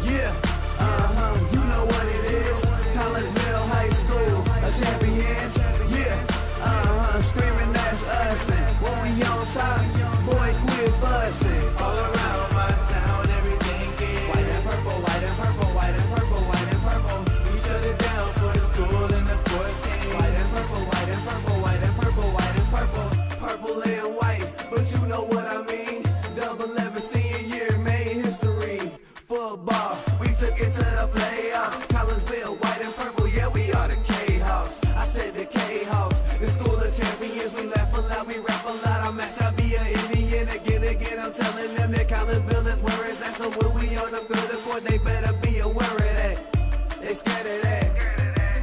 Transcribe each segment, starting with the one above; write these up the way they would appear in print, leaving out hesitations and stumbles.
Yeah, you know what it is. Collegeville High School, champions. Yeah, screaming that's us. And when we on top, boy, quit fussing. All around my town, everything is white and purple, white and purple, white and purple, white and purple. We shut it down for the school and the sports team. White and purple, white and purple, white and purple, white and purple. Purple and white, but you know what I mean. Double 11 senior year made history. Football, we took it to the playoffs. Collegeville, white and purple, yeah, we are the K-House. I said the K-House, the school of champions. We laugh a lot, we rap a lot. I'm asked to be an Indian again. I'm telling them that Collegeville is where it's at. So when we on the field of court, they better be aware of that. They scared of that.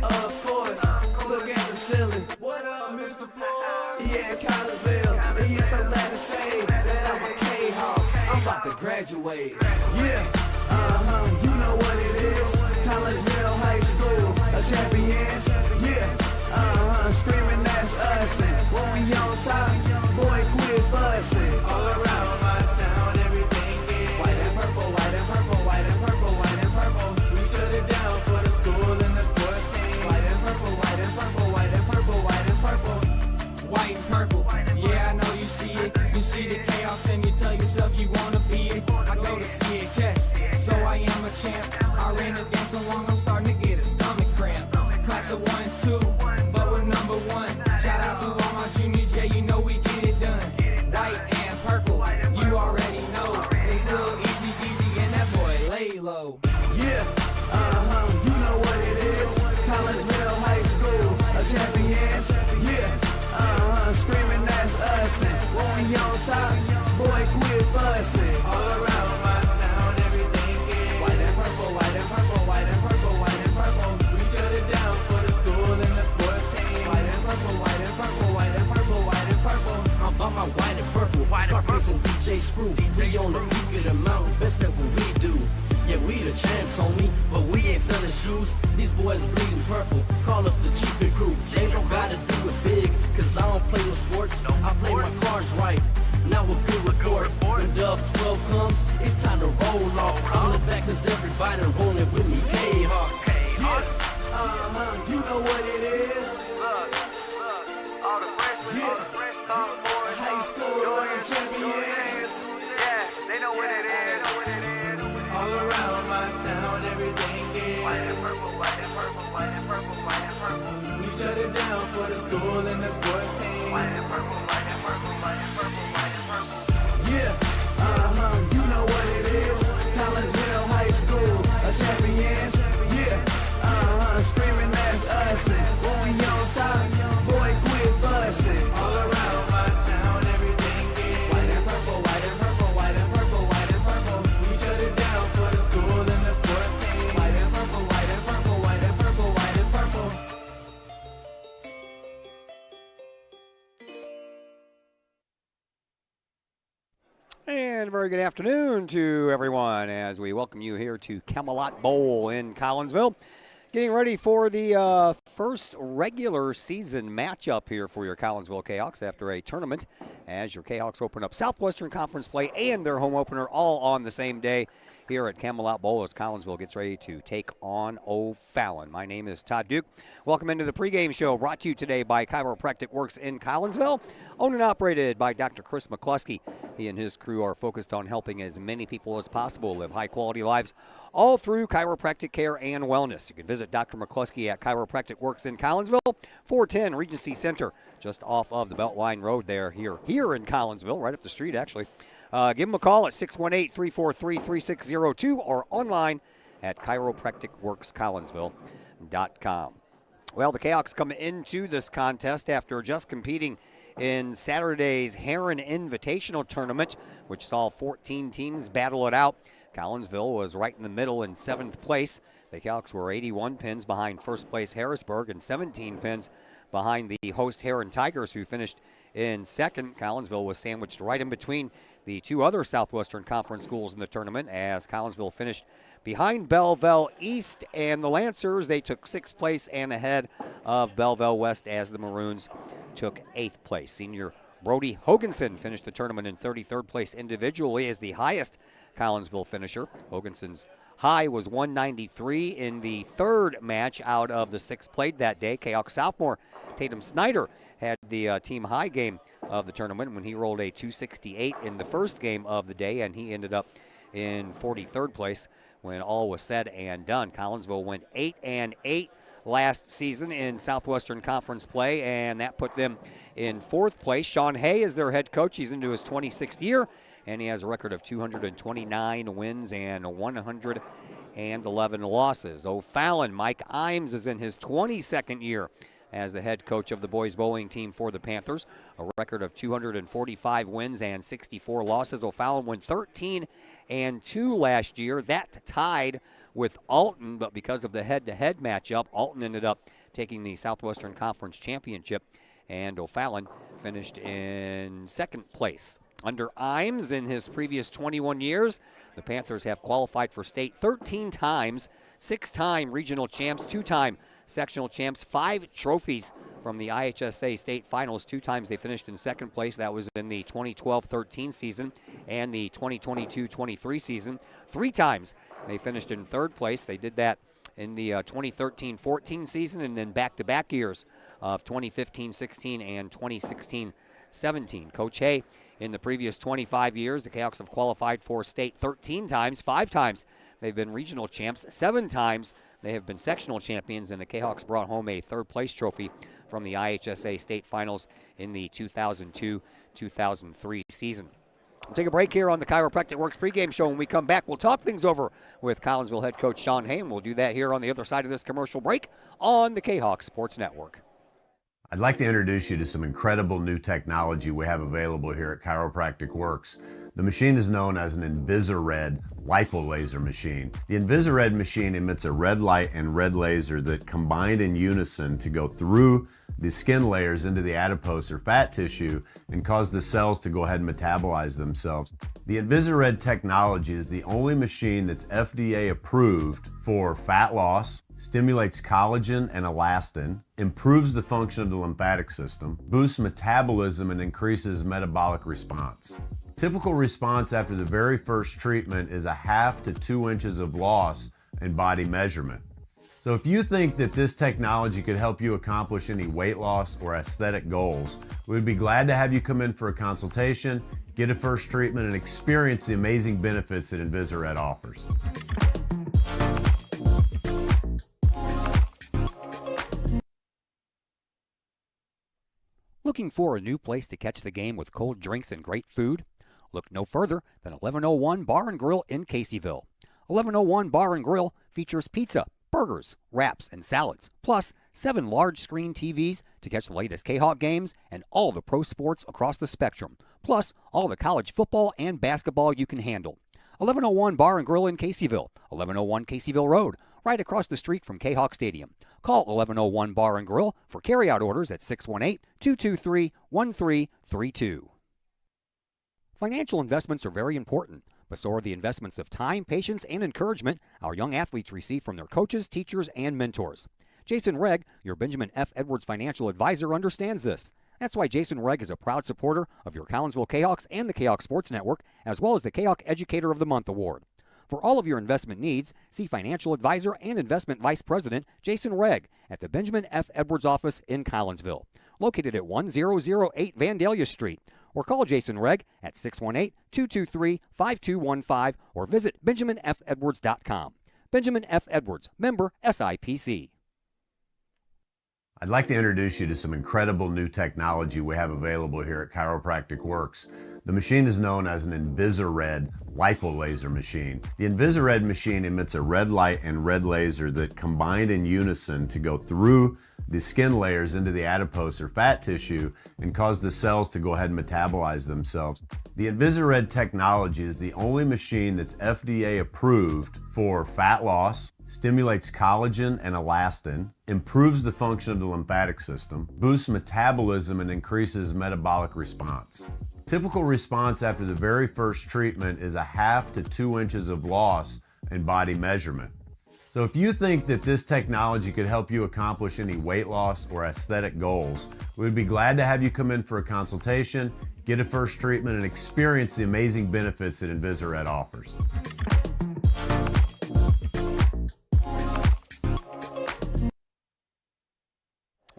Of course, look at the ceiling. What up, Mr. Floyd? Yeah, Collegeville. And yes, I'm glad to say that I'm a K-Hawk. I'm about to graduate. Yeah, you know what it is. Collegeville High School, champions. Yeah, screaming that's us. And when we on top, boy, quit fussing. All around my town, everything is white and purple, white and purple, white and purple, white and purple. We shut it down for the school and the sports team. White and purple, white and purple, white and purple, white and purple. White and purple, yeah, I know you see it. You see the chaos and you tell yourself you wanna be it. I go to CHS, so I am a champ. I ran this game so long I'm starting to get a stomach cramp. Class of 1-2, but we're number one. Shout out to all my juniors, yeah, you know we get it done. White and purple, you already know. It's little easy peasy and that boy lay low. Yeah, you know what it is. Collegeville High School, champions. Yeah, screaming that's us. And when we on top, boy, quit fussing. All around my town, everything is white and purple, white and purple, white and purple, white and purple. We shut it down for the school and the sports team. White and purple, white and purple, white and purple, white and purple. I'm about my white and purple, Scarface and DJ Screw. We on the peak of the mountain, best at what we do. Yeah, we the champs, homie, but we ain't selling shoes. These boys bleeding purple, call us the cheapest crew. They don't gotta do it big, cause I don't play no sports. I play my cards right. Now a good report. When Dub 12 comes, it's time to roll off. I'm the back cause everybody rolling with me. K-Hawks. Yeah, you know what it is. All the freshmen, High school champions. yeah, they know what it is. All around my town, everything is White and purple, white and purple, white and purple, white and purple. we shut it down for the school and the sports team. White and purple, white and purple, white and purple, white and purple. Yeah, you know what it is. Collegeville High School, champions. Yeah, screaming that's us. And when we on top, boy, quit fussing. All around my town, everything is white and purple, white and purple, white and purple, white and purple. We shut it down for the school and the sports team. White and purple, white and purple, white and purple, white and purple. And a very good afternoon to everyone as we welcome you here to Camelot Bowl in Collinsville. Getting ready for the first regular season matchup here for your Collinsville K-Hawks after a tournament as your K-Hawks open up Southwestern Conference play and their home opener all on the same day here at Camelot Bowl as Collinsville gets ready to take on O'Fallon. My name is Todd Duke. Welcome into the pregame show brought to you today by Chiropractic Works in Collinsville, owned and operated by Dr. Chris McCluskey. He and his crew are focused on helping as many people as possible live high-quality lives all through chiropractic care and wellness. You can visit Dr. McCluskey at Chiropractic Works in Collinsville, 410 Regency Center, just off of the Beltline Road there here in Collinsville, right up the street actually. Give them a call at 618-343-3602 or online at chiropracticworkscollinsville.com. Well, the K-Hawks come into this contest after just competing in Saturday's Heron Invitational Tournament, which saw 14 teams battle it out. Collinsville was right in the middle in 7th place. The K-Hawks were 81 pins behind first place Harrisburg and 17 pins behind the host Heron Tigers, who finished in second. Collinsville was sandwiched right in between the two other Southwestern Conference schools in the tournament as Collinsville finished behind Belleville East, and the Lancers, they took 6th place and ahead of Belleville West as the Maroons took 8th place. Senior Brody Hoganson finished the tournament in 33rd place individually as the highest Collinsville finisher. Hoganson's high was 193 in the third match out of the 6 played that day. Kahok sophomore Tatum Snyder had the team high game of the tournament when he rolled a 268 in the first game of the day, and he ended up in 43rd place when all was said and done. Collinsville went 8-8 last season in Southwestern Conference play, and that put them in 4th place. Sean Hay is their head coach. He's into his 26th year, and he has a record of 229 wins and 111 losses. O'Fallon, Mike Imes, is in his 22nd year as the head coach of the boys bowling team for the Panthers, a record of 245 wins and 64 losses. O'Fallon went 13-2 last year. That tied with Alton, but because of the head-to-head matchup, Alton ended up taking the Southwestern Conference Championship, and O'Fallon finished in 2nd place. Under Imes, in his previous 21 years, the Panthers have qualified for state 13 times, 6-time regional champs, 2-time sectional champs, 5 trophies from the IHSA state finals. 2 times they finished in 2nd place. That was in the 2012-13 season and the 2022-23 season. 3 times they finished in 3rd place. They did that in the 2013-14 season, and then back-to-back years of 2015-16 and 2016-17. Coach Hay, in the previous 25 years, the Cahoks have qualified for state 13 times. 5 times they've been regional champs. 7 times they have been sectional champions, and the Cahoks brought home a 3rd place trophy from the IHSA state finals in the 2002-2003 season. We'll take a break here on the Chiropractic Works pregame show. When we come back, we'll talk things over with Collinsville head coach Sean Hay, and we'll do that here on the other side of this commercial break on the Kahok Sports Network. I'd like to introduce you to some incredible new technology we have available here at Chiropractic Works. The machine is known as an Invisired lipolaser machine. The Invisired machine emits a red light and red laser that combine in unison to go through the skin layers into the adipose or fat tissue and cause the cells to go ahead and metabolize themselves. The Invisired technology is the only machine that's FDA approved for fat loss, stimulates collagen and elastin, improves the function of the lymphatic system, boosts metabolism, and increases metabolic response. Typical response after the very first treatment is 1/2 to 2 inches of loss in body measurement. So if you think that this technology could help you accomplish any weight loss or aesthetic goals, we would be glad to have you come in for a consultation, get a first treatment, and experience the amazing benefits that Invisired offers. Looking for a new place to catch the game with cold drinks and great food? Look no further than 1101 Bar & Grill in Caseyville. 1101 Bar & Grill features pizza, burgers, wraps, and salads, plus 7 large screen TVs to catch the latest Kahok games and all the pro sports across the spectrum, plus all the college football and basketball you can handle. 1101 Bar & Grill in Caseyville, 1101 Caseyville Road, right across the street from Kahok Stadium. Call 1101 Bar & Grill for carryout orders at 618-223-1332. Financial investments are very important, but so are the investments of time, patience, and encouragement our young athletes receive from their coaches, teachers, and mentors. Jason Regg, your Benjamin F. Edwards financial advisor, understands this. That's why Jason Regg is a proud supporter of your Collinsville Cahoks and the Kahok Sports Network, as well as the Kahok Educator of the Month Award. For all of your investment needs, see financial advisor and investment vice president Jason Regg at the Benjamin F. Edwards office in Collinsville, located at 1008 Vandalia Street, or call Jason Regg at 618-223-5215 or visit benjaminfedwards.com. Benjamin F. Edwards, member SIPC. I'd like to introduce you to some incredible new technology we have available here at Chiropractic Works. The machine is known as an Invisired lipolaser machine. The Invisired machine emits a red light and red laser that combine in unison to go through the skin layers into the adipose or fat tissue and cause the cells to go ahead and metabolize themselves. The Invisired technology is the only machine that's FDA approved for fat loss, stimulates collagen and elastin, improves the function of the lymphatic system, boosts metabolism, and increases metabolic response. Typical response after the very first treatment is 1/2 to 2 inches of loss in body measurement. So if you think that this technology could help you accomplish any weight loss or aesthetic goals, we would be glad to have you come in for a consultation, get a first treatment, and experience the amazing benefits that Invisired offers.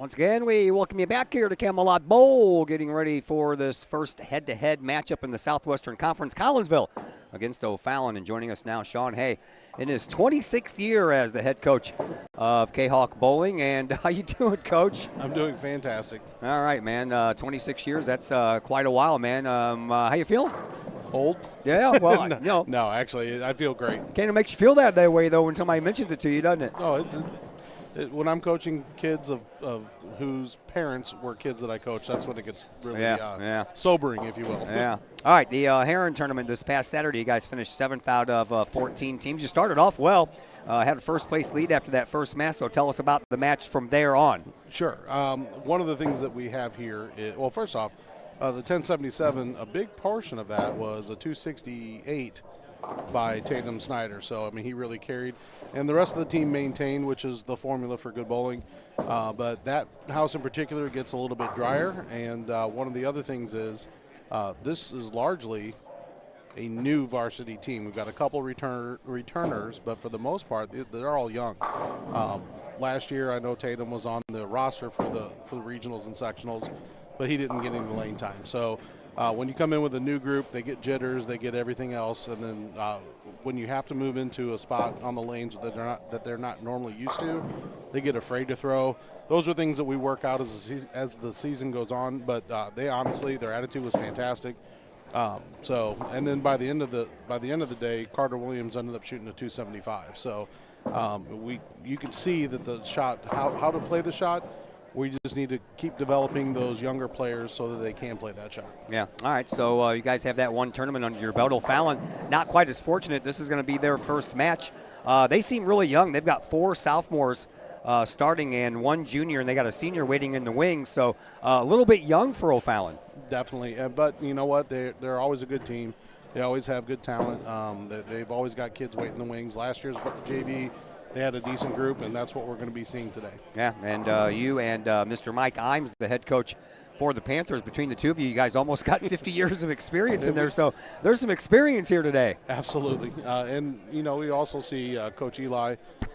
Once again, we welcome you back here to Camelot Bowl, getting ready for this first head-to-head matchup in the Southwestern Conference. Collinsville against O'Fallon, and joining us now, Sean Hay, in his 26th year as the head coach of Kahok Bowling. And how you doing, Coach? I'm doing fantastic. All right, man. 26 years, that's quite a while, man. How you feeling? Old? Yeah, well, no. No, actually, I feel great. Kind of makes you feel that way, though, when somebody mentions it to you, doesn't it? No, when I'm coaching kids of whose parents were kids that I coach, that's when it gets really sobering, if you will. Yeah. All right, the Heron tournament this past Saturday, you guys finished 7th out of 14 teams. You started off well, had a first-place lead after that first match, so tell us about the match from there on. Sure. One of the things that we have here is, well, first off, the 1077, a big portion of that was a 268 by Tatum Snyder. So, I mean, he really carried. And the rest of the team maintained, which is the formula for good bowling. But that house in particular gets a little bit drier. And one of the other things is this is largely a new varsity team. We've got a couple returners, but for the most part, they're all young. Last year, I know Tatum was on the roster for the regionals and sectionals, but he didn't get any lane time. So when you come in with a new group, they get jitters, they get everything else, and then when you have to move into a spot on the lanes that they're not normally used to, they get afraid to throw. Those are things that we work out as the season goes on. But they honestly, their attitude was fantastic. And then by the end of the day, Carter Williams ended up shooting a 275. So you can see that the shot, how to play the shot. We just need to keep developing those younger players so that they can play that shot. Yeah. All right. So you guys have that one tournament under your belt. O'Fallon, not quite as fortunate. This is going to be their first match. They seem really young. They've got 4 sophomores starting and 1 junior, and they got a senior waiting in the wings. So a little bit young for O'Fallon. Definitely. But you know what? They're always a good team. They always have good talent. They've always got kids waiting in the wings. Last year's JV, they had a decent group, and that's what we're going to be seeing today. Yeah, and you and Mr. Mike Imes, the head coach for the Panthers, between the two of you guys almost got 50 years of experience in there, so there's some experience here today. Absolutely. And, you know, we also see Coach Eli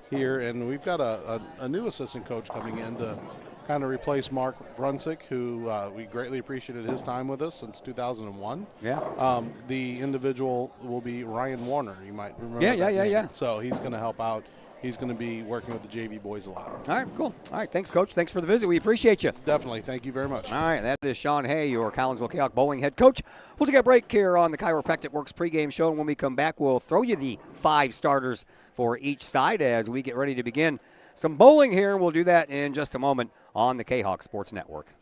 here, and we've got a new assistant coach coming in to kind of replace Mark Brunswick, who we greatly appreciated his time with us since 2001. Yeah. The individual will be Ryan Warner. You might remember Yeah. So he's going to help out. He's going to be working with the JV boys a lot. All right, cool. All right, thanks, Coach. Thanks for the visit. We appreciate you. Definitely. Thank you very much. All right, that is Sean Hay, your Collinsville Kahok Bowling head coach. We'll take a break here on the Chiropractic Works pregame show, and when we come back, we'll throw you the 5 starters for each side as we get ready to begin some bowling here, and we'll do that in just a moment on the Kahok Sports Network.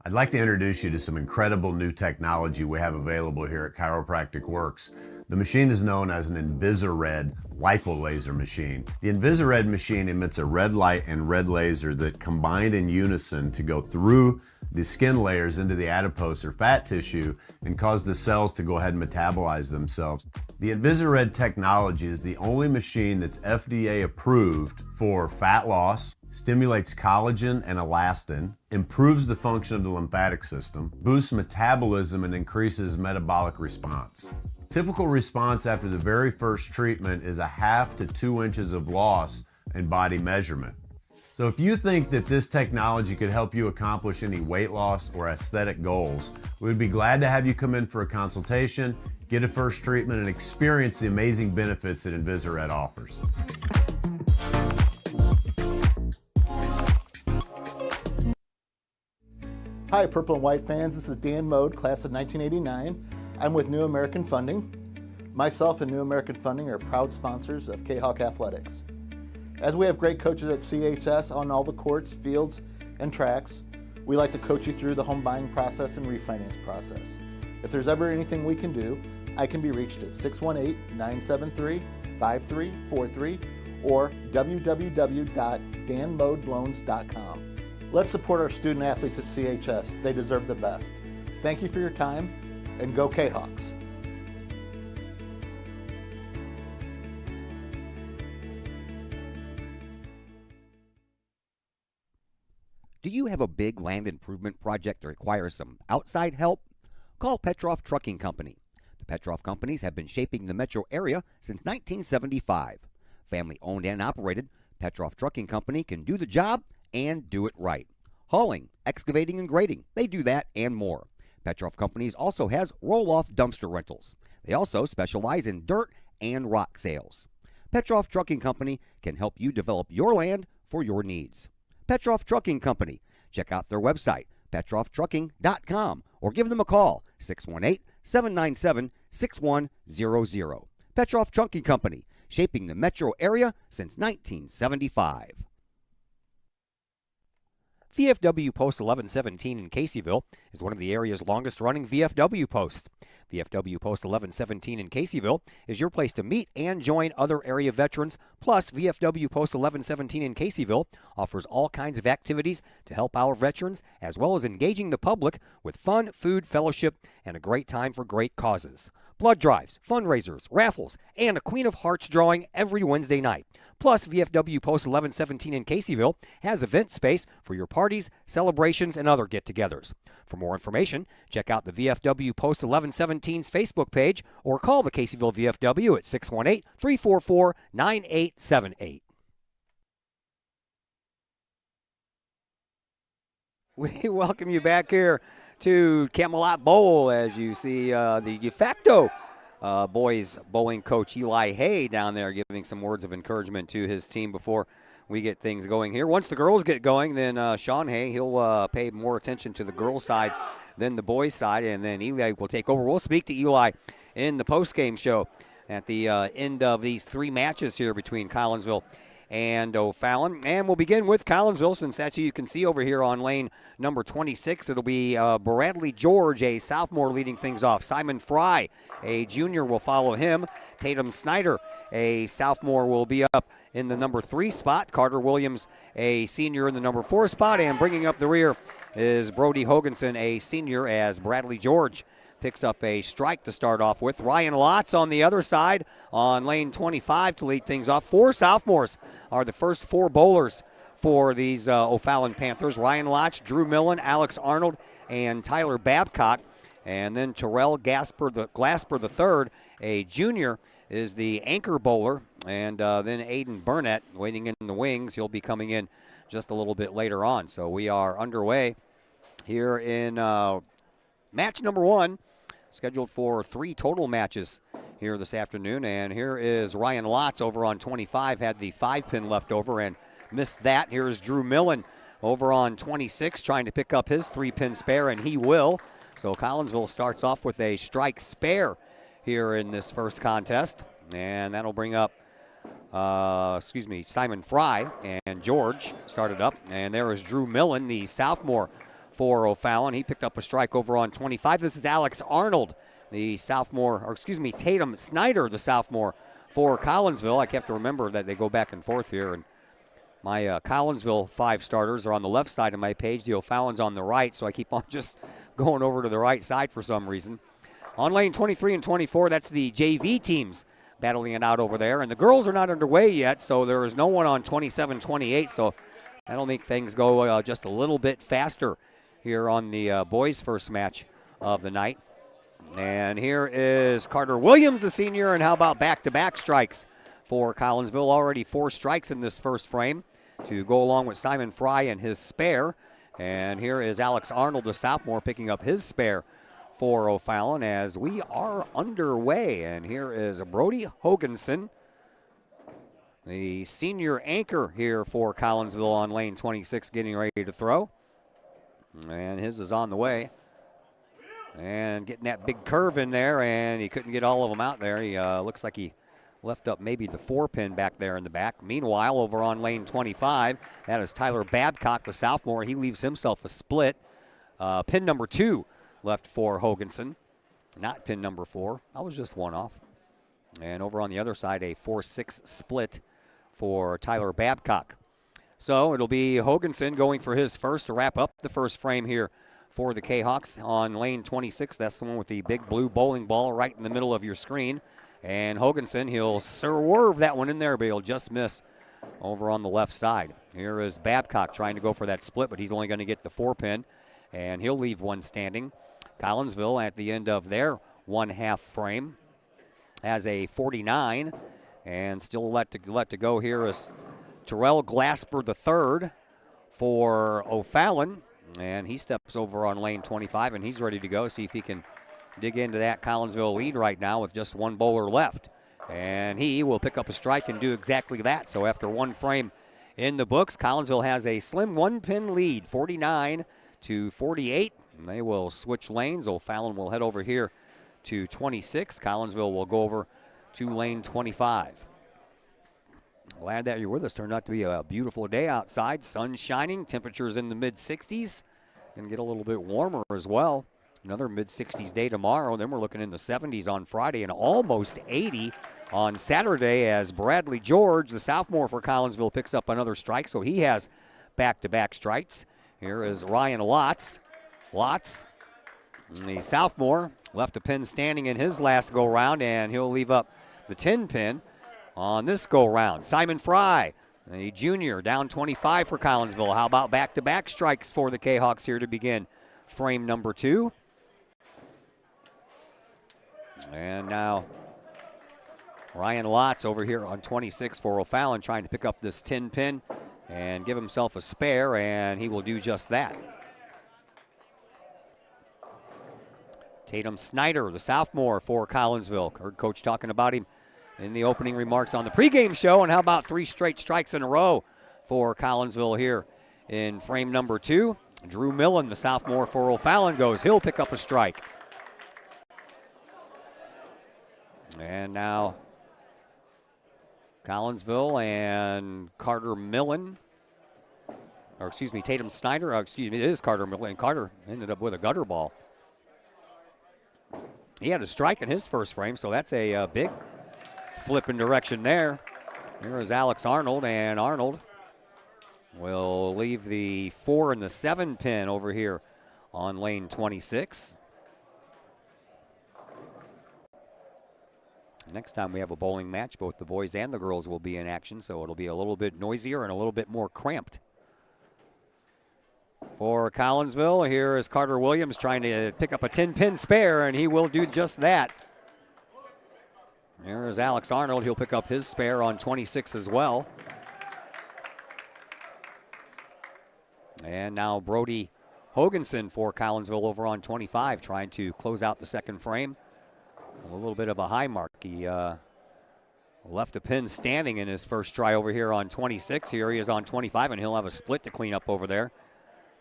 I'd like to introduce you to some incredible new technology we have available here at Chiropractic Works. The machine is known as an InvisiRed lipo laser machine. The InvisiRed machine emits a red light and red laser that combine in unison to go through the skin layers into the adipose or fat tissue and cause the cells to go ahead and metabolize themselves. The InvisiRed technology is the only machine that's FDA approved for fat loss, stimulates collagen and elastin, improves the function of the lymphatic system, boosts metabolism, and increases metabolic response. Typical response after the very first treatment is 1/2 to 2 inches of loss in body measurement. So if you think that this technology could help you accomplish any weight loss or aesthetic goals, we'd be glad to have you come in for a consultation, get a first treatment, and experience the amazing benefits that InvisiRed offers. Hi, Purple and White fans. This is Dan Mode, class of 1989. I'm with New American Funding. Myself and New American Funding are proud sponsors of Kahok Athletics. As we have great coaches at CHS on all the courts, fields, and tracks, we like to coach you through the home buying process and refinance process. If there's ever anything we can do, I can be reached at 618-973-5343 or www.danmodeloans.com. Let's support our student athletes at CHS. They deserve the best. Thank you for your time, and go Kahawks. Do you have a big land improvement project that requires some outside help? Call Petroff Trucking Company. The Petroff Companies have been shaping the metro area since 1975. Family owned and operated, Petroff Trucking Company can do the job and do it right. hauling, excavating, and grading. They do that and more. Petroff Companies also has roll-off dumpster rentals. They also specialize in dirt and rock sales. Petroff Trucking Company can help you develop your land for your needs. Petroff Trucking Company. Check out their website, petrofftrucking.com, or give them a call, 618-797-6100. Petroff Trucking Company, shaping the metro area since 1975. VFW Post 1117 in Caseyville is one of the area's longest-running VFW posts. VFW Post 1117 in Caseyville is your place to meet and join other area veterans. Plus, VFW Post 1117 in Caseyville offers all kinds of activities to help our veterans, as well as engaging the public with fun, food, fellowship, and a great time for great causes. Blood drives, fundraisers, raffles, and a Queen of Hearts drawing every Wednesday night. Plus, VFW Post 1117 in Caseyville has event space for your parties, celebrations, and other get-togethers. For more information, check out the VFW Post 1117's Facebook page or call the Caseyville VFW at 618-344-9878. We welcome you back here to Camelot Bowl as you see the de facto boys bowling coach Eli Hay down there giving some words of encouragement to his team before we get things going here. Once the girls get going, then Sean Hay, he'll pay more attention to the girls' side than the boys' side, and then Eli will take over. We'll speak to Eli in the post-game show at the end of these three matches here between Collinsville and O'Fallon. And we'll begin with Collinsville, since that's who you can see over here on lane number 26. It'll be Bradley George, a sophomore, leading things off. Simon Fry, a junior, will follow him. Tatum Snyder, a sophomore, will be up in the number 3 spot. Carter Williams, a senior, in the number 4 spot. And bringing up the rear is Brody Hoganson, a senior, as Bradley George picks up a strike to start off with. Ryan Lotz on the other side on lane 25 to lead things off. 4 sophomores are the first 4 bowlers for these O'Fallon Panthers. Ryan Lotz, Drew Millen, Alex Arnold, and Tyler Babcock. And then Terrell Glasper III, a junior, is the anchor bowler. And then Aiden Burnett waiting in the wings. He'll be coming in just a little bit later on. So we are underway here in match number 1, scheduled for 3 total matches here this afternoon. And here is Ryan Lotz over on 25, had the 5-pin left over and missed that. Here's Drew Millen over on 26, trying to pick up his 3-pin spare, and he will. So Collinsville starts off with a strike spare here in this first contest. And that'll bring up, Simon Fry, and George started up. And there is Drew Millen, the sophomore for O'Fallon. He picked up a strike over on 25. This is Alex Arnold, the sophomore, Tatum Snyder, the sophomore for Collinsville. I have to remember that they go back and forth here. And my Collinsville 5 starters are on the left side of my page. The O'Fallon's on the right, so I keep on just going over to the right side for some reason. On lane 23 and 24, that's the JV teams battling it out over there. And the girls are not underway yet, so there is no one on 27-28, so that'll make things go just a little bit faster here on the boys' first match of the night. And here is Carter Williams, the senior, and how about back-to-back strikes for Collinsville? Already 4 strikes in this first frame to go along with Simon Fry and his spare. And here is Alex Arnold, the sophomore, picking up his spare for O'Fallon as we are underway. And here is Brody Hoganson, the senior anchor here for Collinsville on lane 26, getting ready to throw. And his is on the way. And getting that big curve in there, and he couldn't get all of them out there. He looks like he left up maybe the 4-pin back there in the back. Meanwhile, over on lane 25, that is Tyler Babcock, the sophomore. He leaves himself a split. Pin number 2 left for Hoganson, not pin number 4. I was just one off. And over on the other side, a 4-6 split for Tyler Babcock. So it'll be Hoganson going for his first to wrap up the first frame here for the Kahawks on lane 26. That's the one with the big blue bowling ball right in the middle of your screen. And Hoganson, he'll swerve that one in there, but he'll just miss over on the left side. Here is Babcock trying to go for that split, but he's only going to get the 4-pin, and he'll leave one standing. Collinsville at the end of their 1/2 frame has a 49, and still let to go here is Terrell Glasper III for O'Fallon. And he steps over on lane 25, and he's ready to go. See if he can dig into that Collinsville lead right now with just one bowler left. And he will pick up a strike and do exactly that. So after one frame in the books, Collinsville has a slim one-pin lead, 49-48. And they will switch lanes. O'Fallon will head over here to 26. Collinsville will go over to lane 25. Glad that you're with us. Turned out to be a beautiful day outside. Sun shining. Temperatures in the mid-60s. Going to get a little bit warmer as well. Another mid-60s day tomorrow. Then we're looking in the 70s on Friday and almost 80 on Saturday as Bradley George, the sophomore for Collinsville, picks up another strike. So he has back-to-back strikes. Here is Ryan Lotz. Lotz, the sophomore, left a pin standing in his last go-round, and he'll leave up the 10 pin on this go-round. Simon Fry, the junior, down 25 for Collinsville. How about back-to-back strikes for the Kahawks here to begin frame number 2? And now Ryan Lotz over here on 26 for O'Fallon, trying to pick up this 10 pin and give himself a spare, and he will do just that. Tatum Snyder, the sophomore for Collinsville. Heard Coach talking about him in the opening remarks on the pregame show. And how about 3 straight strikes in a row for Collinsville here in frame number 2? Drew Millen, the sophomore for O'Fallon, goes. He'll pick up a strike. And now Collinsville and Carter Millen, or excuse me, Tatum Snyder, it is Carter Millen. And Carter ended up with a gutter ball. He had a strike in his first frame, so that's a big flip in direction there. Here is Alex Arnold, and Arnold will leave the 4 and the 7 pin over here on lane 26. Next time we have a bowling match, both the boys and the girls will be in action, so it'll be a little bit noisier and a little bit more cramped. For Collinsville, here is Carter Williams trying to pick up a 10-pin spare, and he will do just that. Here is Alex Arnold. He'll pick up his spare on 26 as well. And now Brody Hoganson for Collinsville over on 25, trying to close out the second frame. A little bit of a high mark. He left a pin standing in his first try over here on 26. Here he is on 25, and he'll have a split to clean up over there.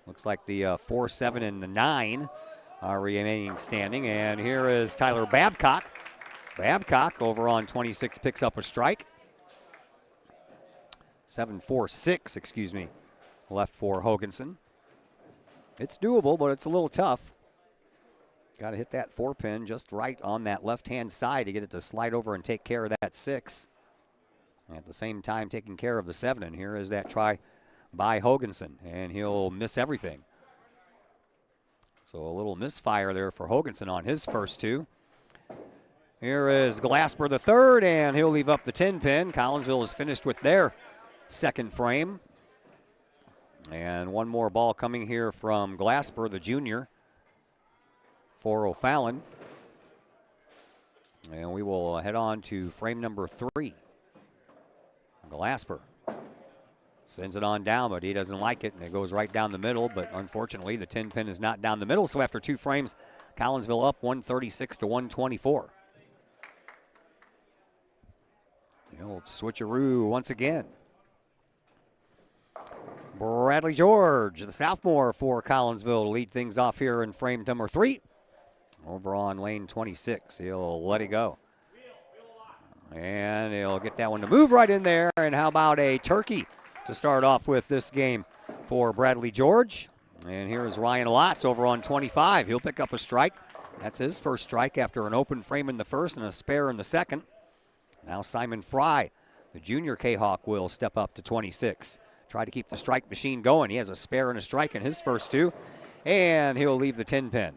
Looks like the 4, 7, and the 9 are remaining standing. And here is Tyler Babcock. Babcock over on 26 picks up a strike. 7-4-6, excuse me, left for Hoganson. It's doable, but it's a little tough. Got to hit that 4 pin just right on that left-hand side to get it to slide over and take care of that 6. At the same time, taking care of the 7. And here is that try by Hoganson, and he'll miss everything. So a little misfire there for Hoganson on his first 2. Here is Glasper the third, and he'll leave up the 10 pin. Collinsville is finished with their second frame. And one more ball coming here from Glasper, the junior, for O'Fallon. And we will head on to frame number 3. Glasper sends it on down, but he doesn't like it, and it goes right down the middle. But unfortunately, the 10 pin is not down the middle. So after 2 frames, Collinsville up 136-124. The old switcheroo once again. Bradley George, the sophomore for Collinsville, to lead things off here in frame number 3. Over on lane 26, he'll let it go. And he'll get that one to move right in there. And how about a turkey to start off with this game for Bradley George. And here is Ryan Lotz over on 25. He'll pick up a strike. That's his first strike after an open frame in the first and a spare in the second. Now Simon Fry, the junior Kahawk, will step up to 26. Try to keep the strike machine going. He has a spare and a strike in his first 2. And he'll leave the 10 pin.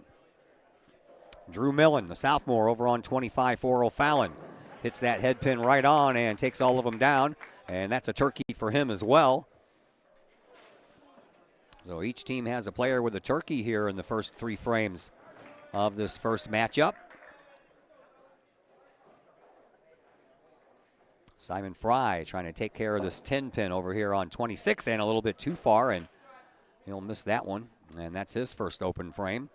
Drew Millen, the sophomore, over on 25 for O'Fallon. Hits that head pin right on and takes all of them down. And that's a turkey for him as well. So each team has a player with a turkey here in the first 3 frames of this first matchup. Simon Fry trying to take care of this 10 pin over here on 26, and a little bit too far, and He'll miss that one, and that's his first open frame.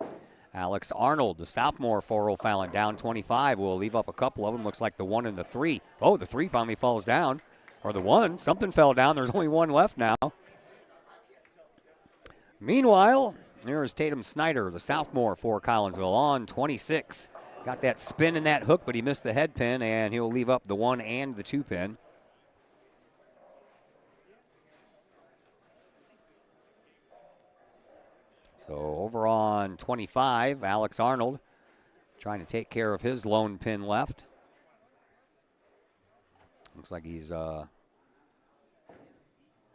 Alex Arnold, the sophomore for O'Fallon, down 25. Will leave up a couple of them. Looks like the 1 and the 3. Oh, the 3 finally falls down. Or the 1. Something fell down. There's only 1 left now. Meanwhile, here is Tatum Snyder, the sophomore for Collinsville, on 26. Got that spin and that hook, but he missed the head pin, and he'll leave up the 1 and the 2 pin. So over on 25, Alex Arnold trying to take care of his lone pin left. Looks like he's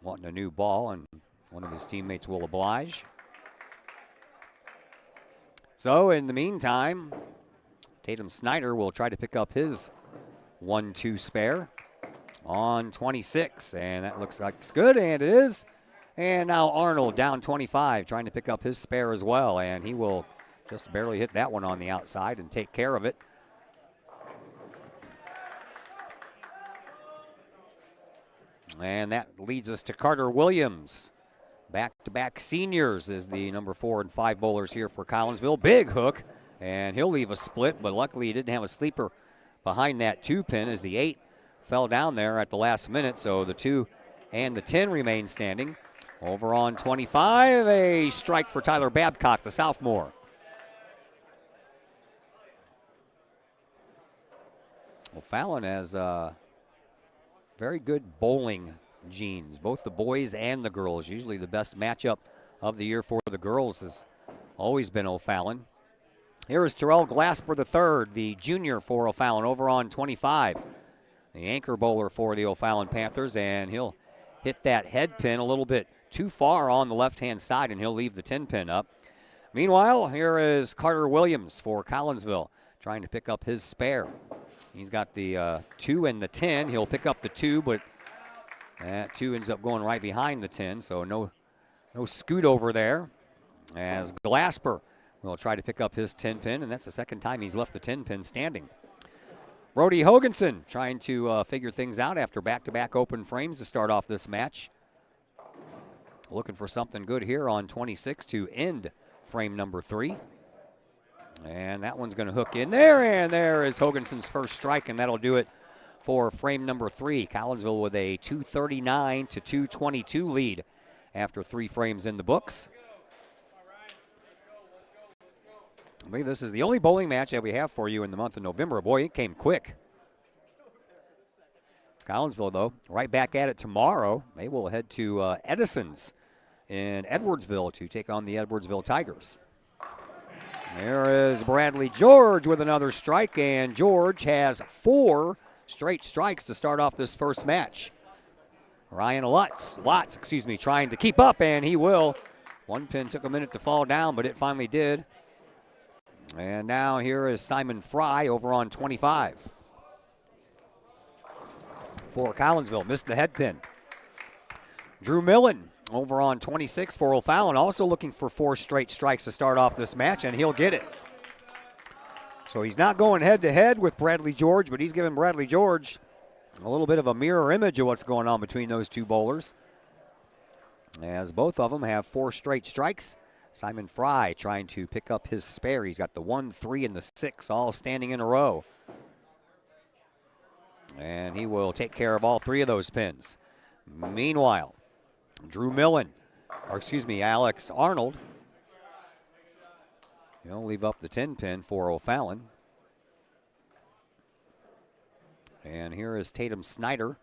wanting a new ball, and one of his teammates will oblige. So in the meantime, Tatum Snyder will try to pick up his 1-2 spare on 26, and that looks like it's good, and it is. And now Arnold down 25, trying to pick up his spare as well, and he will just barely hit that one on the outside and take care of it. And that leads us to Carter Williams. Back-to-back seniors is the number 4 and 5 bowlers here for Collinsville. Big hook, and he'll leave a split, but luckily he didn't have a sleeper behind that 2 pin as the 8 fell down there at the last minute, so the 2 and the 10 remain standing. Over on 25, a strike for Tyler Babcock, the sophomore. Well, Fallon has very good bowling genes, both the boys and the girls. Usually the best matchup of the year for the girls has always been O'Fallon. Here is Terrell Glasper III, the junior for O'Fallon, over on 25. The anchor bowler for the O'Fallon Panthers, and he'll hit that head pin a little bit too far on the left-hand side, and he'll leave the 10 pin up. Meanwhile, here is Carter Williams for Collinsville, trying to pick up his spare. He's got the 2 and the 10. He'll pick up the 2, but that 2 ends up going right behind the 10, so no scoot over there. As Glasper will try to pick up his 10 pin, and that's the second time he's left the 10 pin standing. Brody Hoganson trying to figure things out after back-to-back open frames to start off this match. Looking for something good here on 26 to end frame number 3. And that one's going to hook in there, and there is Hoganson's first strike, and that'll do it for frame number 3. Collinsville with a 239 to 222 lead after 3 frames in the books. I believe this is the only bowling match that we have for you in the month of November. Boy, it came quick. Collinsville, though, right back at it tomorrow. They will head to Edison's in Edwardsville to take on the Edwardsville Tigers. There is Bradley George with another strike, and George has 4 straight strikes to start off this first match. Ryan Lutz, trying to keep up, and he will. 1 pin took a minute to fall down, but it finally did. And now here is Simon Fry over on 25. For Collinsville, missed the head pin. Drew Millen over on 26 for O'Fallon, also looking for 4 straight strikes to start off this match, and he'll get it. So he's not going head-to-head with Bradley George, but he's giving Bradley George a little bit of a mirror image of what's going on between those 2 bowlers, as both of them have 4 straight strikes. Simon Fry trying to pick up his spare. He's got the 1, 3, and the 6 all standing in a row. And he will take care of all 3 of those pins. Meanwhile, Alex Arnold, he'll leave up the 10 pin for O'Fallon. And here is Tatum Snyder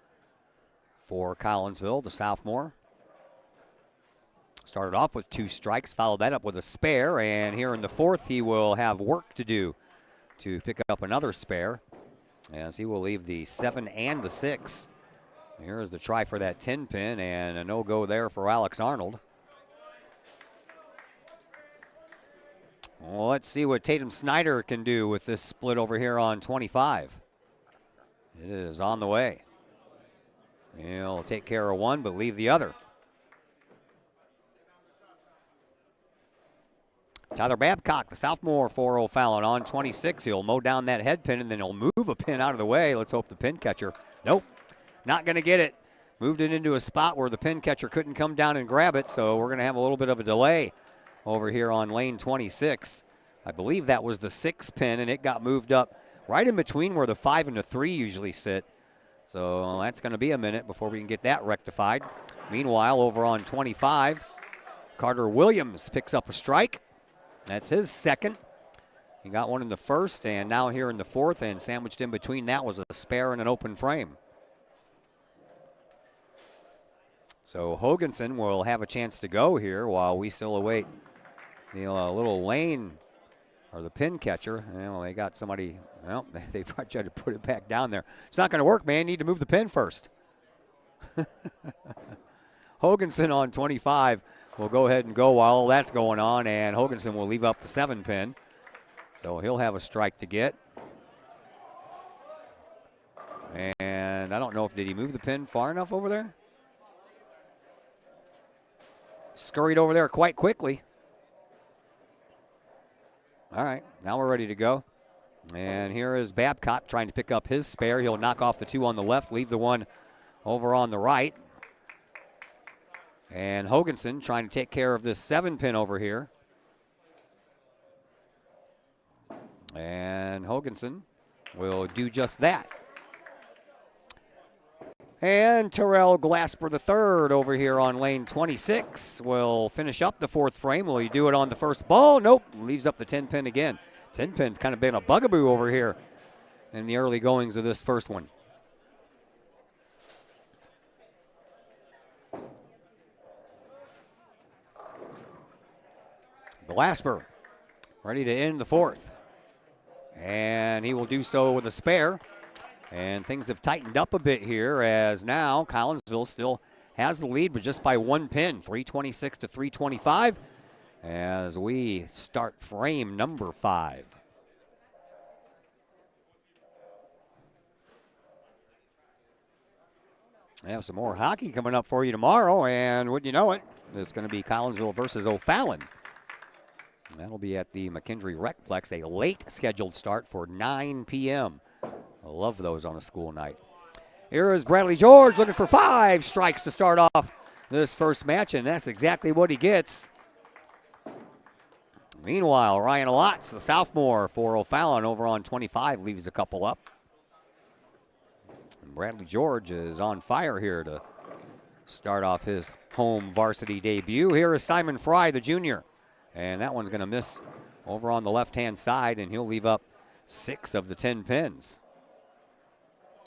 for Collinsville, the sophomore. Started off with 2 strikes, followed that up with a spare, and here in the 4th he will have work to do to pick up another spare, as he will leave the 7 and the 6. Here's the try for that 10 pin, and a no-go there for Alex Arnold. Well, let's see what Tatum Snyder can do with this split over here on 25. It is on the way. He'll take care of 1, but leave the other. Tyler Babcock, the sophomore for O'Fallon, on 26. He'll mow down that head pin, and then he'll move a pin out of the way. Let's hope the pin catcher. Nope, not going to get it. moved it into a spot where the pin catcher couldn't come down and grab it, so we're going to have a little bit of a delay over here on lane 26. I believe that was the 6 pin, and it got moved up right in between where the 5 and the 3 usually sit. So that's going to be a minute before we can get that rectified. Meanwhile, over on 25, Carter Williams picks up a strike. That's his second. He got one in the first, and now here in the fourth, and sandwiched in between that was a spare and an open frame. So Hoganson will have a chance to go here while we still await the little lane or the pin catcher. Well, they got somebody, well, they tried to put it back down there. It's not going to work, man. You need to move the pin first. Hoganson on 25 will go ahead and go while that's going on, and Hoganson will leave up the 7 pin. So he'll have a strike to get. And I don't know did he move the pin far enough over there? Scurried over there quite quickly. All right, now we're ready to go. And here is Babcock trying to pick up his spare. He'll knock off the 2 on the left, leave the 1 over on the right. And Hoganson trying to take care of this 7 pin over here. And Hoganson will do just that. And Terrell Glasper III over here on lane 26 will finish up the 4th frame. Will he do it on the first ball? Nope, leaves up the 10 pin again. 10 pin's kind of been a bugaboo over here in the early goings of this first one. Glasper ready to end the 4th. And he will do so with a spare. And things have tightened up a bit here as now Collinsville still has the lead, but just by 1 pin, 326 to 325, as we start frame number 5. I have some more hockey coming up for you tomorrow, and wouldn't you know it, it's going to be Collinsville versus O'Fallon. That'll be at the McKendree Recplex, a late scheduled start for 9 p.m. I love those on a school night. Here is Bradley George looking for 5 strikes to start off this first match, and that's exactly what he gets. Meanwhile, Ryan Lotz, the sophomore for O'Fallon over on 25, leaves a couple up. And Bradley George is on fire here to start off his home varsity debut. Here is Simon Fry, the junior. And that one's going to miss over on the left-hand side, and he'll leave up 6 of the 10 pins.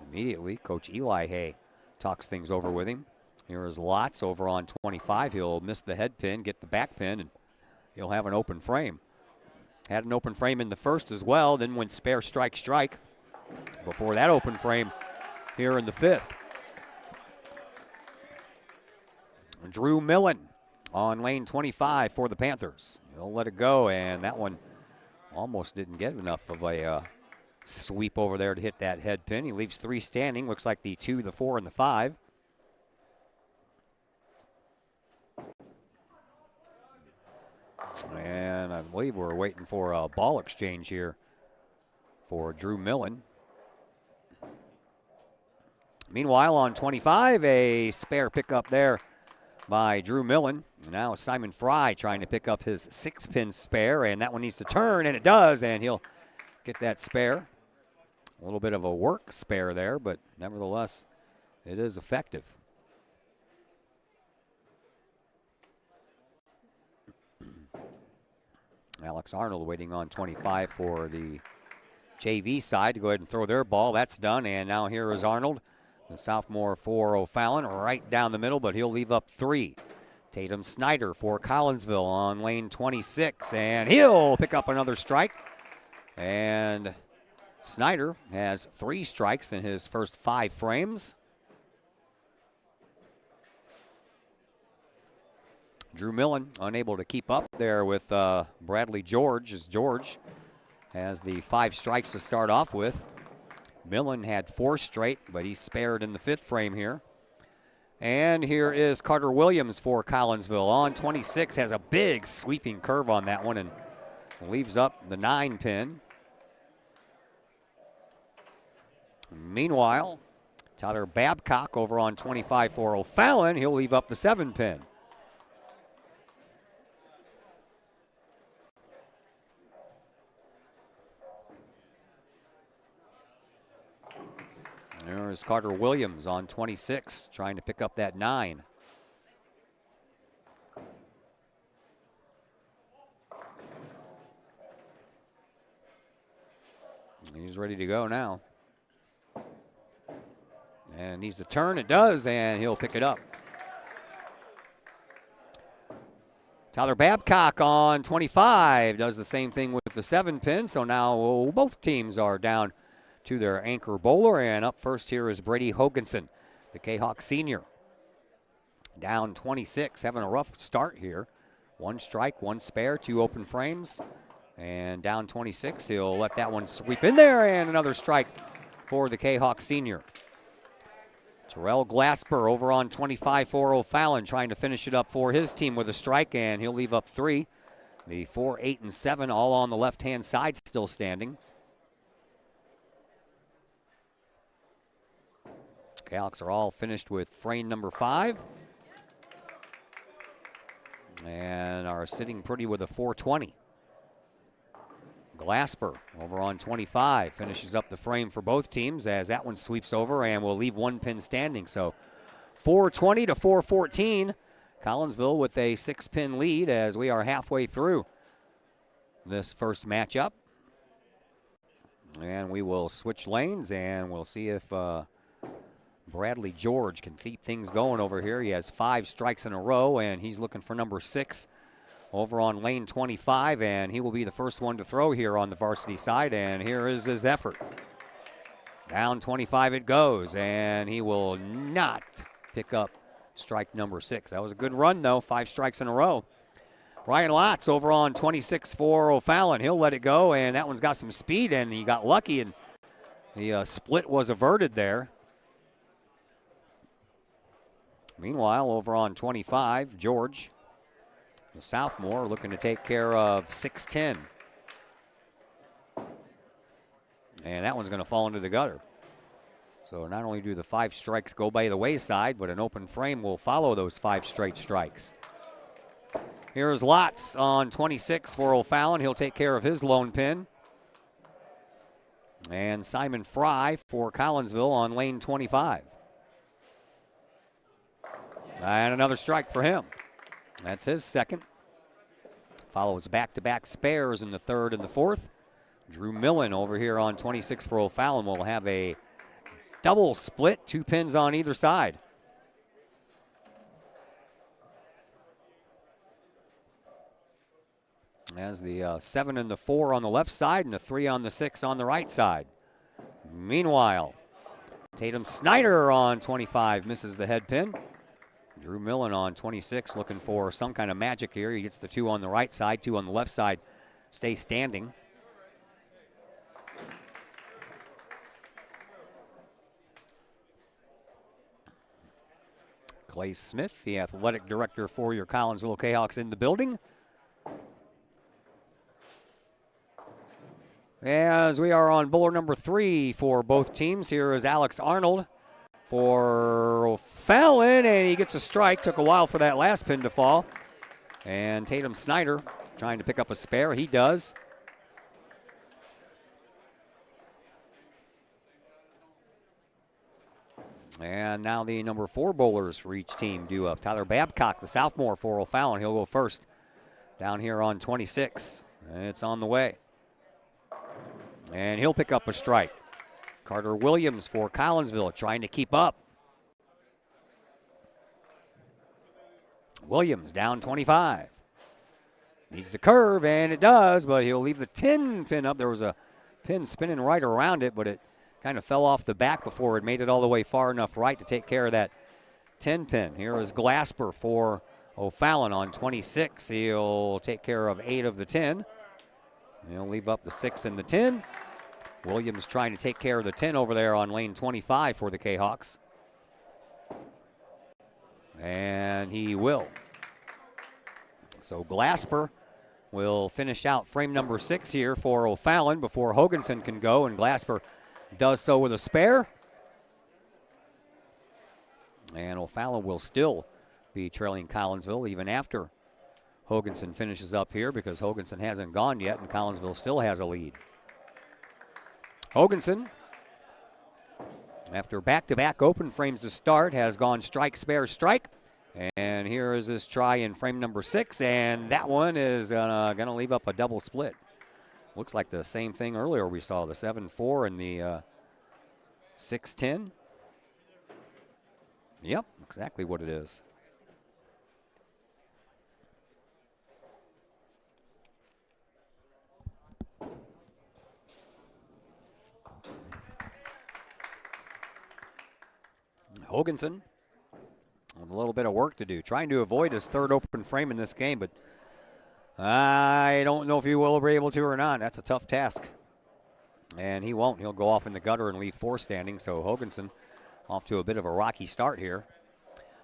Immediately, Coach Eli Hay talks things over with him. Here is Lotz over on 25. He'll miss the head pin, get the back pin, and he'll have an open frame. Had an open frame in the first as well, then went spare strike before that open frame here in the 5th. Drew Millen on lane 25 for the Panthers. He'll let it go, and that one almost didn't get enough of a sweep over there to hit that head pin. He leaves 3 standing. Looks like the 2, the 4, and the 5. And I believe we're waiting for a ball exchange here for Drew Millen. Meanwhile, on 25, a spare pickup there by Drew Millen. Now Simon Fry trying to pick up his 6-pin spare, and that one needs to turn, and it does, and he'll get that spare. A little bit of a work spare there, but nevertheless, it is effective. Alex Arnold waiting on 25 for the JV side to go ahead and throw their ball. That's done, and now here is Arnold, the sophomore for O'Fallon, right down the middle, but he'll leave up 3. Tatum Snyder for Collinsville on lane 26, and he'll pick up another strike. And Snyder has 3 strikes in his first 5 frames. Drew Millen unable to keep up there with Bradley George, as George has the 5 strikes to start off with. Millen had 4 straight, but he's spared in the 5th frame here. And here is Carter Williams for Collinsville on 26, has a big sweeping curve on that one and leaves up the 9 pin. Meanwhile, Tyler Babcock over on 25 for O'Fallon. He'll leave up the 7-pin. There's Carter Williams on 26, trying to pick up that 9. He's ready to go now. And needs to turn, it does, and he'll pick it up. Tyler Babcock on 25 does the same thing with the 7-pin, so now both teams are down to their anchor bowler, and up first here is Brady Hoganson, the Kahok senior. Down 26, having a rough start here. 1 strike, 1 spare, 2 open frames, and down 26, he'll let that one sweep in there, and another strike for the Kahok senior. Terrell Glasper over on 25 for O'Fallon, trying to finish it up for his team with a strike, and he'll leave up 3. The 4, 8, and 7 all on the left-hand side still standing. Calyx are all finished with frame number 5 and are sitting pretty with a 420. Glasper over on 25 finishes up the frame for both teams as that one sweeps over and will leave 1 pin standing. So 420 to 414. Collinsville with a 6-pin lead as we are halfway through this first matchup. And we will switch lanes and we'll see if Bradley George can keep things going over here. He has 5 strikes in a row, and he's looking for number 6 over on lane 25, and he will be the first one to throw here on the varsity side, and here is his effort. Down 25 it goes, and he will not pick up strike number 6. That was a good run, though, 5 strikes in a row. Ryan Lotz over on 26 for O'Fallon. He'll let it go, and that one's got some speed, and he got lucky, and the split was averted there. Meanwhile, over on 25, George, the sophomore, looking to take care of 6-10. And that one's going to fall into the gutter. So not only do the 5 strikes go by the wayside, but an open frame will follow those 5 straight strikes. Here's Lotz on 26 for O'Fallon. He'll take care of his lone pin. And Simon Fry for Collinsville on lane 25. And another strike for him. That's his second. Follows back-to-back spares in the 3rd and the 4th. Drew Millen over here on 26 for O'Fallon will have a double split, 2 pins on either side. As the 7 and the 4 on the left side and the 3 on the 6 on the right side. Meanwhile, Tatum Snyder on 25 misses the head pin. Drew Millen on 26 looking for some kind of magic here. He gets the 2 on the right side, 2 on the left side, stay standing. Clay Smith, the athletic director for your Collinsville Kahawks, in the building. As we are on bowler number 3 for both teams, here is Alex Arnold for O'Fallon, and he gets a strike. Took a while for that last pin to fall. And Tatum Snyder trying to pick up a spare. He does. And now the number 4 bowlers for each team due up. Tyler Babcock, the sophomore for O'Fallon. He'll go first down here on 26. And it's on the way. And he'll pick up a strike. Carter Williams for Collinsville trying to keep up. Williams down 25. Needs to curve, and it does, but he'll leave the 10 pin up. There was a pin spinning right around it, but it kind of fell off the back before it made it all the way far enough right to take care of that 10 pin. Here is Glasper for O'Fallon on 26. He'll take care of 8 of the 10. He'll leave up the 6 and the 10. Williams trying to take care of the 10 over there on lane 25 for the Kahawks. And he will. So Glasper will finish out frame number 6 here for O'Fallon before Hoganson can go, and Glasper does so with a spare. And O'Fallon will still be trailing Collinsville even after Hoganson finishes up here, because Hoganson hasn't gone yet and Collinsville still has a lead. Hoganson, after back-to-back open frames to start, has gone strike, spare, strike. And here is his try in frame number 6, and that one is gonna leave up a double split. Looks like the same thing earlier we saw, the 7-4 and the 6-10. Yep, exactly what it is. Hoganson with a little bit of work to do, trying to avoid his third open frame in this game, but I don't know if he will be able to or not. That's a tough task. And he won't. He'll go off in the gutter and leave 4 standing, so Hoganson off to a bit of a rocky start here.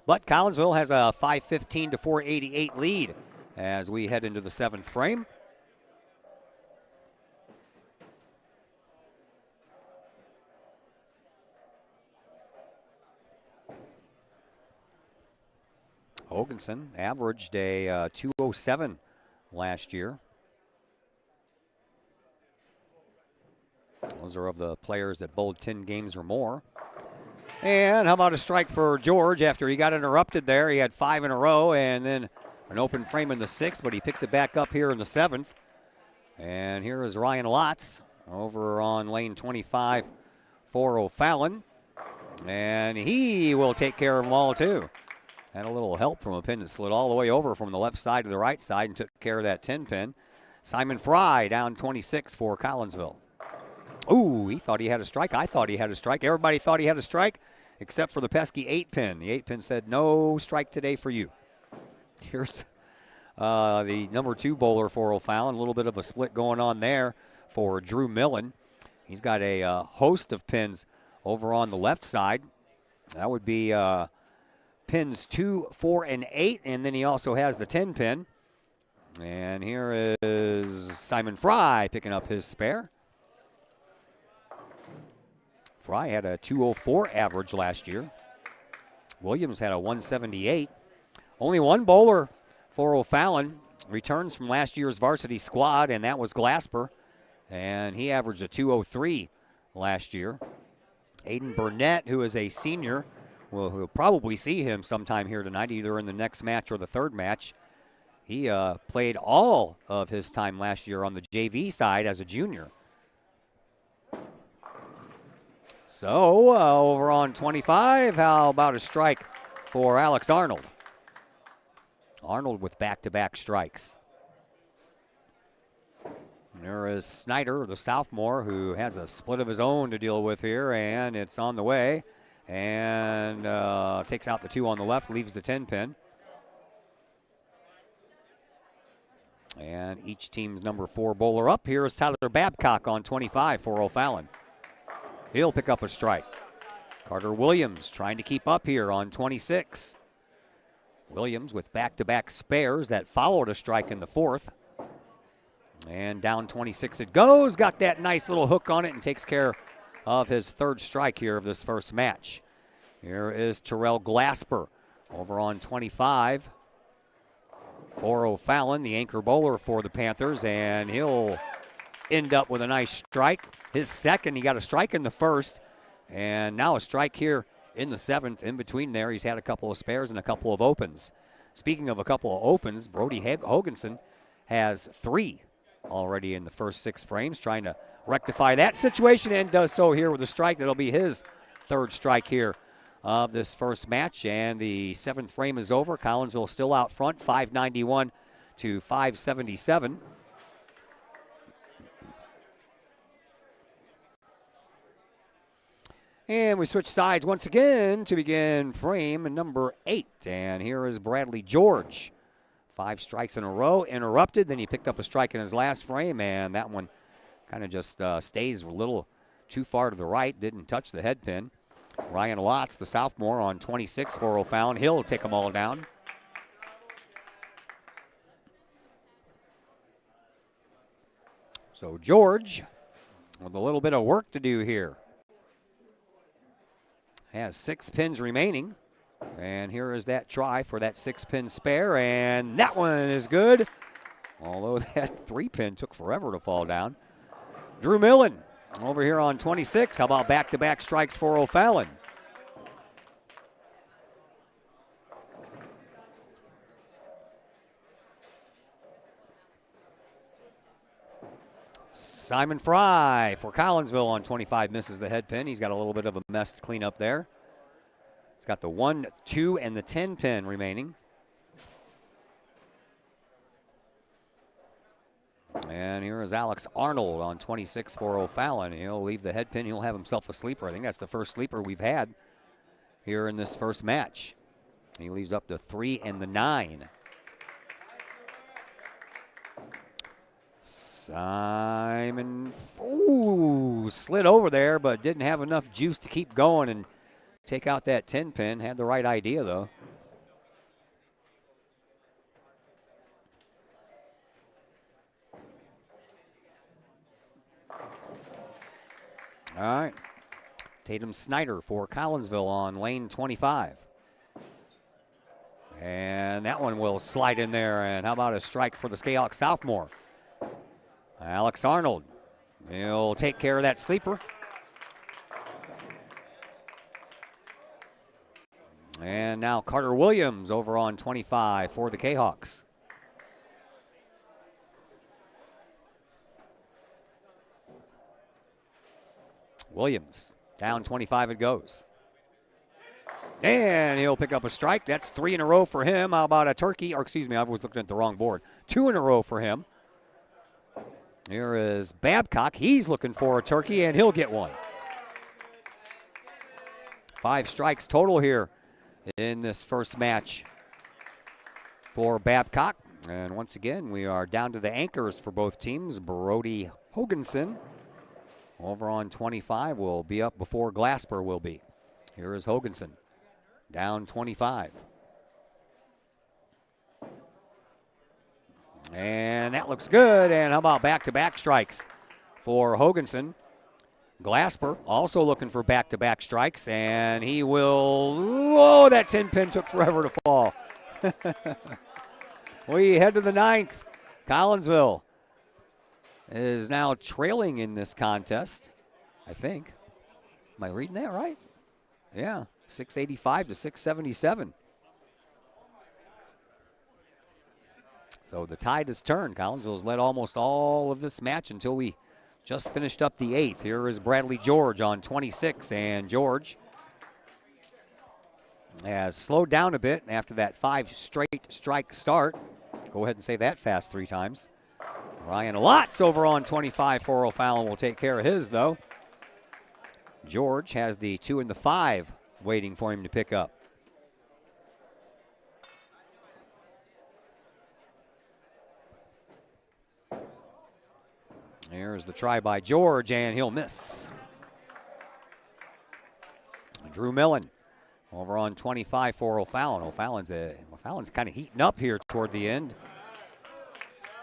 But Collinsville has a 515 to 488 lead as we head into the 7th frame. Hoganson averaged a 207 last year. Those are of the players that bowled 10 games or more. And how about a strike for George after he got interrupted there? He had 5 in a row and then an open frame in the 6th, but he picks it back up here in the 7th. And here is Ryan Lotz over on lane 25 for O'Fallon. And he will take care of them all too. Had a little help from a pin that slid all the way over from the left side to the right side and took care of that 10 pin. Simon Fry down 26 for Collinsville. Ooh, he thought he had a strike. I thought he had a strike. Everybody thought he had a strike except for the pesky 8 pin. The 8 pin said, no strike today for you. Here's the number 2 bowler for O'Fallon. A little bit of a split going on there for Drew Millen. He's got a host of pins over on the left side. That would be pins 2, 4, and 8, and then he also has the 10 pin. And here is Simon Fry picking up his spare. Fry had a 204 average last year. Williams had a 178. Only one bowler for O'Fallon returns from last year's varsity squad, and that was Glasper. And he averaged a 203 last year. Aiden Burnett, who is a senior, we'll probably see him sometime here tonight, either in the next match or the 3rd match. He played all of his time last year on the JV side as a junior. So over on 25, how about a strike for Alex Arnold? Arnold with back-to-back strikes. There is Snyder, the sophomore, who has a split of his own to deal with here, and it's on the way. And takes out the 2 on the left, leaves the 10 pin. And each team's number 4 bowler up. Here is Tyler Babcock on 25 for O'Fallon. He'll pick up a strike. Carter Williams trying to keep up here on 26. Williams with back-to-back spares that followed a strike in the 4th. And down 26 it goes. Got that nice little hook on it and takes care of his 3rd strike here of this first match. Here is Terrell Glasper over on 25 for O'Fallon, the anchor bowler for the Panthers, and he'll end up with a nice strike. His 2nd, he got a strike in the 1st, and now a strike here in the 7th. In between there, he's had a couple of spares and a couple of opens. Speaking of a couple of opens, Brody Hoganson has 3 already in the first 6 frames, trying to rectify that situation, and does so here with a strike. That'll be his 3rd strike here of this first match, and the 7th frame is over. Collinsville still out front, 591 to 577. And we switch sides once again to begin frame number 8. And here is Bradley George. 5 strikes in a row, interrupted. Then he picked up a strike in his last frame, and that one kind of just stays a little too far to the right. Didn't touch the head pin. Ryan Lotz, the sophomore, on 26 for O'Fallon. He'll take them all down. So George with a little bit of work to do here. Has 6 pins remaining. And here is that try for that 6-pin spare, and that one is good. Although that 3-pin took forever to fall down. Drew Millen over here on 26. How about back-to-back strikes for O'Fallon? Simon Fry for Collinsville on 25 misses the head pin. He's got a little bit of a mess to clean up there. He's got the 1, 2, and the 10 pin remaining. And here is Alex Arnold on 26 for O'Fallon. He'll leave the head pin. He'll have himself a sleeper. I think that's the first sleeper we've had here in this first match. He leaves up the 3 and the 9. Simon, slid over there, but didn't have enough juice to keep going and take out that 10 pin. Had the right idea, though. All right. Tatum Snyder for Collinsville on lane 25. And that one will slide in there. And how about a strike for the Kahok sophomore? Alex Arnold. He'll take care of that sleeper. And now Carter Williams over on 25 for the Kahawks. Williams, down 25 it goes. And he'll pick up a strike. That's 3 in a row for him. How about a turkey? Or excuse me, I was looking at the wrong board. 2 in a row for him. Here is Babcock. He's looking for a turkey, and he'll get one. 5 strikes total here in this first match for Babcock. And once again, we are down to the anchors for both teams. Brody Hoganson over on 25 will be up before Glasper will be. Here is Hoganson, down 25. And that looks good. And how about back-to-back strikes for Hoganson? Glasper also looking for back-to-back strikes, and he will, oh, that 10 pin took forever to fall. We head to the 9th. Collinsville is now trailing in this contest, I think. Am I reading that right? Yeah, 685 to 677. So the tide has turned. Collinsville's led almost all of this match until we just finished up the 8th. Here is Bradley George on 26, and George has slowed down a bit after that 5 straight strike start. Go ahead and say that fast 3 times. Ryan Lotz over on 25 for O'Fallon will take care of his, though. George has the 2 and the 5 waiting for him to pick up. Here's the try by George, and he'll miss. Drew Millen over on 25 for O'Fallon. O'Fallon's kind of heating up here toward the end.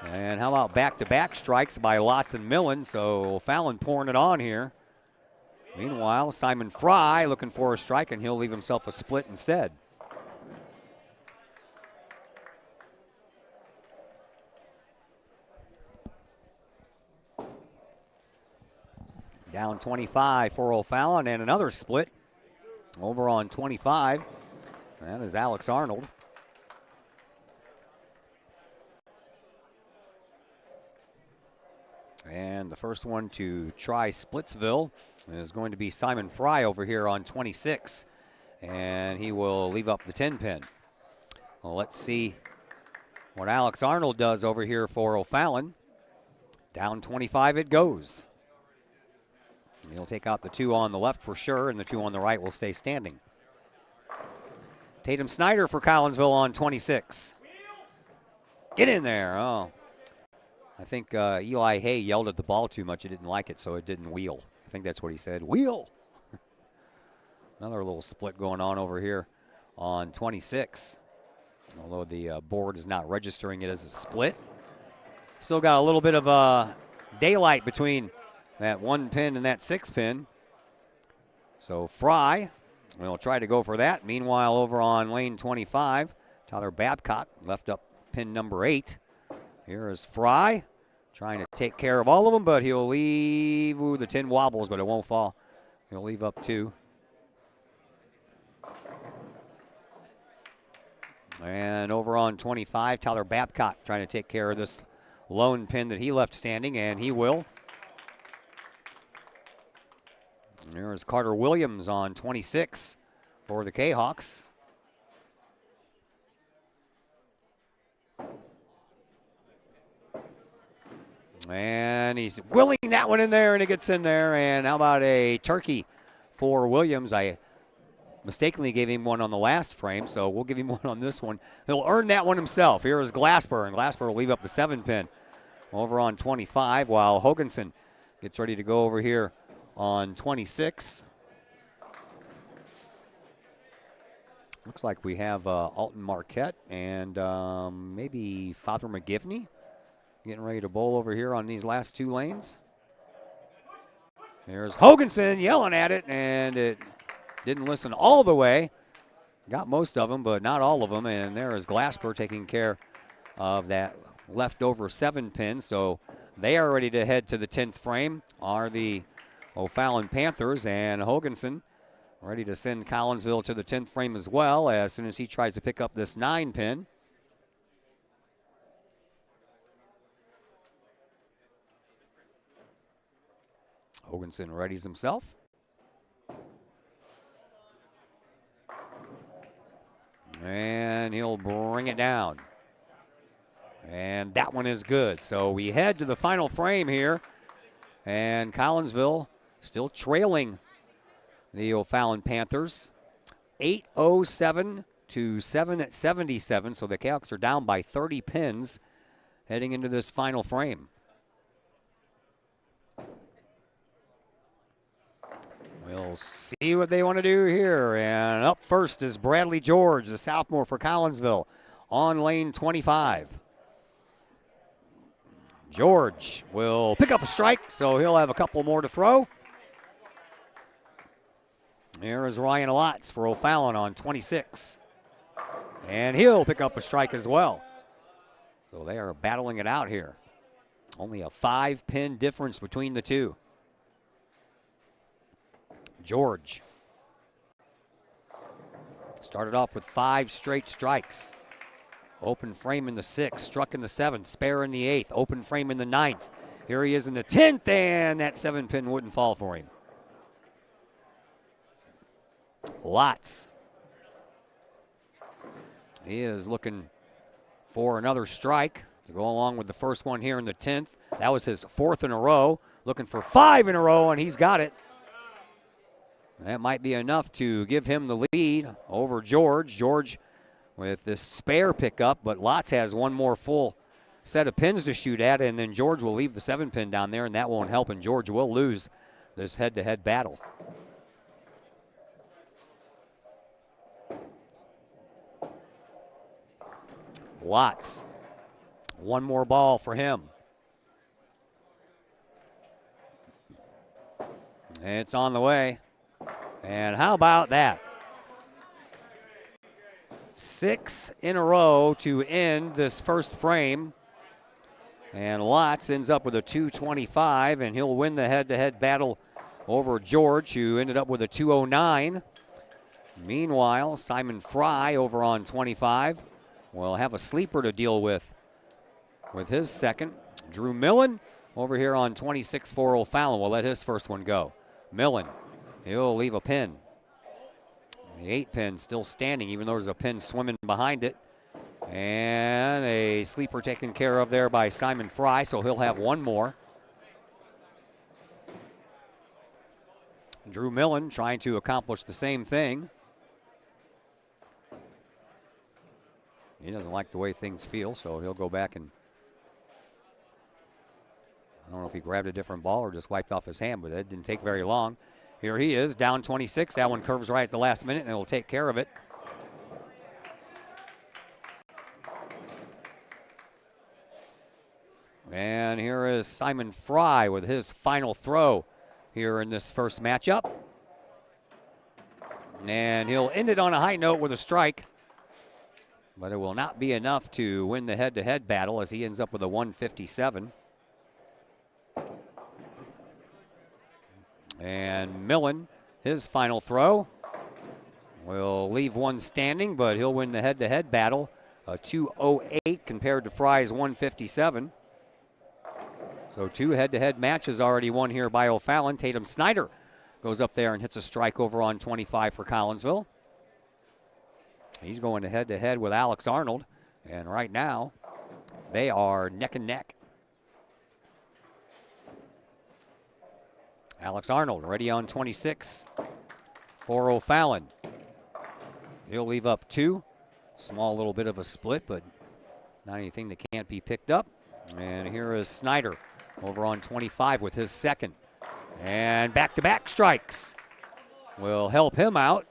And how about back-to-back strikes by Lotz and Millen? So O'Fallon pouring it on here. Meanwhile, Simon Fry looking for a strike, and he'll leave himself a split instead. Down 25 for O'Fallon, and another split over on 25. That is Alex Arnold. And the first one to try Splitsville is going to be Simon Fry over here on 26. And he will leave up the 10 pin. Well, let's see what Alex Arnold does over here for O'Fallon. Down 25 it goes. He'll take out the 2 on the left for sure, and the 2 on the right will stay standing. Tatum Snyder for Collinsville on 26. Get in there. Oh, I think Eli Hay yelled at the ball too much. He didn't like it, so it didn't wheel. I think that's what he said. Wheel. Another little split going on over here on 26. Although the board is not registering it as a split. Still got a little bit of daylight between that 1 pin and that 6 pin. So Fry We'll try to go for that. Meanwhile, over on lane 25, Tyler Babcock left up pin number 8. Here is Fry trying to take care of all of them, but he'll leave. Ooh, the 10 wobbles, but it won't fall. He'll leave up 2. And over on 25, Tyler Babcock trying to take care of this lone pin that he left standing, and he will. There's Carter Williams on 26 for the Kahawks. And he's willing that one in there, and it gets in there. And how about a turkey for Williams? I mistakenly gave him one on the last frame, so we'll give him one on this one. He'll earn that one himself. Here is Glasper, and Glasper will leave up the 7 pin over on 25, while Hoganson gets ready to go over here on 26. Looks like we have Alton Marquette and maybe Father McGivney getting ready to bowl over here on these last 2 lanes. There's Hoganson yelling at it, and it didn't listen all the way. Got most of them, but not all of them. And there is Glasper taking care of that leftover 7 pin. So they are ready to head to the 10th frame, are the O'Fallon Panthers, and Hoganson ready to send Collinsville to the 10th frame as well as soon as he tries to pick up this 9 pin. Hoganson readies himself. And he'll bring it down. And that one is good. So we head to the final frame here. And Collinsville still trailing the O'Fallon Panthers. 8:07 to 7:77. So the Kahawks are down by 30 pins heading into this final frame. We'll see what they want to do here. And up first is Bradley George, the sophomore for Collinsville, on lane 25. George will pick up a strike, so he'll have a couple more to throw. Here is Ryan Lotz for O'Fallon on 26. And he'll pick up a strike as well. So they are battling it out here. Only a 5-pin difference between the two. George started off with 5 straight strikes. Open frame in the 6th, struck in the 7th, spare in the 8th, open frame in the 9th. Here he is in the 10th, and that 7-pin wouldn't fall for him. Lotz. He is looking for another strike to go along with the first one here in the 10th. That was his 4th in a row. Looking for 5 in a row, and he's got it. That might be enough to give him the lead over George. George with this spare pickup, but Lotz has one more full set of pins to shoot at, and then George will leave the 7-pin down there, and that won't help, and George will lose this head-to-head battle. Lotz. One more ball for him. It's on the way. And how about that? 6 in a row to end this first frame. And Lotz ends up with a 225, and he'll win the head-to-head battle over George, who ended up with a 209. Meanwhile, Simon Fry over on 25 will have a sleeper to deal with his second. Drew Millen over here on 26 for O'Fallon will let his first one go. Millen, he'll leave a pin. The 8-pin still standing, even though there's a pin swimming behind it. And a sleeper taken care of there by Simon Fry, so he'll have one more. Drew Millen trying to accomplish the same thing. He doesn't like the way things feel, so he'll go back and I don't know if he grabbed a different ball or just wiped off his hand, but it didn't take very long. Here he is, down 26. That one curves right at the last minute, and it'll take care of it. And here is Simon Fry with his final throw here in this first matchup. And he'll end it on a high note with a strike. But it will not be enough to win the head-to-head battle as he ends up with a 157. And Millen, his final throw, will leave one standing, but he'll win the head-to-head battle. A 208 compared to Fry's 157. So 2 head-to-head matches already won here by O'Fallon. Tatum Snyder goes up there and hits a strike over on 25 for Collinsville. He's going head-to-head with Alex Arnold. And right now, they are neck and neck. Alex Arnold ready on 26 for O'Fallon. He'll leave up 2. Small little bit of a split, but not anything that can't be picked up. And here is Snyder over on 25 with his second. And back-to-back strikes will help him out.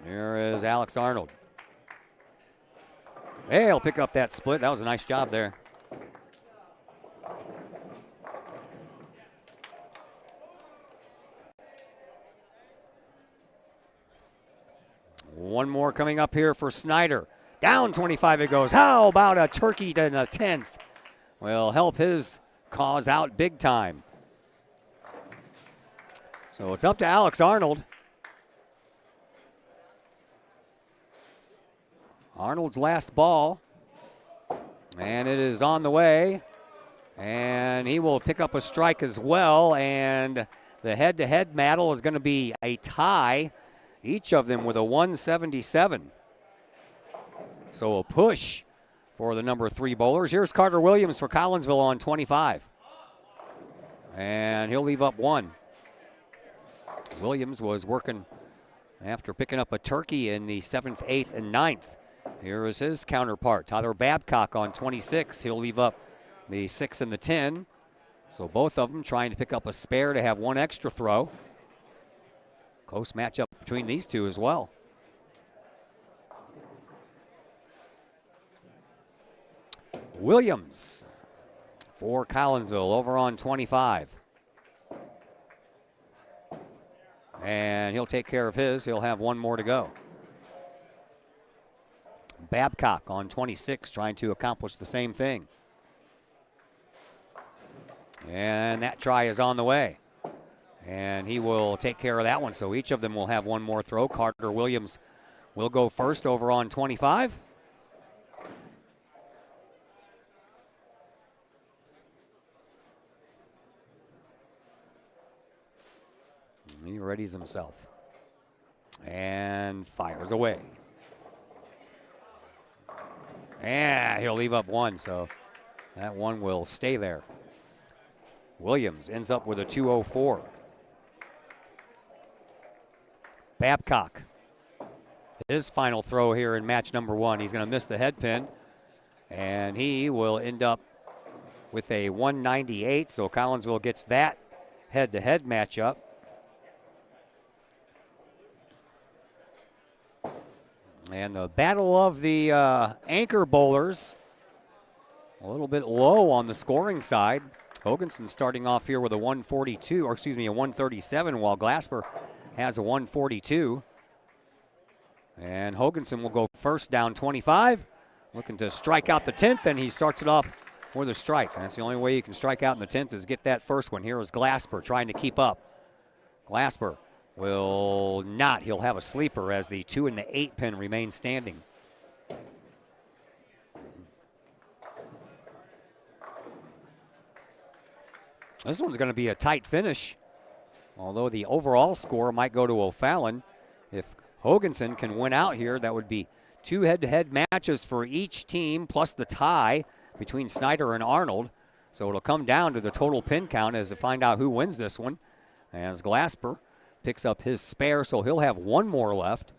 Here is Alex Arnold. Hey, he'll pick up that split. That was a nice job there. One more coming up here for Snyder. Down 25 it goes. How about a turkey to the 10th? Will help his cause out big time. So it's up to Alex Arnold. Arnold's last ball. And it is on the way. And he will pick up a strike as well. And the head-to-head battle is going to be a tie. Each of them with a 177. So a push for the number 3 bowlers. Here's Carter Williams for Collinsville on 25. And he'll leave up 1. Williams was working after picking up a turkey in the 7th, 8th, and 9th. Here is his counterpart, Tyler Babcock on 26. He'll leave up the 6 and the 10. So both of them trying to pick up a spare to have 1 extra throw. Close matchup between these two as well. Williams for Collinsville over on 25. And he'll take care of his. He'll have 1 more to go. Babcock on 26 trying to accomplish the same thing. And that try is on the way. And he will take care of that one. So each of them will have 1 more throw. Carter Williams will go first over on 25. He readies himself. And fires away. And he'll leave up 1. So that 1 will stay there. Williams ends up with a 204. Babcock, his final throw here in match number 1. He's going to miss the head pin, and he will end up with a 198. So Collinsville gets that head-to-head matchup. And the battle of the anchor bowlers, a little bit low on the scoring side. Hoganson starting off here with a 142, or excuse me, a 137, while Glasper has a 142. And Hoganson will go first down 25, looking to strike out the 10th, and he starts it off with a strike. And that's the only way you can strike out in the 10th is get that first one. Here is Glasper trying to keep up. Glasper will not. He'll have a sleeper as the 2 and the 8 pin remain standing. This one's going to be a tight finish, although the overall score might go to O'Fallon. If Hoganson can win out here, that would be 2 head-to-head matches for each team, plus the tie between Snyder and Arnold. So it'll come down to the total pin count as to find out who wins this one. As Glasper picks up his spare, so he'll have 1 more left.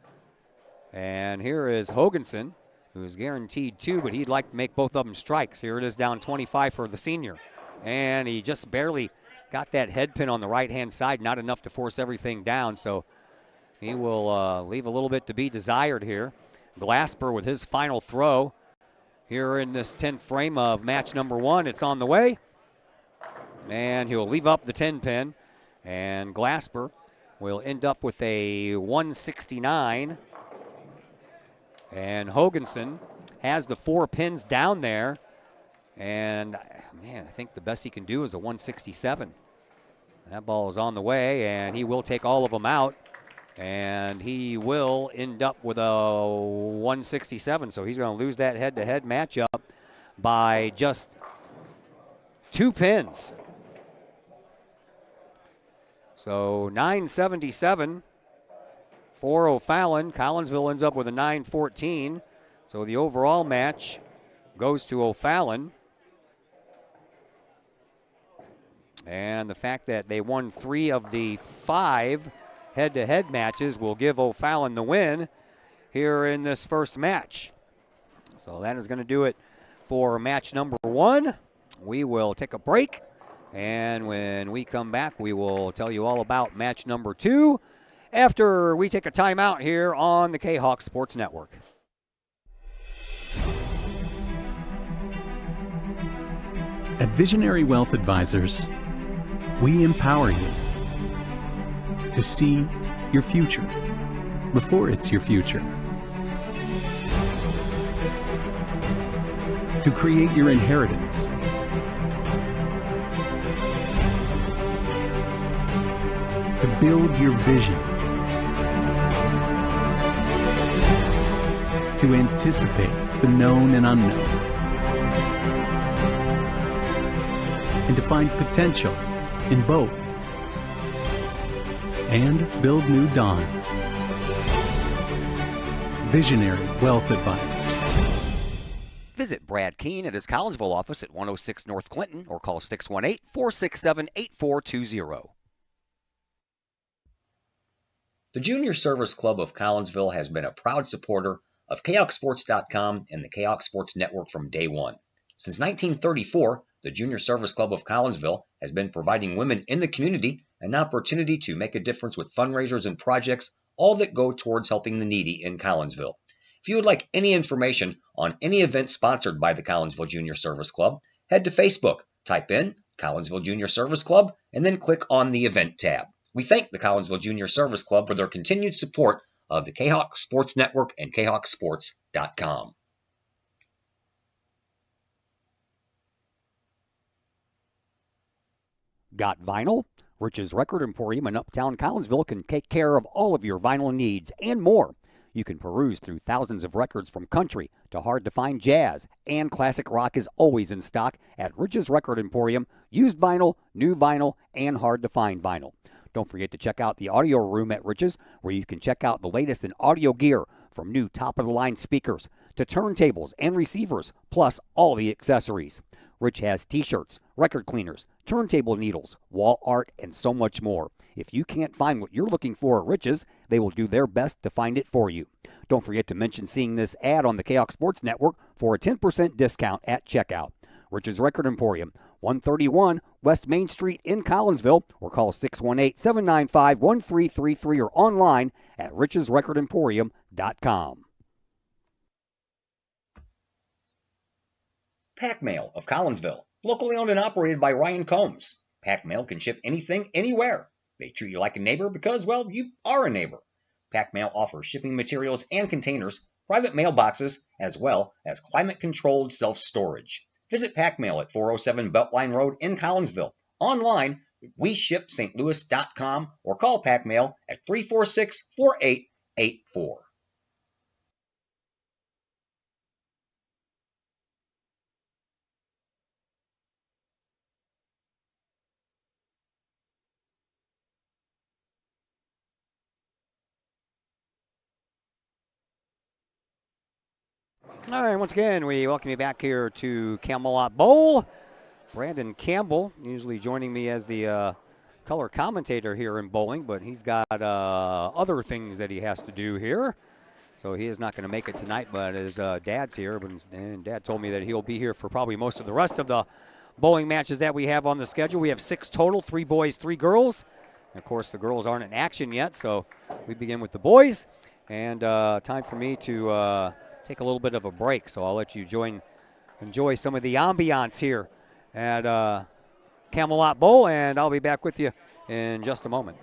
And here is Hoganson, who's guaranteed 2, but he'd like to make both of them strikes. Here it is down 25 for the senior. And he just barely got that head pin on the right-hand side, not enough to force everything down. So he will leave a little bit to be desired here. Glasper with his final throw here in this 10th frame of match number 1. It's on the way. And he'll leave up the 10 pin. And Glasper will end up with a 169. And Hoganson has the 4 pins down there. And, man, I think the best he can do is a 167. That ball is on the way, and he will take all of them out. And he will end up with a 167. So he's going to lose that head-to-head matchup by just 2 pins. So 977 for O'Fallon. Collinsville ends up with a 914. So the overall match goes to O'Fallon. And the fact that they won 3 of the 5 head-to-head matches will give O'Fallon the win here in this first match. So that is going to do it for match number 1. We will take a break, and when we come back, we will tell you all about match number 2 after we take a timeout here on the Kahok Sports Network. At Visionary Wealth Advisors, we empower you to see your future before it's your future, to create your inheritance, to build your vision, to anticipate the known and unknown, and to find potential in both, and build new dawns. Visionary Wealth Advisors. Visit Brad Keene at his Collinsville office at 106 North Clinton or call 618-467-8420. The Junior Service Club of Collinsville has been a proud supporter of KayakSports.com and the Kahok Sports Network from day one. Since 1934, the Junior Service Club of Collinsville has been providing women in the community an opportunity to make a difference with fundraisers and projects, all that go towards helping the needy in Collinsville. If you would like any information on any event sponsored by the Collinsville Junior Service Club, head to Facebook, type in Collinsville Junior Service Club, and then click on the event tab. We thank the Collinsville Junior Service Club for their continued support of the Kahok Sports Network and KahokSports.com. Got vinyl? Rich's Record Emporium in Uptown Collinsville can take care of all of your vinyl needs and more. You can peruse through thousands of records from country to hard-to-find jazz, and classic rock is always in stock at Rich's Record Emporium. Used vinyl, new vinyl, and hard-to-find vinyl. Don't forget to check out the audio room at Rich's, where you can check out the latest in audio gear, from new top-of-the-line speakers to turntables and receivers, plus all the accessories. Rich has t-shirts, record cleaners, turntable needles, wall art, and so much more. If you can't find what you're looking for at Rich's, they will do their best to find it for you. Don't forget to mention seeing this ad on the Kahok Sports Network for a 10% discount at checkout. Rich's Record Emporium, 131 West Main Street in Collinsville, or call 618-795-1333 or online at richesrecordemporium.com. Pack Mail of Collinsville, locally owned and operated by Ryan Combs. Pack Mail can ship anything, anywhere. They treat you like a neighbor because, well, you are a neighbor. Pack Mail offers shipping materials and containers, private mailboxes, as well as climate-controlled self-storage. Visit Pack Mail at 407 Beltline Road in Collinsville. Online, WeShipSt.Louis.com or call Pack Mail at 346-4884. All right, once again, we welcome you back here to Camelot Bowl. Brandon Campbell, usually joining me as the color commentator here in bowling, but he's got other things that he has to do here. So he is not going to make it tonight, but his dad's here, and Dad told me that he'll be here for probably most of the rest of the bowling matches that we have on the schedule. We have 6 total, 3 boys, 3 girls. And of course, the girls aren't in action yet, so we begin with the boys. And time for me to take a little bit of a break, so I'll let you join enjoy some of the ambiance here at Camelot Bowl, and I'll be back with you in just a moment.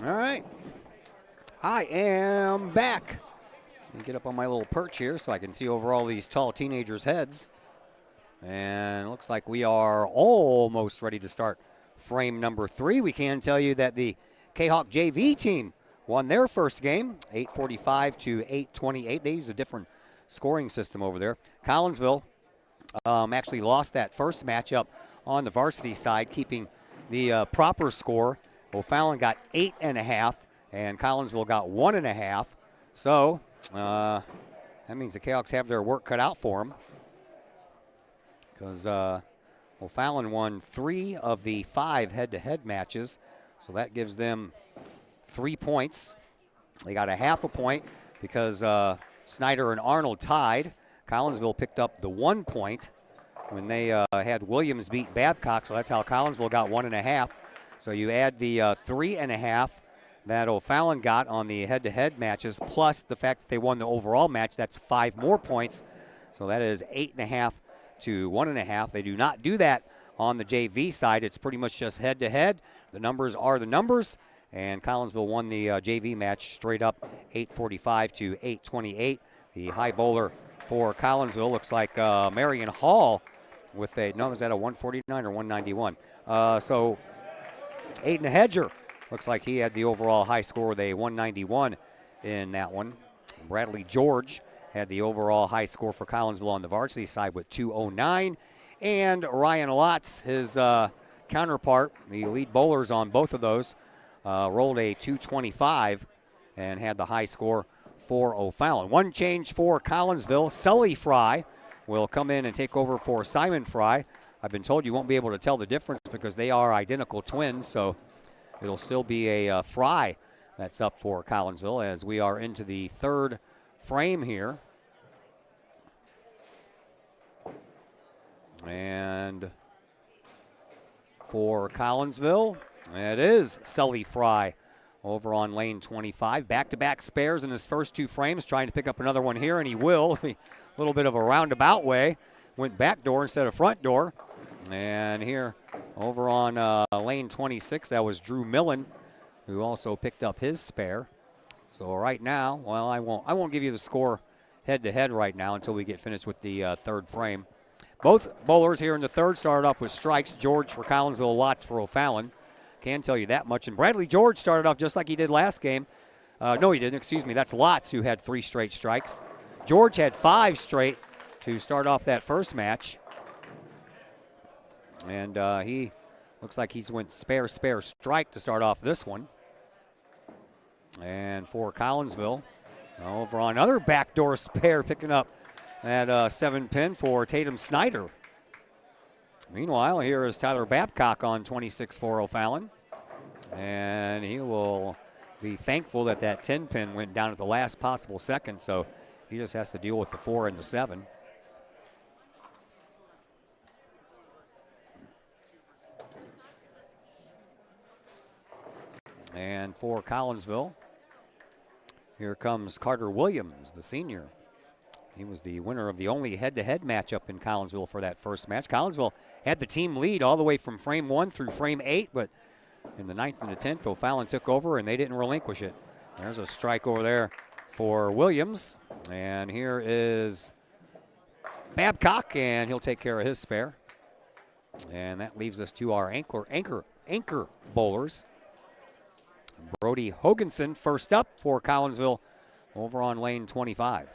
All right. I am back. Let me get up on my little perch here so I can see over all these tall teenagers' heads. And it looks like we are almost ready to start frame number 3. We can tell you that the Kahok JV team won their first game, 845 to 828. They use a different scoring system over there. Collinsville actually lost that first matchup on the varsity side, keeping the proper score. O'Fallon got 8.5, and Collinsville got 1.5. So That means the Kahawks have their work cut out for them, because O'Fallon won 3 of the 5 head-to-head matches, so that gives them 3 points. They got a half a point because Snyder and Arnold tied. Collinsville picked up the 1 point when they had Williams beat Babcock, so that's how Collinsville got 1.5. So you add the 3.5 that O'Fallon got on the head-to-head matches, plus the fact that they won the overall match, that's 5 more points. So that is 8.5 to 1.5. They do not do that on the JV side. It's pretty much just head-to-head. The numbers are the numbers, and Collinsville won the JV match straight up 845 to 828. The high bowler for Collinsville looks like Marion Hall with a, no, is that a 149 or 191? So Aiden Hedger looks like he had the overall high score with a 191 in that one. Bradley George had the overall high score for Collinsville on the varsity side with 209. And Ryan Lotz, his counterpart, the lead bowlers on both of those, rolled a 225 and had the high score for O'Fallon. One change for Collinsville. Sully Fry will come in and take over for Simon Fry. I've been told you won't be able to tell the difference because they are identical twins, so it'll still be a Fry that's up for Collinsville as we are into the 3rd frame here. And for Collinsville, it is Sully Fry over on lane 25. Back-to-back spares in his first 2 frames, trying to pick up another one here, and he will. A little bit of a roundabout way. Went back door instead of front door. And here over on lane 26, that was Drew Millen, who also picked up his spare. So right now, well, I won't give you the score head-to-head right now until we get finished with the 3rd frame. Both bowlers here in the 3rd started off with strikes. George for Collinsville, Watts for O'Fallon. Can tell you that much. And Bradley George started off just like he did last game. No, he didn't. Excuse me. That's Lotz who had 3 straight strikes. George had 5 straight to start off that first match. And he looks like he's went spare, strike to start off this one. And for Collinsville, over on another backdoor spare, picking up that 7-pin for Tatum Snyder. Meanwhile, here is Tyler Babcock on 26 for O'Fallon. And he will be thankful that that 10-pin went down at the last possible second, so he just has to deal with the 4 and the 7. And for Collinsville, here comes Carter Williams, the senior. He was the winner of the only head-to-head matchup in Collinsville for that first match. Collinsville had the team lead all the way from frame 1 through frame 8, but in the 9th and the 10th, O'Fallon took over and they didn't relinquish it. There's a strike over there for Williams. And here is Babcock, and he'll take care of his spare. And that leaves us to our anchor bowlers. Brody Hoganson first up for Collinsville over on lane 25.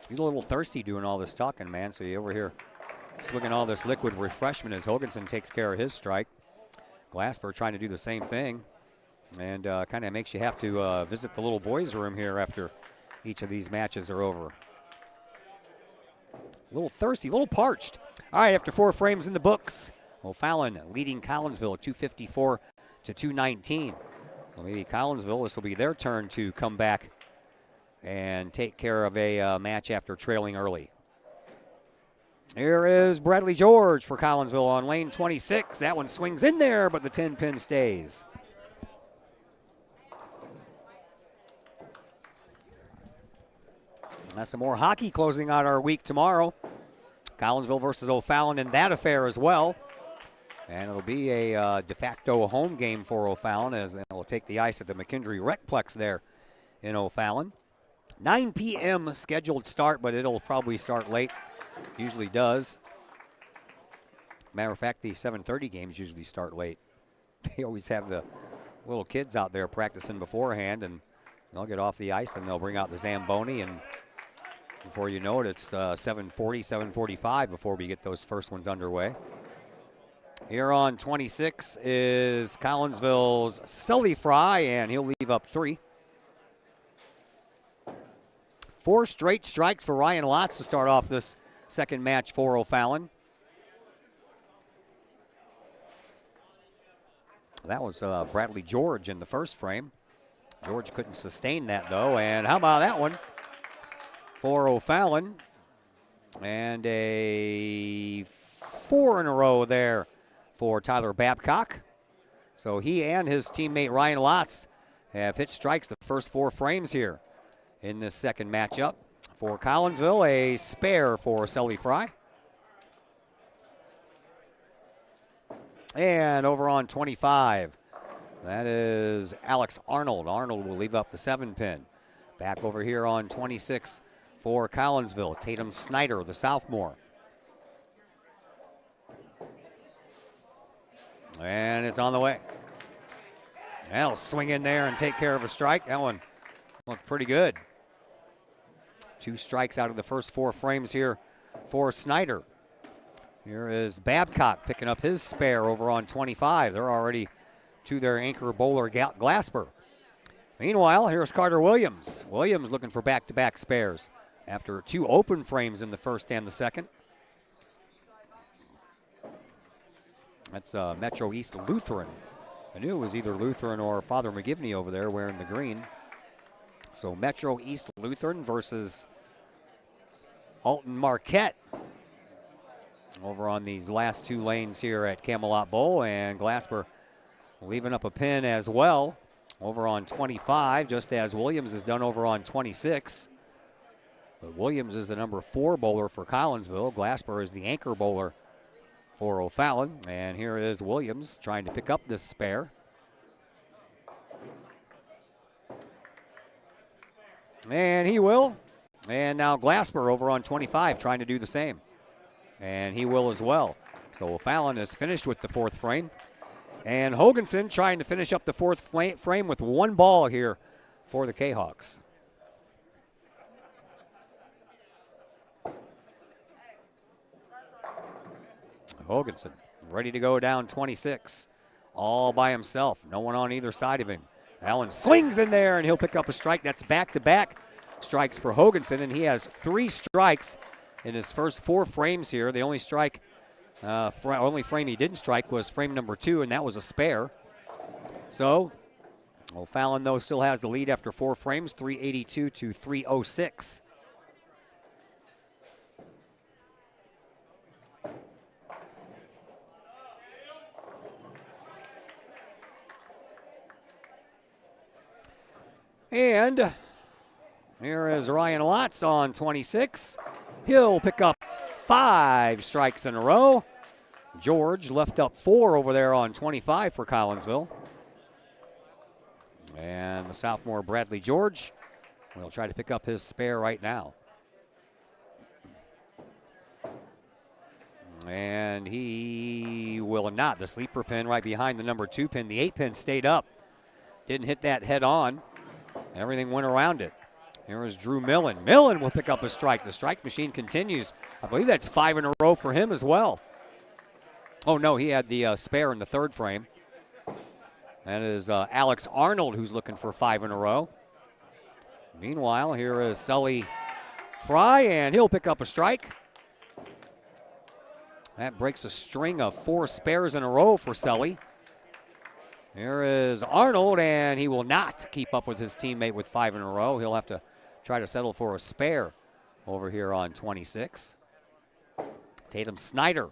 He's a little thirsty doing all this talking, man, so you over here swigging all this liquid refreshment as Hoganson takes care of his strike. Glasper trying to do the same thing, and kind of makes you have to visit the little boys' room here after each of these matches are over. A little thirsty, a little parched. All right, after 4 frames in the books, O'Fallon leading Collinsville 254 to 219. So maybe Collinsville, this will be their turn to come back and take care of a match after trailing early. Here is Bradley George for Collinsville on lane 26. That one swings in there, but the 10-pin stays. That's some more hockey closing out our week tomorrow. Collinsville versus O'Fallon in that affair as well. And it'll be a de facto home game for O'Fallon as they'll take the ice at the McKendree Recplex there in O'Fallon. 9 p.m. scheduled start, but it'll probably start late. Usually does. Matter of fact, the 7:30 games usually start late. They always have the little kids out there practicing beforehand, and they'll get off the ice and they'll bring out the Zamboni, and before you know it, it's 7:40, 7:45 before we get those first ones underway. Here on 26 is Collinsville's Sully Fry, and he'll leave up 3. 4 straight strikes for Ryan Lotz to start off this second match for O'Fallon. That was Bradley George in the first frame. George couldn't sustain that, though. And how about that one for O'Fallon? And a 4 in a row there for Tyler Babcock. So he and his teammate Ryan Lotz have hit strikes the first 4 frames here in this second matchup. For Collinsville, a spare for Sully Fry. And over on 25, that is Alex Arnold. Arnold will leave up the 7-pin. Back over here on 26 for Collinsville, Tatum Snyder, the sophomore. And it's on the way. That'll swing in there and take care of a strike. That one looked pretty good. 2 strikes out of the first 4 frames here for Snyder. Here is Babcock picking up his spare over on 25. They're already to their anchor bowler, Glasper. Meanwhile, here's Carter Williams. Williams looking for back-to-back spares after 2 open frames in the first and the second. That's Metro East Lutheran. I knew it was either Lutheran or Father McGivney over there wearing the green. So Metro East Lutheran versus Alton Marquette over on these last 2 lanes here at Camelot Bowl. And Glasper leaving up a pin as well over on 25, just as Williams has done over on 26. But Williams is the number 4 bowler for Collinsville. Glasper is the anchor bowler for O'Fallon. And here is Williams trying to pick up this spare. And he will. And now Glasper over on 25 trying to do the same. And he will as well. So O'Fallon is finished with the 4th frame. And Hoganson trying to finish up the 4th frame with 1 ball here for the Kahawks. Hoganson ready to go down 26. All by himself. No one on either side of him. Allen swings in there, and he'll pick up a strike. That's back-to-back strikes for Hoganson, and he has 3 strikes in his first 4 frames here. The only strike, only frame he didn't strike was frame number 2, and that was a spare. So O'Fallon, though, still has the lead after 4 frames, 382 to 306. And here is Ryan Lotz on 26. He'll pick up 5 strikes in a row. George left up 4 over there on 25 for Collinsville. And the sophomore Bradley George will try to pick up his spare right now. And he will not. The sleeper pin right behind the number 2 pin. The 8 pin stayed up. Didn't hit that head on. Everything went around it. Here is Drew Millen. Millen will pick up a strike. The strike machine continues. I believe that's 5 in a row for him as well. Oh, no, he had the spare in the 3rd frame. That is Alex Arnold who's looking for 5 in a row. Meanwhile, here is Sully Fry, and he'll pick up a strike. That breaks a string of 4 spares in a row for Sully. Here is Arnold, and he will not keep up with his teammate with 5 in a row. He'll have to try to settle for a spare over here on 26. Tatum Snyder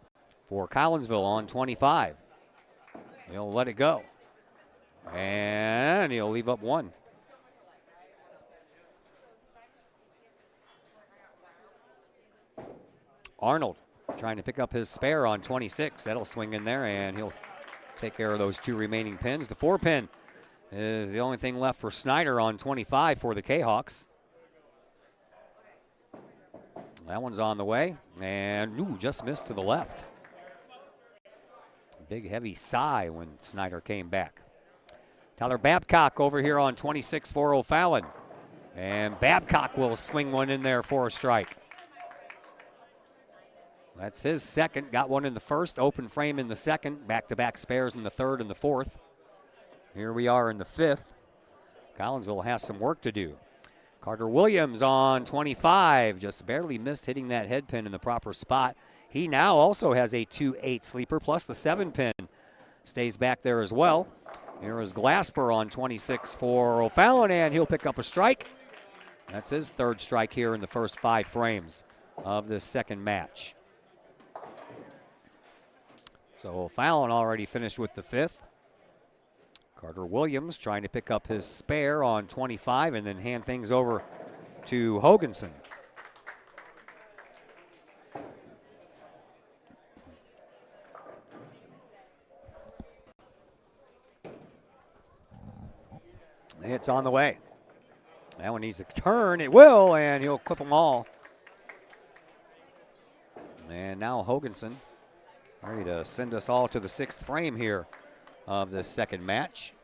for Collinsville on 25. He'll let it go. And he'll leave up 1. Arnold trying to pick up his spare on 26. That'll swing in there, and he'll take care of those 2 remaining pins. The 4 pin is the only thing left for Snyder on 25 for the Kahawks. That one's on the way, and just missed to the left. Big heavy sigh when Snyder came back. Tyler Babcock over here on 26 for O'Fallon. And Babcock will swing one in there for a strike. That's his second. Got one in the first, open frame in the second, back-to-back spares in the 3rd and the 4th. Here we are in the 5th. Collinsville has some work to do. Carter Williams on 25, just barely missed hitting that head pin in the proper spot. He now also has a 2-8 sleeper, plus the 7 pin stays back there as well. Here is Glasper on 26 for O'Fallon, and he'll pick up a strike. That's his third strike here in the first 5 frames of this second match. So O'Fallon already finished with the 5th. Carter Williams trying to pick up his spare on 25 and then hand things over to Hoganson. It's on the way. That one needs a turn. It will, and he'll clip them all. And now Hoganson ready to send us all to the 6th frame here of this second match.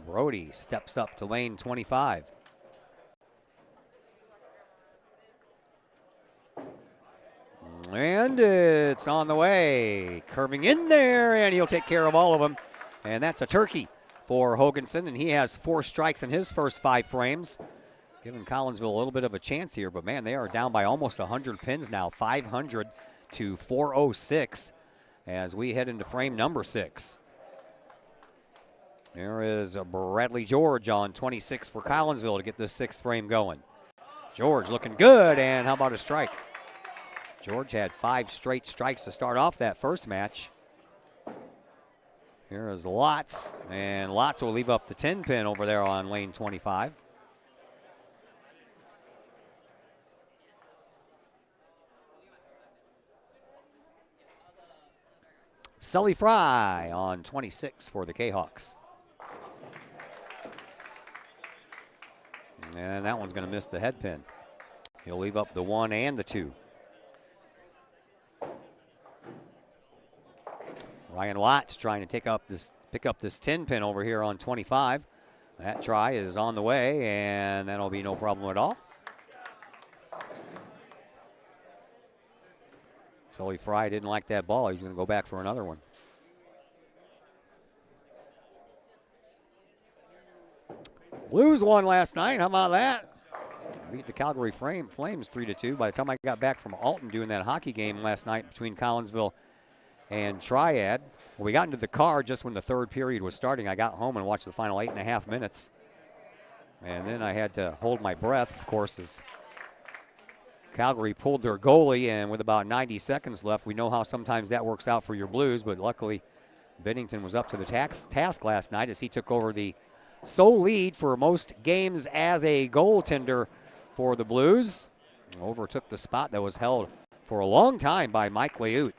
Brody steps up to lane 25. And it's on the way. Curving in there, and he'll take care of all of them. And that's a turkey for Hoganson, and he has 4 strikes in his first 5 frames. Giving Collinsville a little bit of a chance here, but man, they are down by almost 100 pins now, 500 to 406 as we head into frame number 6. There is Bradley George on 26 for Collinsville to get this 6th frame going. George looking good, and how about a strike? George had 5 straight strikes to start off that first match. Here is Lotz, and Lotz will leave up the 10 pin over there on lane 25. Sully Fry on 26 for the Kahawks. And that one's going to miss the head pin. He'll leave up the 1 and the 2. Ryan Watts trying to pick up this 10 pin over here on 25. That try is on the way, and that'll be no problem at all. Sully Fry didn't like that ball. He's going to go back for another one. Blues won last night. How about that? Beat the Calgary Flames 3-2. By the time I got back from Alton doing that hockey game last night between Collinsville and Triad, well, we got into the car just when the 3rd period was starting. I got home and watched the final 8.5 minutes. And then I had to hold my breath, of course, as Calgary pulled their goalie, and with about 90 seconds left, we know how sometimes that works out for your Blues, but luckily Bennington was up to the task last night as he took over the sole lead for most games as a goaltender for the Blues. Overtook the spot that was held for a long time by Mike Leute.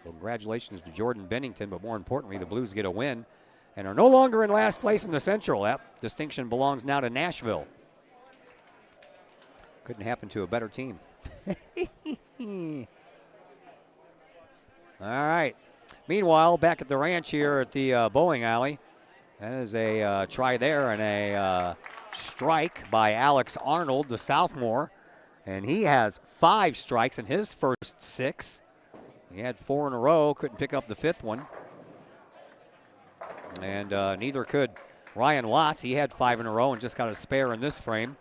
So congratulations to Jordan Bennington, but more importantly, the Blues get a win and are no longer in last place in the Central. That distinction belongs now to Nashville. Couldn't happen to a better team. All right. Meanwhile, back at the ranch here at the bowling alley, that is a try there and a strike by Alex Arnold, the sophomore. And he has 5 strikes in his first 6. He had 4 in a row, couldn't pick up the 5th one. And neither could Ryan Watts. He had 5 in a row and just got a spare in this frame.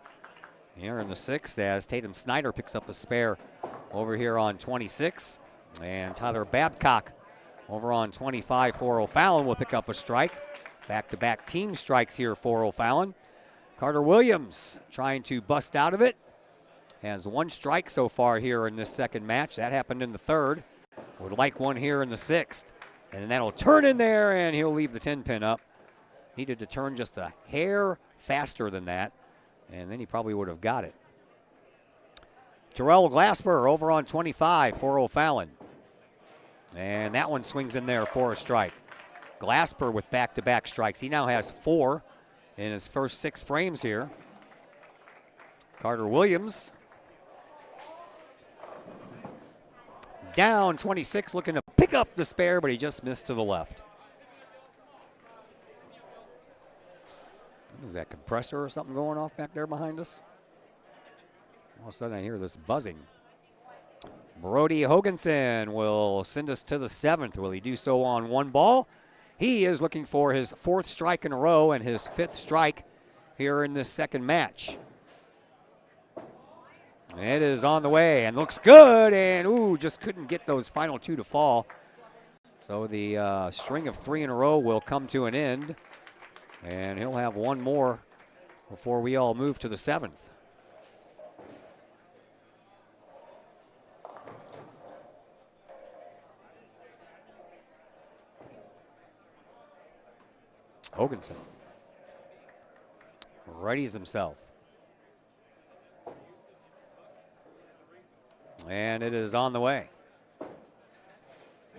Here in the 6th as Tatum Snyder picks up a spare over here on 26. And Tyler Babcock over on 25 for O'Fallon will pick up a strike. Back-to-back team strikes here for O'Fallon. Carter Williams trying to bust out of it. Has 1 strike so far here in this second match. That happened in the 3rd. Would like one here in the 6th. And that'll turn in there, and he'll leave the 10 pin up. Needed to turn just a hair faster than that, and then he probably would have got it. Terrell Glasper over on 25 for O'Fallon. And that one swings in there for a strike. Glasper with back-to-back strikes. He now has 4 in his first 6 frames here. Carter Williams down 26, looking to pick up the spare, but he just missed to the left. Is that compressor or something going off back there behind us? All of a sudden I hear this buzzing. Brody Hoganson will send us to the 7th. Will he do so on 1 ball? He is looking for his 4th strike in a row and his 5th strike here in this second match. It is on the way and looks good, and just couldn't get those final 2 to fall. So the string of 3 in a row will come to an end, and he'll have 1 more before we all move to the 7th. Hoganson readies himself. And it is on the way.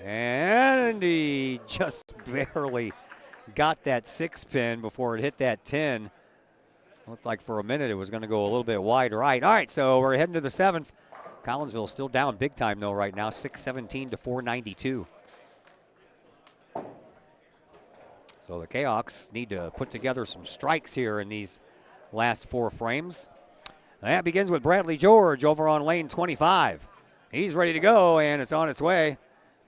And he just barely got that 6 pin before it hit that 10. Looked like for a minute it was going to go a little bit wide right. All right, so we're heading to the 7th. Collinsville still down big time, though, right now, 617 to 492. So the Kahawks need to put together some strikes here in these last 4 frames. That begins with Bradley George over on lane 25. He's ready to go, and it's on its way.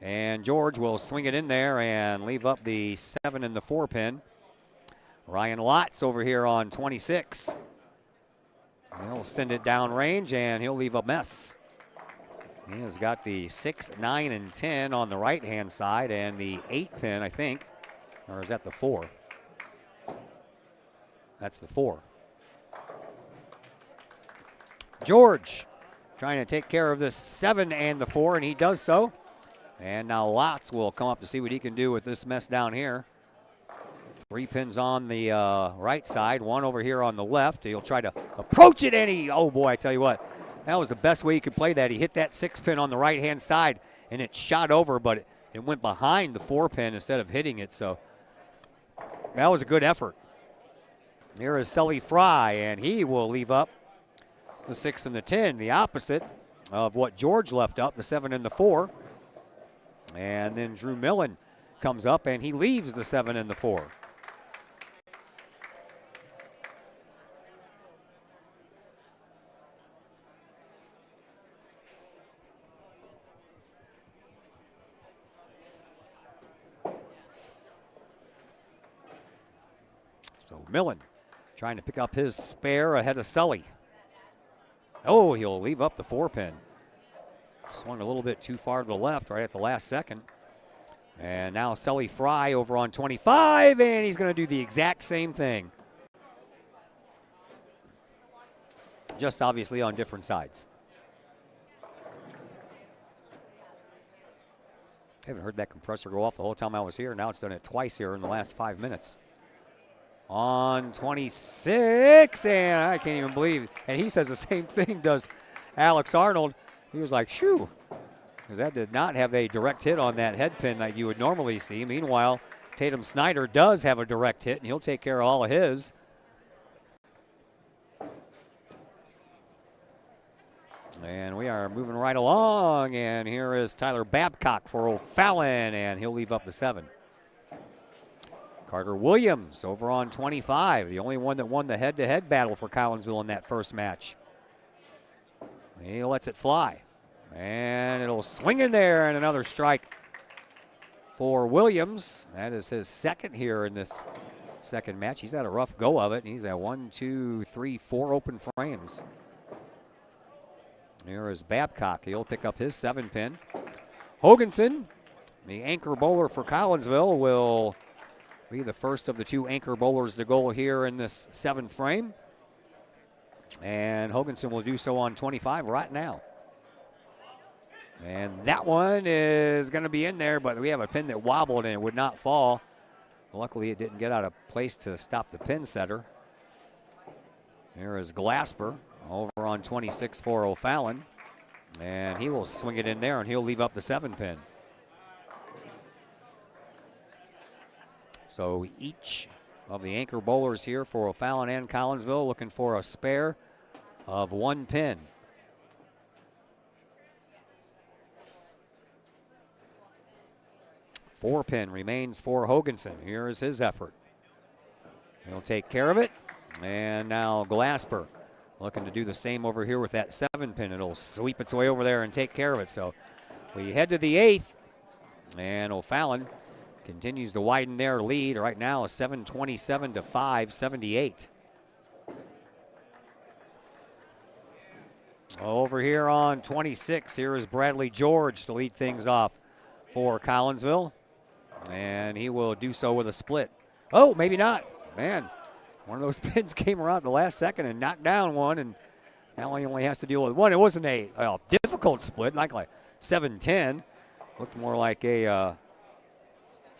And George will swing it in there and leave up the 7 and the 4 pin. Ryan Lotz over here on 26. He'll send it down range, and he'll leave a mess. He has got the 6, 9, and 10 on the right-hand side, and the 8 pin, I think. Or is that the 4? That's the 4. George trying to take care of this 7 and the 4, and he does so. And now Lotz will come up to see what he can do with this mess down here. 3 pins on the right side, 1 over here on the left. He'll try to approach it, and oh boy, I tell you what, that was the best way he could play that. He hit that 6 pin on the right-hand side, and it shot over, but it went behind the 4 pin instead of hitting it, so that was a good effort. Here is Sully Fry, and he will leave up the 6 and the 10, the opposite of what George left up, the 7 and the 4. And then Drew Millen comes up, and he leaves the 7 and the 4. So Millen trying to pick up his spare ahead of Sully. Oh, he'll leave up the 4 pin. Swung a little bit too far to the left right at the last second. And now Sully Fry over on 25, and he's going to do the exact same thing. Just obviously on different sides. I haven't heard that compressor go off the whole time I was here. Now it's done it twice here in the last 5 minutes. On 26, and I can't even believe it. And he says the same thing does Alex Arnold. He was like, shoo, because that did not have a direct hit on that head pin that you would normally see. Meanwhile, Tatum Snyder does have a direct hit, and he'll take care of all of his. And we are moving right along, and here is Tyler Babcock for O'Fallon, and he'll leave up the 7. Carter Williams over on 25, the only one that won the head-to-head battle for Collinsville in that first match. He lets it fly, and it'll swing in there, and another strike for Williams. That is his 2nd here in this second match. He's had a rough go of it, and he's at 1, 2, 3, 4 open frames. Here is Babcock. He'll pick up his 7 pin. Hoganson, the anchor bowler for Collinsville, will be the first of the 2 anchor bowlers to go here in this 7th frame. And Hoganson will do so on 25 right now. And that one is going to be in there, but we have a pin that wobbled and it would not fall. Luckily, it didn't get out of place to stop the pin setter. Here is Glasper over on 26 for O'Fallon. And he will swing it in there, and he'll leave up the 7 pin. So each of the anchor bowlers here for O'Fallon and Collinsville looking for a spare of 1 pin. Four pin remains for Hoganson. Here is his effort. He'll take care of it. And now Glasper looking to do the same over here with that 7-pin. It'll sweep its way over there and take care of it. So we head to the 8th, and O'Fallon continues to widen their lead. Right now, a 7:27 to 5:78. Over here on 26, here is Bradley George to lead things off for Collinsville. And he will do so with a split. Oh, maybe not. Man, one of those pins came around at the last second and knocked down one, and now he only has to deal with one. It wasn't a difficult split, like 7-10. Looked more like a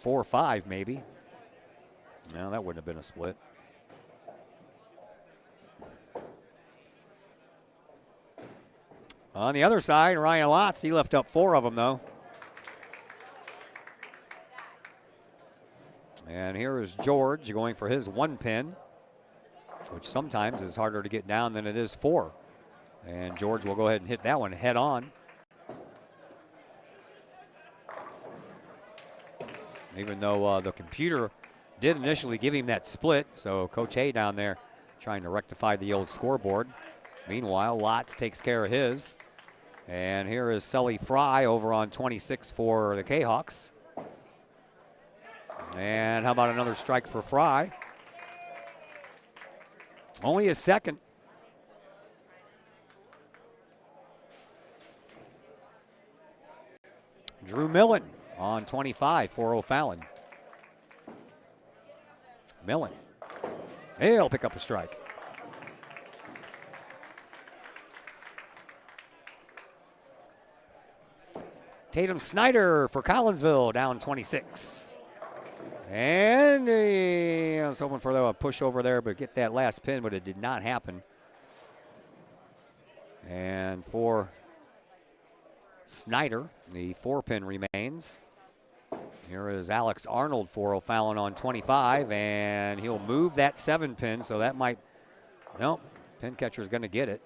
4-5 maybe. No, that wouldn't have been a split. On the other side, Ryan Lotz, he left up 4 of them, though. And here is George going for his 1 pin, which sometimes is harder to get down than it is 4. And George will go ahead and hit that one head on. Even though the computer did initially give him that split, so Coach Hay down there trying to rectify the old scoreboard. Meanwhile, Lotz takes care of his. And here is Sully Fry over on 26 for the Kahawks. And how about another strike for Fry? Only his second. Drew Millen on 25 for O'Fallon. Millen. He'll pick up a strike. Tatum Snyder for Collinsville down 26. And I was hoping for a push over there, but get that last pin, but it did not happen. And for Snyder, the 4-pin remains. Here is Alex Arnold for O'Fallon on 25, and he'll move that 7-pin, so that might, nope, pin catcher's going to get it.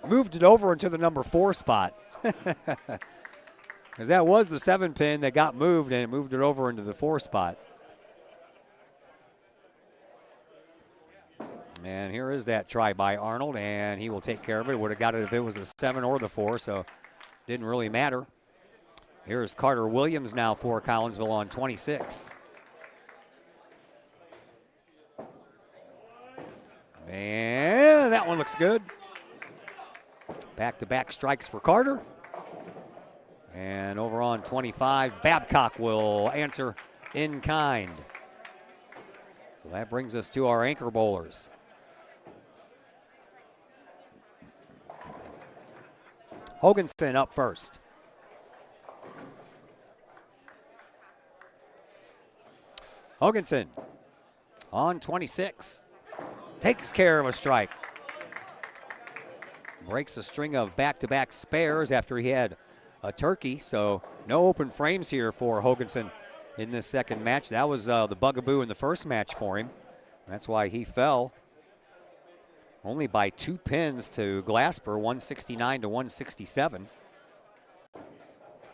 Moved it over into the number 4 spot. Because that was the 7-pin that got moved, and it moved it over into the 4 spot. And here is that try by Arnold, and he will take care of it. Would have got it if it was the 7 or the 4, so didn't really matter. Here's Carter Williams now for Collinsville on 26. And that one looks good. Back-to-back strikes for Carter. And over on 25, Babcock will answer in kind. So that brings us to our anchor bowlers. Hoganson up first. Hoganson on 26. Takes care of a strike. Breaks a string of back-to-back spares after he had a turkey, so no open frames here for Hoganson in this second match. That was the bugaboo in the first match for him. That's why he fell only by 2 pins to Glasper, 169 to 167.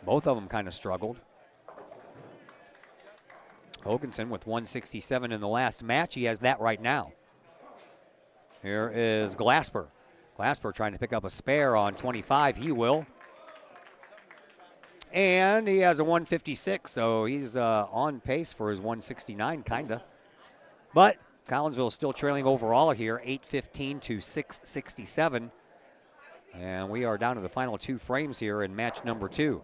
Both of them kind of struggled. Hoganson with 167 in the last match. He has that right now. Here is Glasper. Glasper trying to pick up a spare on 25. He will. And he has a 156, so he's on pace for his 169, kind of. But Collinsville is still trailing overall here, 815 to 667. And we are down to the final 2 frames here in match number 2.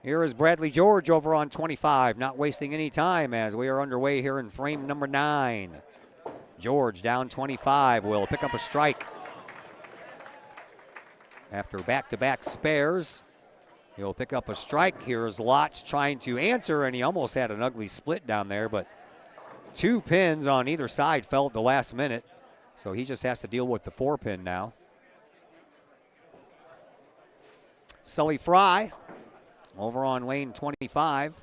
Here is Bradley George over on 25, not wasting any time as we are underway here in frame number 9. George down 25 will pick up a strike. After back-to-back spares, he'll pick up a strike. Here's Lotz trying to answer, and he almost had an ugly split down there, but 2 pins on either side fell at the last minute, so he just has to deal with the 4-pin now. Sully Fry over on lane 25.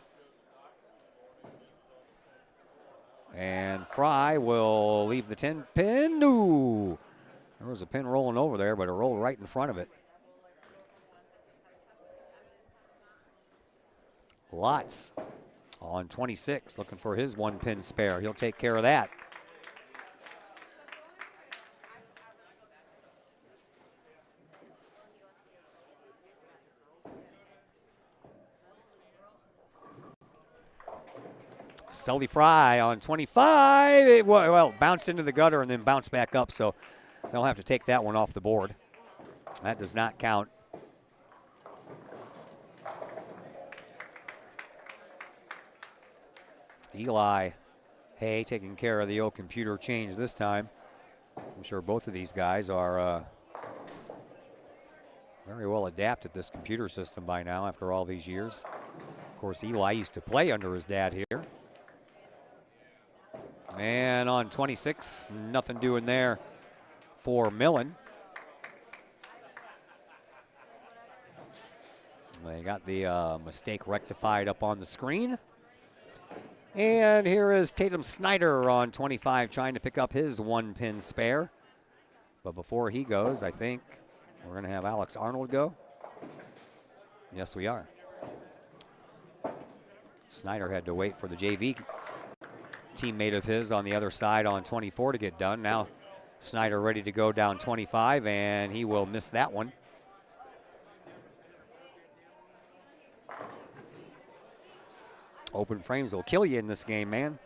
And Fry will leave the 10-pin. Ooh, there was a pin rolling over there, but it rolled right in front of it. Lotz on 26, looking for his 1-pin spare. He'll take care of that. Sully Fry on 25. It, well, bounced into the gutter and then bounced back up, so they'll have to take that one off the board. That does not count. Eli Hay taking care of the old computer change this time. I'm sure both of these guys are very well adapted to this computer system by now after all these years. Of course, Eli used to play under his dad here. And on 26, nothing doing there for Millen. They got the mistake rectified up on the screen. And here is Tatum Snyder on 25 trying to pick up his 1-pin spare. But before he goes, I think we're going to have Alex Arnold go. Yes, we are. Snyder had to wait for the JV teammate of his on the other side on 24 to get done. Now Snyder ready to go down 25, and he will miss that one. Open frames will kill you in this game, man.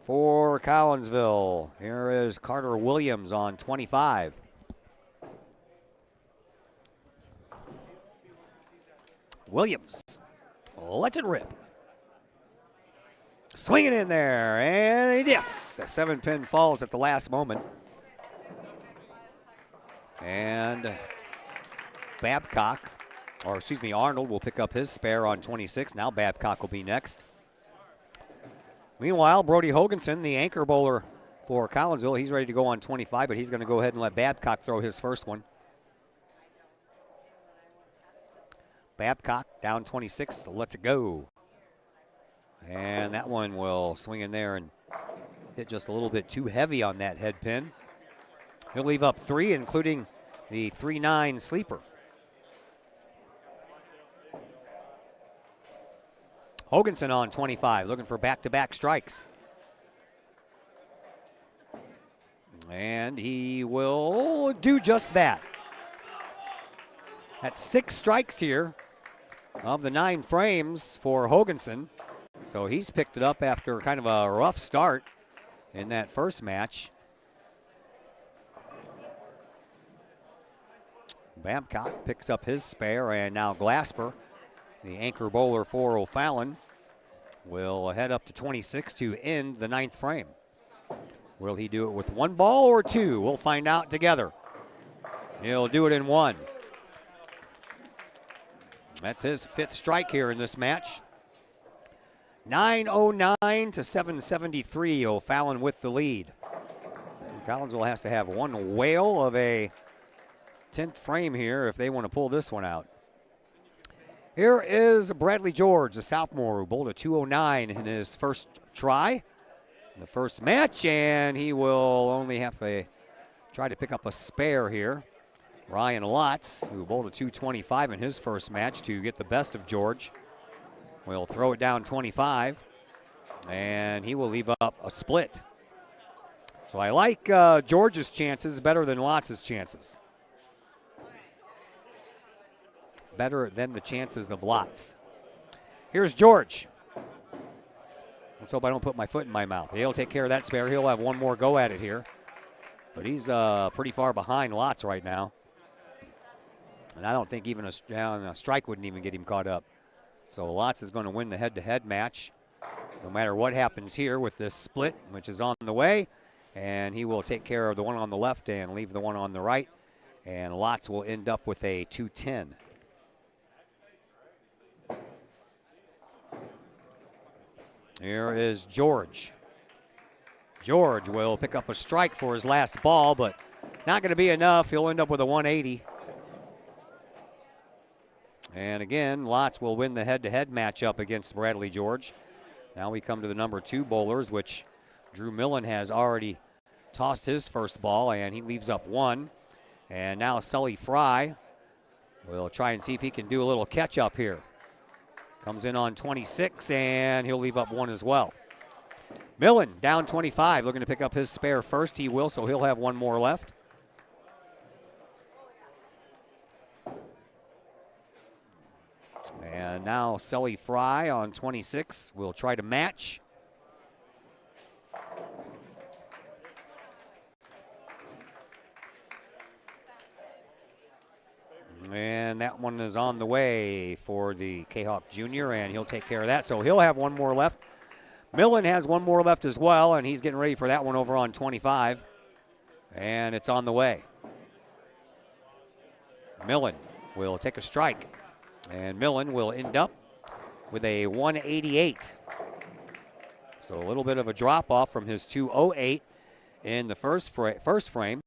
For Collinsville, here is Carter Williams on 25. Williams lets it rip. Swinging in there, and yes, the 7-pin falls at the last moment. And Babcock, or excuse me, Arnold will pick up his spare on 26. Now Babcock will be next. Meanwhile, Brody Hoganson, the anchor bowler for Collinsville, he's ready to go on 25, but he's going to go ahead and let Babcock throw his first one. Babcock down 26, lets it go. And that one will swing in there and hit just a little bit too heavy on that head pin. He'll leave up 3, including the 3-9 sleeper. Hoganson on 25, looking for back-to-back strikes. And he will do just that. That's 6 strikes here of the 9 frames for Hoganson. So he's picked it up after kind of a rough start in that first match. Babcock picks up his spare, and now Glasper, the anchor bowler for O'Fallon, will head up to 26 to end the 9th frame. Will he do it with 1 ball or 2? We'll find out together. He'll do it in 1. That's his 5th strike here in this match. 9:09 to 7:73. O'Fallon with the lead. Collinsville has to have 1 whale of a 10th frame here if they want to pull this one out. Here is Bradley George, the sophomore, who bowled a 209 in his first try in the first match, and he will only have to try to pick up a spare here. Ryan Lotz, who bowled a 225 in his first match to get the best of George, will throw it down 25, and he will leave up a split. So I like George's chances better than Lotz's chances. Better than the chances of Lotz. Here's George. Let's hope I don't put my foot in my mouth. He'll take care of that spare. He'll have 1 more go at it here. But he's pretty far behind Lotz right now. And I don't think even a strike wouldn't even get him caught up. So Lotz is going to win the head-to-head match, no matter what happens here with this split, which is on the way. And he will take care of the one on the left and leave the one on the right. And Lotz will end up with a 210. Here is George. George will pick up a strike for his last ball, but not going to be enough. He'll end up with a 180. And again, Lotz will win the head-to-head matchup against Bradley George. Now we come to the number 2 bowlers, which Drew Millen has already tossed his first ball, and he leaves up 1. And now Sully Fry We'll try and see if he can do a little catch up here. Comes in on 26, and he'll leave up one as well. Millen down 25, looking to pick up his spare first. He will, so he'll have one more left. And now Sully Fry on 26 will try to match. And that one is on the way for the Kahok Jr., and he'll take care of that. So he'll have one more left. Millen has one more left as well, and he's getting ready for that one over on 25. And it's on the way. Millen will take a strike. And Millen will end up with a 188. So a little bit of a drop off from his 208 in the first frame.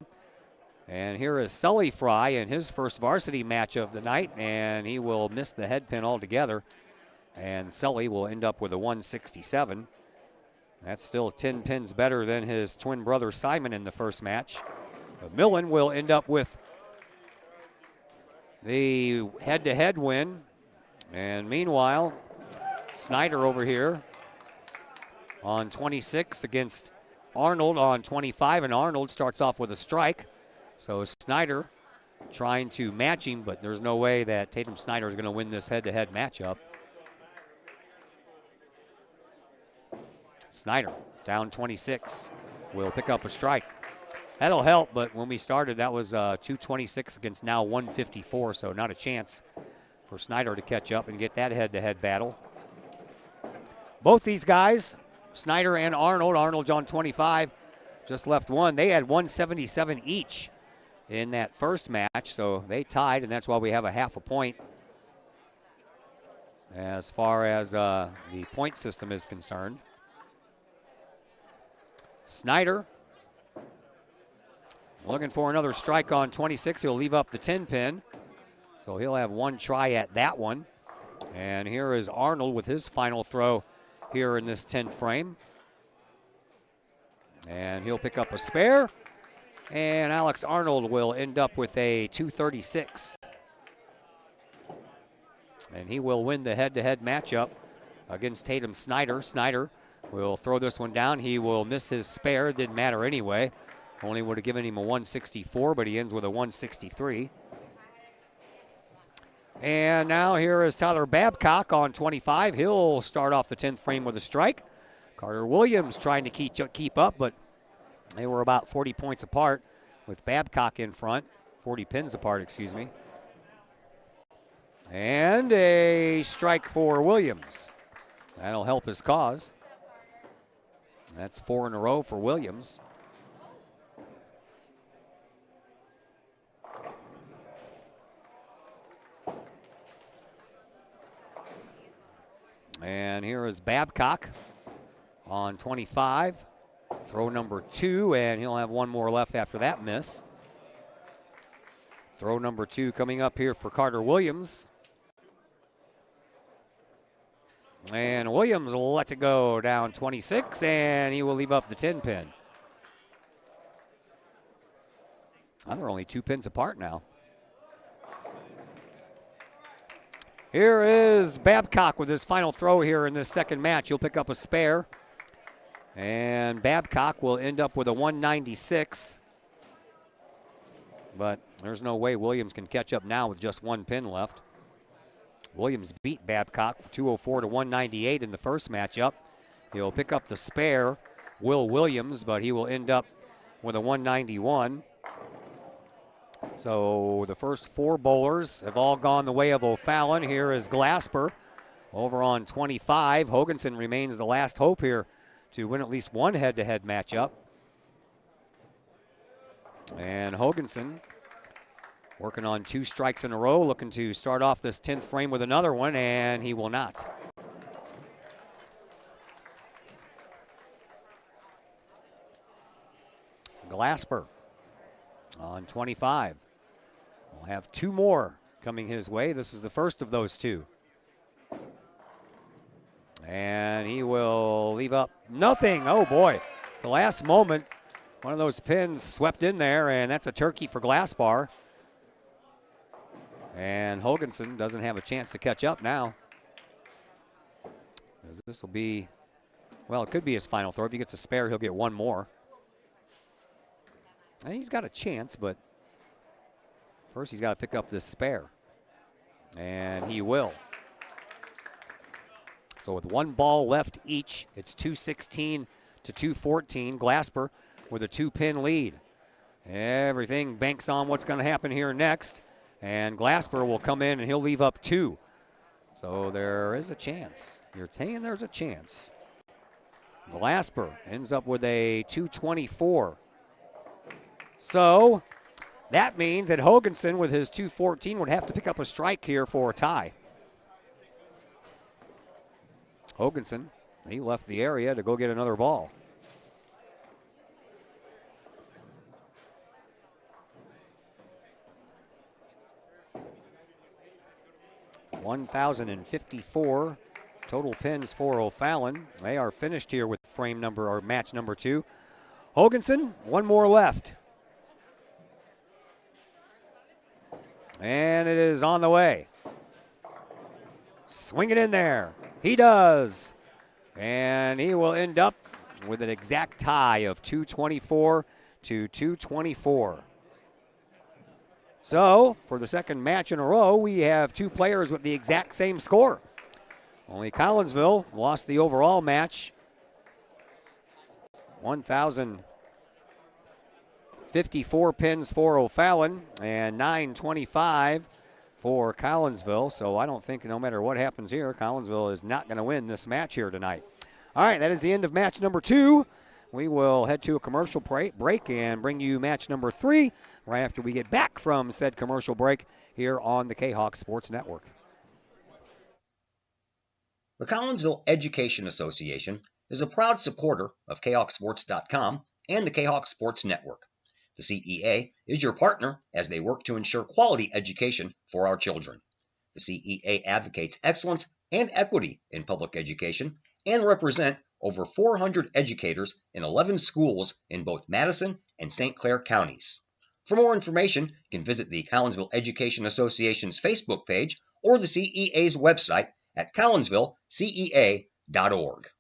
And here is Sully Fry in his first varsity match of the night, and he will miss the head pin altogether. And Sully will end up with a 167. That's still 10 pins better than his twin brother Simon in the first match. But Millen will end up with the head-to-head win. And meanwhile, Snyder over here on 26 against Arnold on 25, and Arnold starts off with a strike. So Snyder trying to match him, but there's no way that Tatum Snyder is going to win this head-to-head matchup. Snyder down 26 will pick up a strike. That'll help, but when we started, that was 226 against now 154, so not a chance for Snyder to catch up and get that head-to-head battle. Both these guys, Snyder and Arnold's on 25, just left one. They had 177 each in that first match, so they tied, and that's why we have a half a point as far as the point system is concerned. Snyder looking for another strike on 26. He'll leave up the 10 pin, so he'll have one try at that one. And here is Arnold with his final throw here in this 10th frame. And he'll pick up a spare. And Alex Arnold will end up with a 236. And he will win the head-to-head matchup against Tatum Snyder. Snyder will throw this one down. He will miss his spare. Didn't matter anyway. Only would have given him a 164, but he ends with a 163. And now here is Tyler Babcock on 25. He'll start off the 10th frame with a strike. Carter Williams trying to keep up, but they were about 40 points apart with Babcock in front. 40 pins apart, excuse me. And a strike for Williams. That'll help his cause. That's 4 in a row for Williams. And here is Babcock on 25. Throw number 2, and he'll have one more left after that miss. Throw number 2 coming up here for Carter Williams. And Williams lets it go down 26, and he will leave up the 10 pin. They're only 2 pins apart now. Here is Babcock with his final throw here in this second match. He'll pick up a spare. And Babcock will end up with a 196. But there's no way Williams can catch up now with just 1 pin left. Williams beat Babcock 204 to 198 in the first matchup. He'll pick up the spare, Will Williams, but he will end up with a 191. So the first 4 bowlers have all gone the way of O'Fallon. Here is Glasper over on 25. Hoganson remains the last hope here to win at least one head-to-head matchup. And Hoganson working on 2 strikes in a row, looking to start off this 10th frame with another one, and he will not. Glasper on 25. We'll have 2 more coming his way. This is the first of those 2. And he will leave up nothing. Oh boy, the last moment, one of those pins swept in there, and that's a turkey for Glassbar. And Hoganson doesn't have a chance to catch up now. This will be, well, it could be his final throw. If he gets a spare, he'll get one more. And he's got a chance, but first he's got to pick up this spare. And he will. So with one ball left each, it's 216 to 214. Glasper with a 2-pin lead. Everything banks on what's going to happen here next. And Glasper will come in and he'll leave up 2. So there is a chance. You're saying there's a chance. Glasper ends up with a 224. So that means that Hoganson with his 214 would have to pick up a strike here for a tie. Hoganson, he left the area to go get another ball. $1,054 total pins for O'Fallon. They are finished here with frame number or match number 2. Hoganson, one more left. And it is on the way. Swing it in there. He does. And he will end up with an exact tie of 224 to 224. So, for the second match in a row, we have 2 players with the exact same score. Only Collinsville lost the overall match. 1,054 pins for O'Fallon and 925 for Collinsville. So I don't think no matter what happens here, Collinsville is not going to win this match here tonight. All right, that is the end of match number 2. We will head to a commercial break and bring you match number 3 right after we get back from said commercial break here on the Kahok Sports Network. The Collinsville Education Association is a proud supporter of KahokSports.com and the Kahok Sports Network. The CEA is your partner as they work to ensure quality education for our children. The CEA advocates excellence and equity in public education and represent over 400 educators in 11 schools in both Madison and St. Clair counties. For more information, you can visit the Collinsville Education Association's Facebook page or the CEA's website at collinsvillecea.org.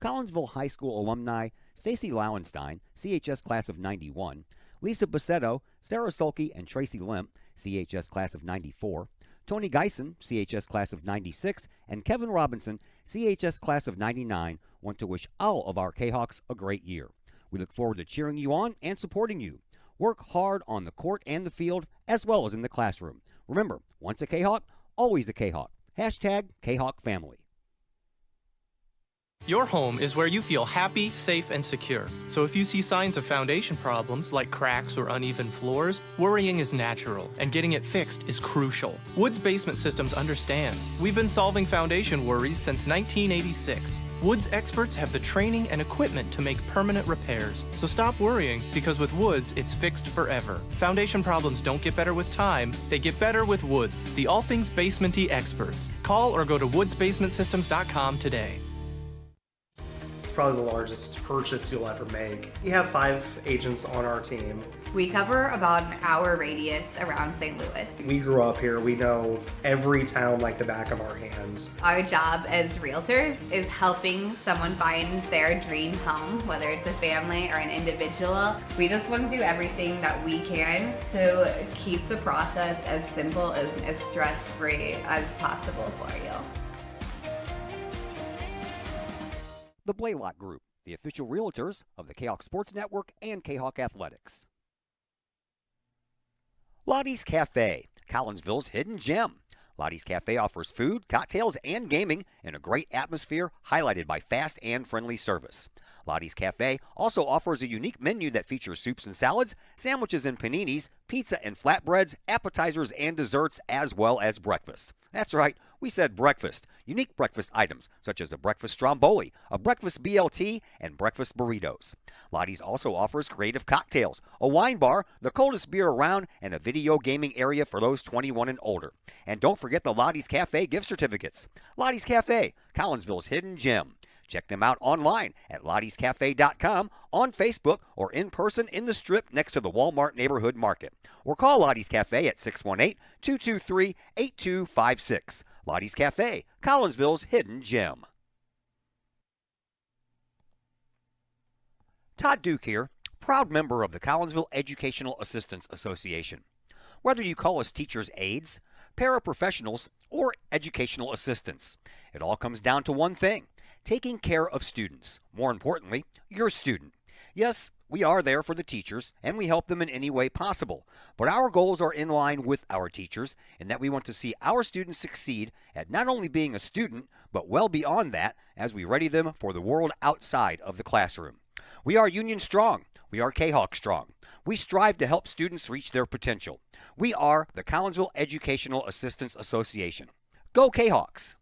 Collinsville High School alumni Stacy Lauenstein, CHS class of 91, Lisa Bassetto, Sarah Sulke, and Tracy Limp, CHS class of 94, Tony Geisen, CHS class of 96, and Kevin Robinson, CHS class of 99, want to wish all of our Kahawks a great year. We look forward to cheering you on and supporting you. Work hard on the court and the field, as well as in the classroom. Remember, once a Kahawk, always a Kahawk. Hashtag Kahawk Family. Your home is where you feel happy, safe, and secure. So if you see signs of foundation problems like cracks or uneven floors, worrying is natural, and getting it fixed is crucial. Woods Basement Systems understands. We've been solving foundation worries since 1986. Woods experts have the training and equipment to make permanent repairs. So stop worrying, because with Woods, it's fixed forever. Foundation problems don't get better with time, they get better with Woods, the all things basement-y experts. Call or go to woodsbasementsystems.com today. It's probably the largest purchase you'll ever make. We have 5 agents on our team. We cover about an hour radius around St. Louis. We grew up here. We know every town like the back of our hands. Our job as realtors is helping someone find their dream home, whether it's a family or an individual. We just want to do everything that we can to keep the process as simple and as stress-free as possible for you. The Blaylock Group, the official realtors of the Kahok Sports Network and Kahok Athletics. Lottie's Cafe, Collinsville's hidden gem. Lottie's Cafe offers food, cocktails, and gaming in a great atmosphere highlighted by fast and friendly service. Lottie's Cafe also offers a unique menu that features soups and salads, sandwiches and paninis, pizza and flatbreads, appetizers and desserts, as well as breakfast. That's right, we said breakfast. Unique breakfast items such as a breakfast stromboli, a breakfast BLT, and breakfast burritos. Lottie's also offers creative cocktails, a wine bar, the coldest beer around, and a video gaming area for those 21 and older. And don't forget the Lottie's Cafe gift certificates. Lottie's Cafe, Collinsville's hidden gem. Check them out online at lottiescafe.com, on Facebook, or in person in the Strip next to the Walmart Neighborhood Market. Or call Lottie's Cafe at 618-223-8256. Lottie's Cafe, Collinsville's hidden gem. Todd Duke here, proud member of the Collinsville Educational Assistance Association. Whether you call us teachers' aides, paraprofessionals, or educational assistants, it all comes down to one thing: taking care of students. More importantly, your student. Yes, we are there for the teachers, and we help them in any way possible. But our goals are in line with our teachers in that we want to see our students succeed at not only being a student, but well beyond that as we ready them for the world outside of the classroom. We are Union Strong. We are Kahok Strong. We strive to help students reach their potential. We are the Collinsville Educational Assistance Association. Go Kahawks!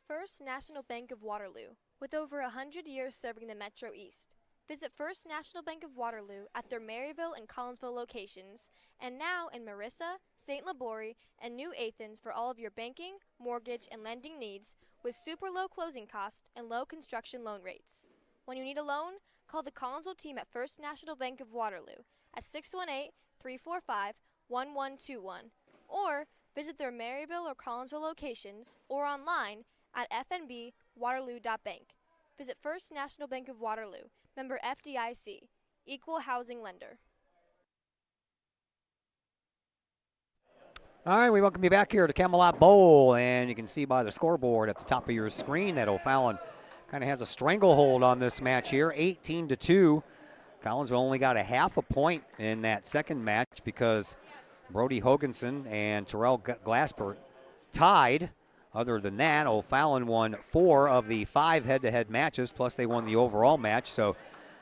First National Bank of Waterloo, with over 100 years serving the Metro East. Visit First National Bank of Waterloo at their Maryville and Collinsville locations, and now in Marissa, St. Laborie, and New Athens for all of your banking, mortgage, and lending needs with super low closing costs and low construction loan rates. When you need a loan, call the Collinsville team at First National Bank of Waterloo at 618-345-1121, or visit their Maryville or Collinsville locations or online at fnbwaterloo.bank. Visit First National Bank of Waterloo, member FDIC, equal housing lender. All right, we welcome you back here to Camelot Bowl, and you can see by the scoreboard at the top of your screen that O'Fallon kind of has a stranglehold on this match here, 18-2. Collinsville only got a half a point in that second match because Brody Hoganson and Terrell Glasper tied. Other than that, O'Fallon won 4 of the 5 head-to-head matches, plus they won the overall match, so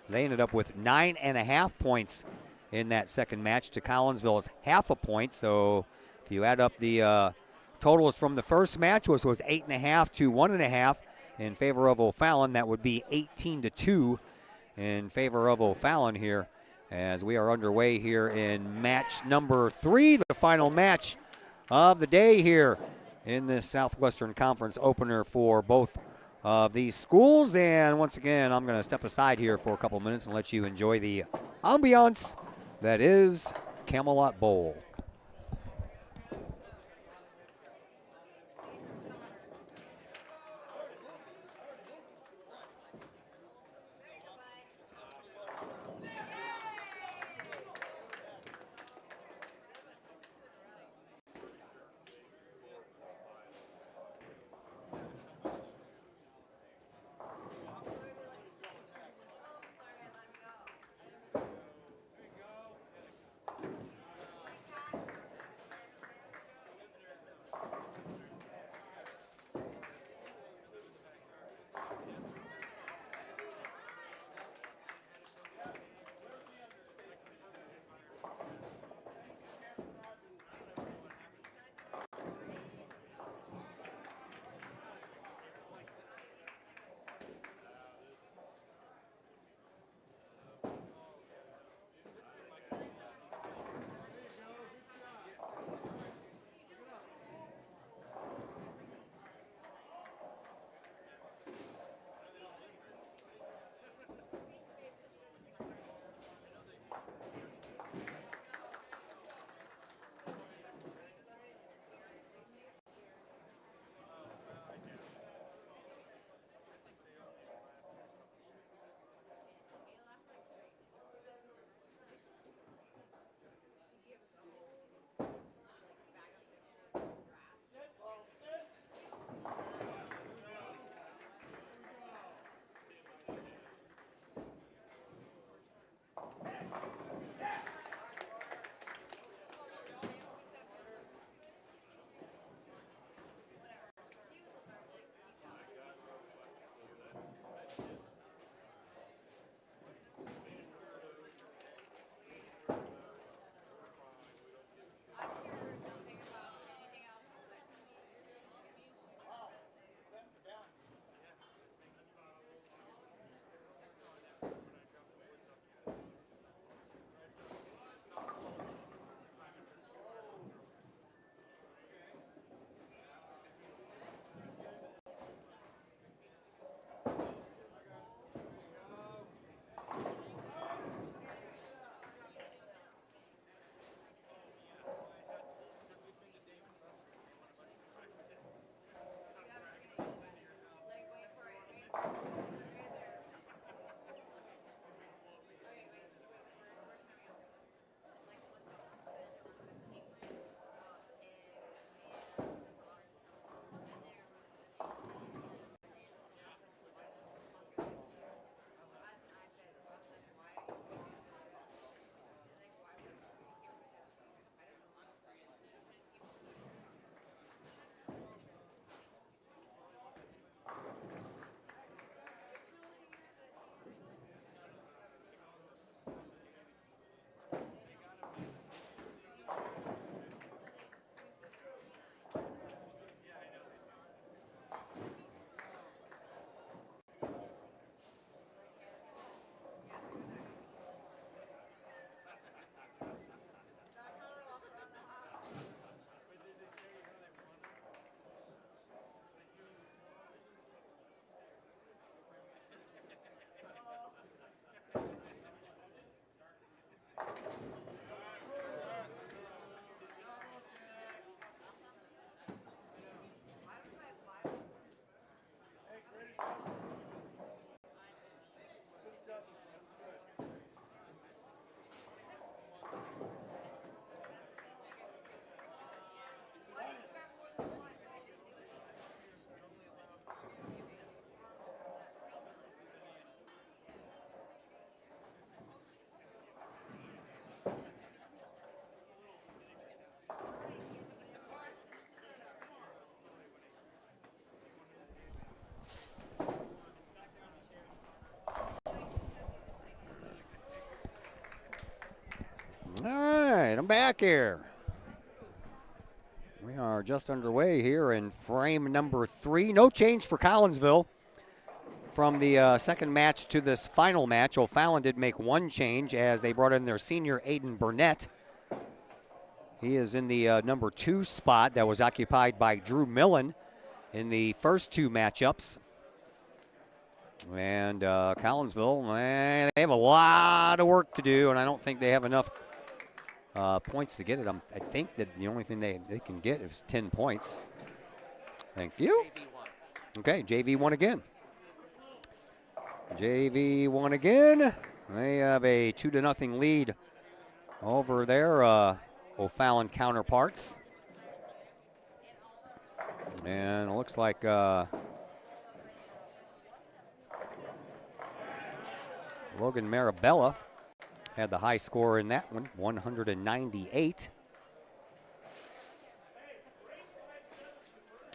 they ended up with 9.5 points in that second match to Collinsville's half a point. So if you add up the totals from the first match, which was 8.5 to 1.5 in favor of O'Fallon, that would be 18-2 in favor of O'Fallon here as we are underway here in match number 3, the final match of the day here in this Southwestern Conference opener for both of these schools. And once again, I'm going to step aside here for a couple minutes and let you enjoy the ambiance that is Camelot Bowl. back here. We are just underway here in frame number 3. No change for Collinsville from the second match to this final match. O'Fallon did make one change as they brought in their senior Aiden Burnett. He is in the number 2 spot that was occupied by Drew Millen in the first 2 matchups. And Collinsville, man, they have a lot of work to do, and I don't think they have enough points to get it. I think that the only thing they can get is 10 points. Thank you. Okay, JV won again. JV won again. They have a 2-0 lead over their O'Fallon counterparts. And it looks like Logan Marabella had the high score in that one, 198.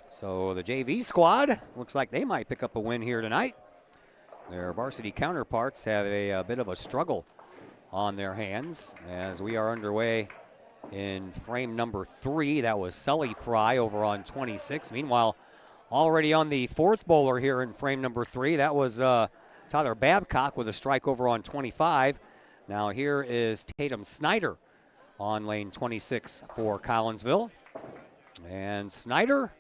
So the JV squad looks like they might pick up a win here tonight. Their varsity counterparts have a bit of a struggle on their hands as we are underway in frame number 3. That was Sully Fry over on 26. Meanwhile, already on the 4th bowler here in frame number 3, that was Tyler Babcock with a strike over on 25. Now here is Tatum Snyder on lane 26 for Collinsville. And Snyder,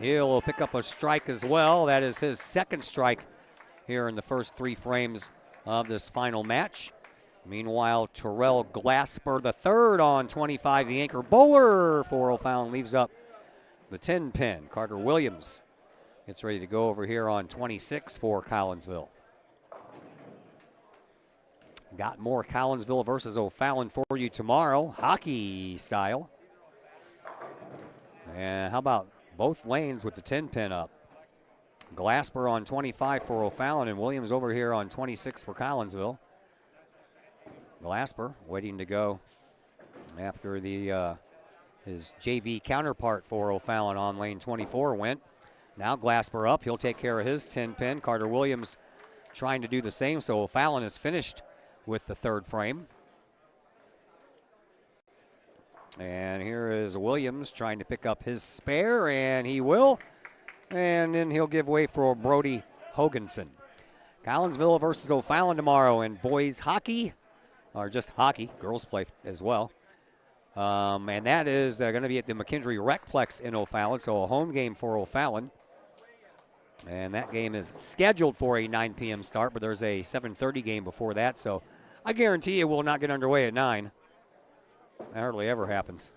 he'll pick up a strike as well. That is his second strike here in the first 3 frames of this final match. Meanwhile, Terrell Glasper the third on 25, the anchor bowler for O'Fallon, leaves up the 10 pin. Carter Williams gets ready to go over here on 26 for Collinsville. Got more Collinsville versus O'Fallon for you tomorrow, hockey style. And how about both lanes with the 10 pin up? Glasper on 25 for O'Fallon and Williams over here on 26 for Collinsville. Glasper waiting to go after the his JV counterpart for O'Fallon on lane 24 went. Now Glasper up, he'll take care of his 10 pin. Carter Williams trying to do the same, so O'Fallon is finished with the 3rd frame. And here is Williams trying to pick up his spare, and he will. And then he'll give way for Brody Hoganson. Collinsville versus O'Fallon tomorrow in boys hockey, or just hockey, girls play as well. And that is going to be at the McKendree Recplex in O'Fallon, so a home game for O'Fallon. And that game is scheduled for a 9 p.m. start, but there's a 7:30 game before that, so I guarantee it will not get underway at 9. That hardly ever happens.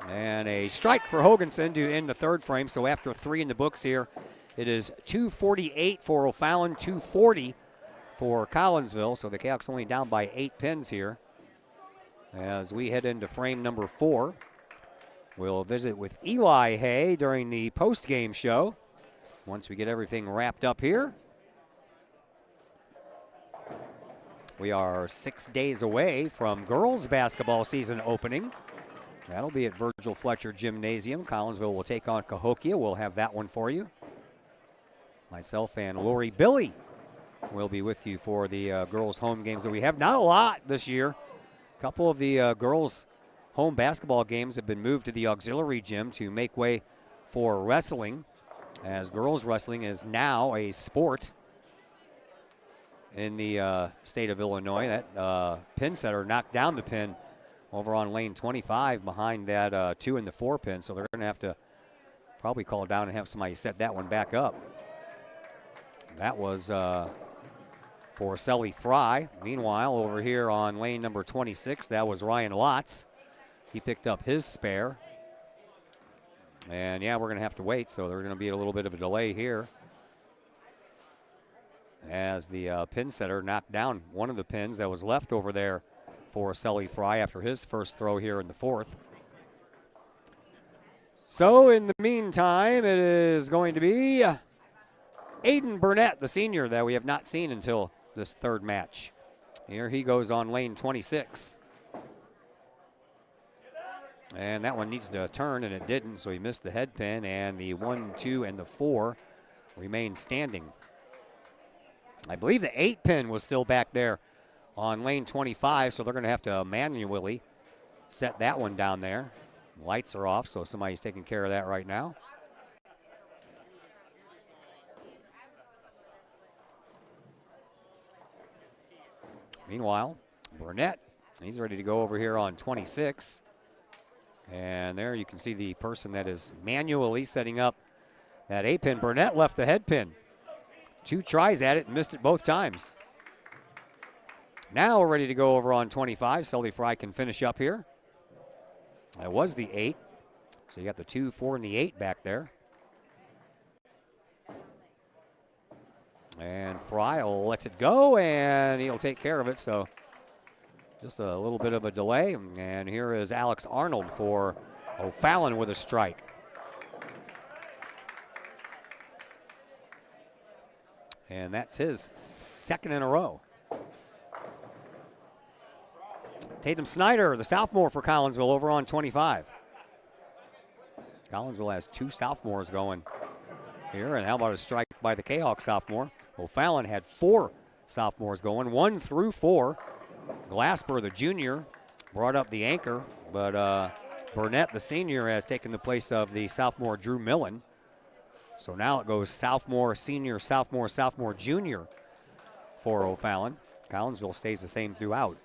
And a strike for Hoganson to end the 3rd frame, so after 3 in the books here, it is 248 for O'Fallon, 240 for Collinsville, so the Canucks only down by 8 pins here. As we head into frame number 4, we'll visit with Eli Hay during the post-game show once we get everything wrapped up here. We are 6 days away from girls basketball season opening. That'll be at Virgil Fletcher Gymnasium. Collinsville will take on Cahokia. We'll have that one for you. Myself and Lori Billy will be with you for the girls' home games that we have. Not a lot this year. A couple of the girls' home basketball games have been moved to the auxiliary gym to make way for wrestling, as girls wrestling is now a sport in the state of Illinois. That pin setter knocked down the pin over on lane 25 behind that 2 and the 4 pin, so they're going to have to probably call down and have somebody set that one back up. That was for Sully Fry. Meanwhile, over here on lane number 26, that was Ryan Lotz. He picked up his spare. And yeah, we're going to have to wait, so there's going to be a little bit of a delay here as the pin setter knocked down one of the pins that was left over there for Sully Fry after his first throw here in the 4th. So in the meantime, it is going to be Aiden Burnett, the senior, that we have not seen until this 3rd match. Here he goes on lane 26. And that one needs to turn, and it didn't, so he missed the head pin, and the 1, 2, and the 4 remain standing. I believe the 8 pin was still back there on lane 25, so they're going to have to manually set that one down there. Lights are off, so somebody's taking care of that right now. Meanwhile, Burnett, he's ready to go over here on 26. And there you can see the person that is manually setting up that A-pin. Burnett left the head pin. 2 tries at it and missed it both times. Now we're ready to go over on 25. Sully Fry can finish up here. That was the 8. So you got the 2, 4, and the 8 back there. And Fry lets it go, and he'll take care of it. So just a little bit of a delay. And here is Alex Arnold for O'Fallon with a strike. And that's his 2nd in a row. Tatum Snyder, the sophomore for Collinsville, over on 25. Collinsville has 2 sophomores going here. And how about a strike by the Kahok sophomore? O'Fallon had 4 sophomores going, 1 through 4. Glasper, the junior, brought up the anchor, but Burnett, the senior, has taken the place of the sophomore Drew Millen. So now it goes sophomore, senior, sophomore, sophomore, junior for O'Fallon. Collinsville stays the same throughout.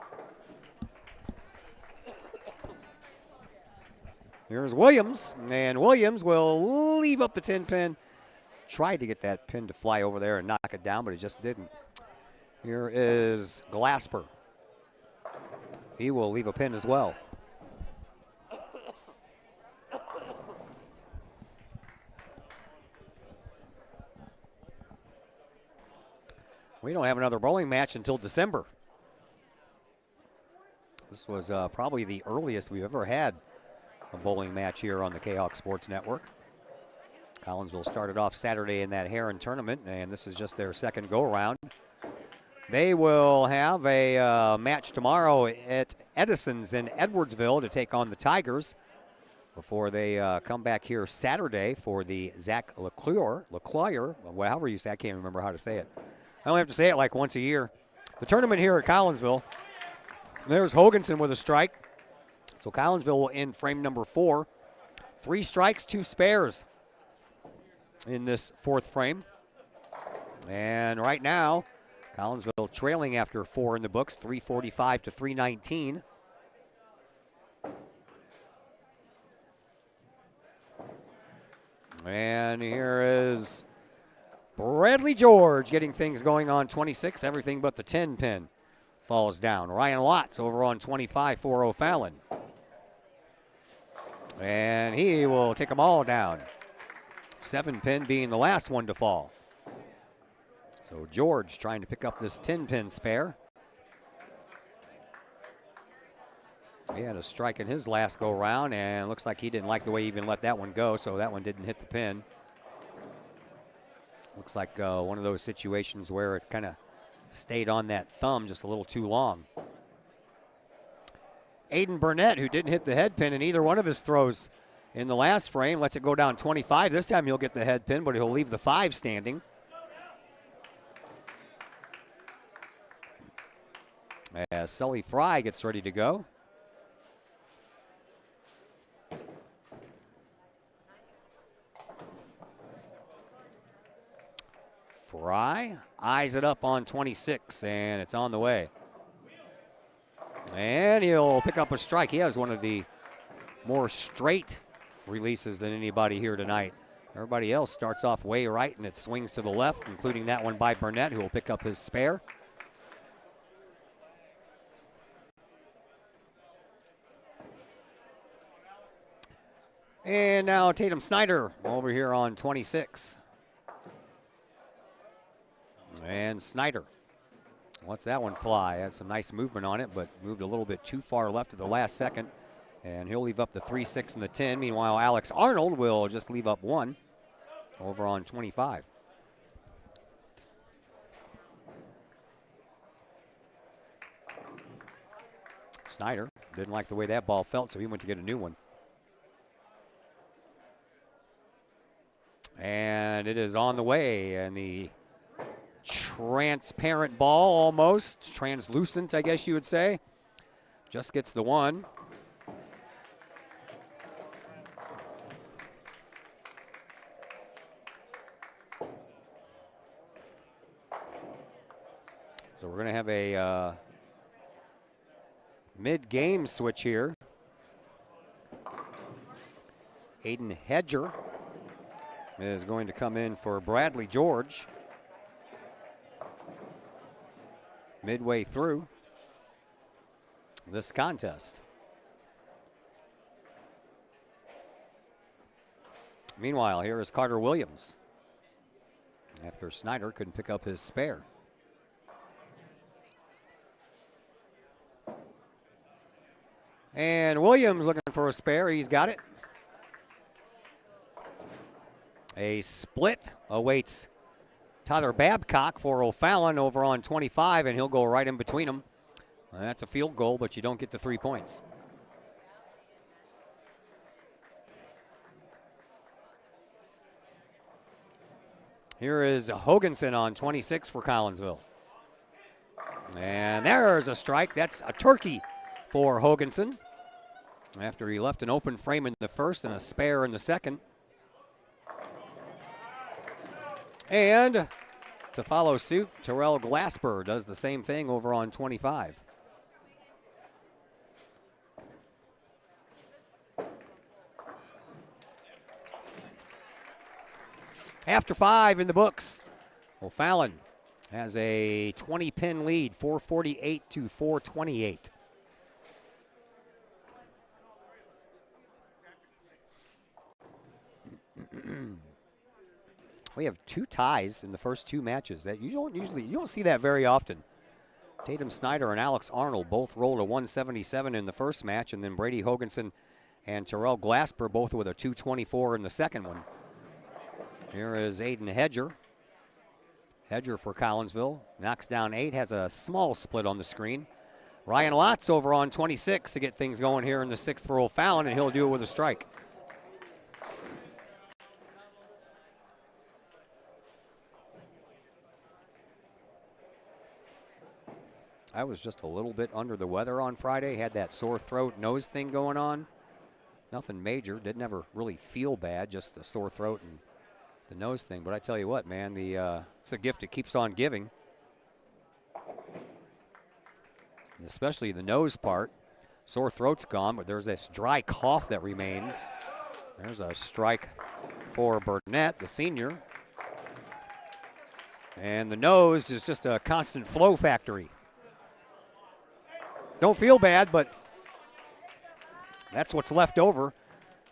Here's Williams, and Williams will leave up the 10 pin. Tried to get that pin to fly over there and knock it down, but it just didn't. Here is Glasper. He will leave a pin as well. We don't have another bowling match until December. This was probably the earliest we've ever had a bowling match here on the Kahok Sports Network. Collinsville started off Saturday in that Heron tournament, and this is just their 2nd go-around. They will have a match tomorrow at Edison's in Edwardsville to take on the Tigers before they come back here Saturday for the Zach Leclerc, well, however you say, I can't remember how to say it. I only have to say it like once a year. The tournament here at Collinsville. There's Hoganson with a strike. So Collinsville will end frame number 4. 3 strikes, 2 spares in this 4th frame. And right now, Collinsville trailing after 4 in the books, 345 to 319. And here is Bradley George getting things going on 26. Everything but the 10 pin falls down. Ryan Watts over on 25 for O'Fallon. And he will take them all down. 7 pin being the last one to fall. So George trying to pick up this 10 pin spare. He had a strike in his last go round, and looks like he didn't like the way he even let that one go, so that one didn't hit the pin. Looks like one of those situations where it kind of stayed on that thumb just a little too long. Aiden Burnett, who didn't hit the head pin in either one of his throws in the last frame, lets it go down 25. This time he'll get the head pin, but he'll leave the 5 standing. As Sully Fry gets ready to go. Fry eyes it up on 26, and it's on the way. And he'll pick up a strike. He has one of the more straight releases than anybody here tonight. Everybody else starts off way right, and it swings to the left, including that one by Burnett, who will pick up his spare. And now Tatum Snyder over here on 26. And Snyder lets that one fly. Has some nice movement on it, but moved a little bit too far left at the last second. And he'll leave up the 3, 6, and the 10. Meanwhile, Alex Arnold will just leave up 1 over on 25. Snyder didn't like the way that ball felt, so he went to get a new one. And it is on the way, and the transparent ball, almost translucent, I guess you would say, just gets the 1. So we're going to have a mid-game switch here. Aiden Hedger is going to come in for Bradley George. Midway through this contest. Meanwhile, here is Carter Williams after Snyder couldn't pick up his spare. And Williams looking for a spare. He's got it. A split awaits Tyler Babcock for O'Fallon over on 25, and he'll go right in between them. That's a field goal, but you don't get the 3 points. Here is Hoganson on 26 for Collinsville. And there's a strike. That's a turkey for Hoganson after he left an open frame in the first and a spare in the second. And to follow suit, Terrell Glasper does the same thing over on 25. After 5 in the books, O'Fallon has a 20-pin lead, 448 to 428. We have 2 ties in the first 2 matches. That you don't see that very often. Tatum Snyder and Alex Arnold both rolled a 177 in the first match, and then Brady Hoganson and Terrell Glasper both with a 224 in the second one. Here is Aiden Hedger. Hedger for Collinsville knocks down 8, has a small split on the screen. Ryan Lotz over on 26 to get things going here in the 6th for O'Fallon, and he'll do it with a strike. I was just a little bit under the weather on Friday. Had that sore throat, nose thing going on. Nothing major. Didn't ever really feel bad, just the sore throat and the nose thing. But I tell you what, man, it's a gift that keeps on giving. Especially the nose part. Sore throat's gone, but there's this dry cough that remains. There's a strike for Burnett, the senior. And the nose is just a constant flow factory. Don't feel bad, but that's what's left over.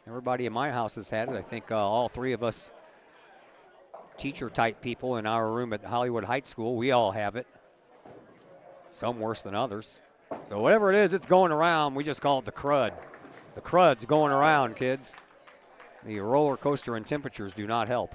Everybody in my house has had it. I think all 3 of us teacher-type people in our room at Hollywood Heights School, we all have it. Some worse than others. So whatever it is, it's going around. We just call it the crud. The crud's going around, kids. The roller coaster and temperatures do not help.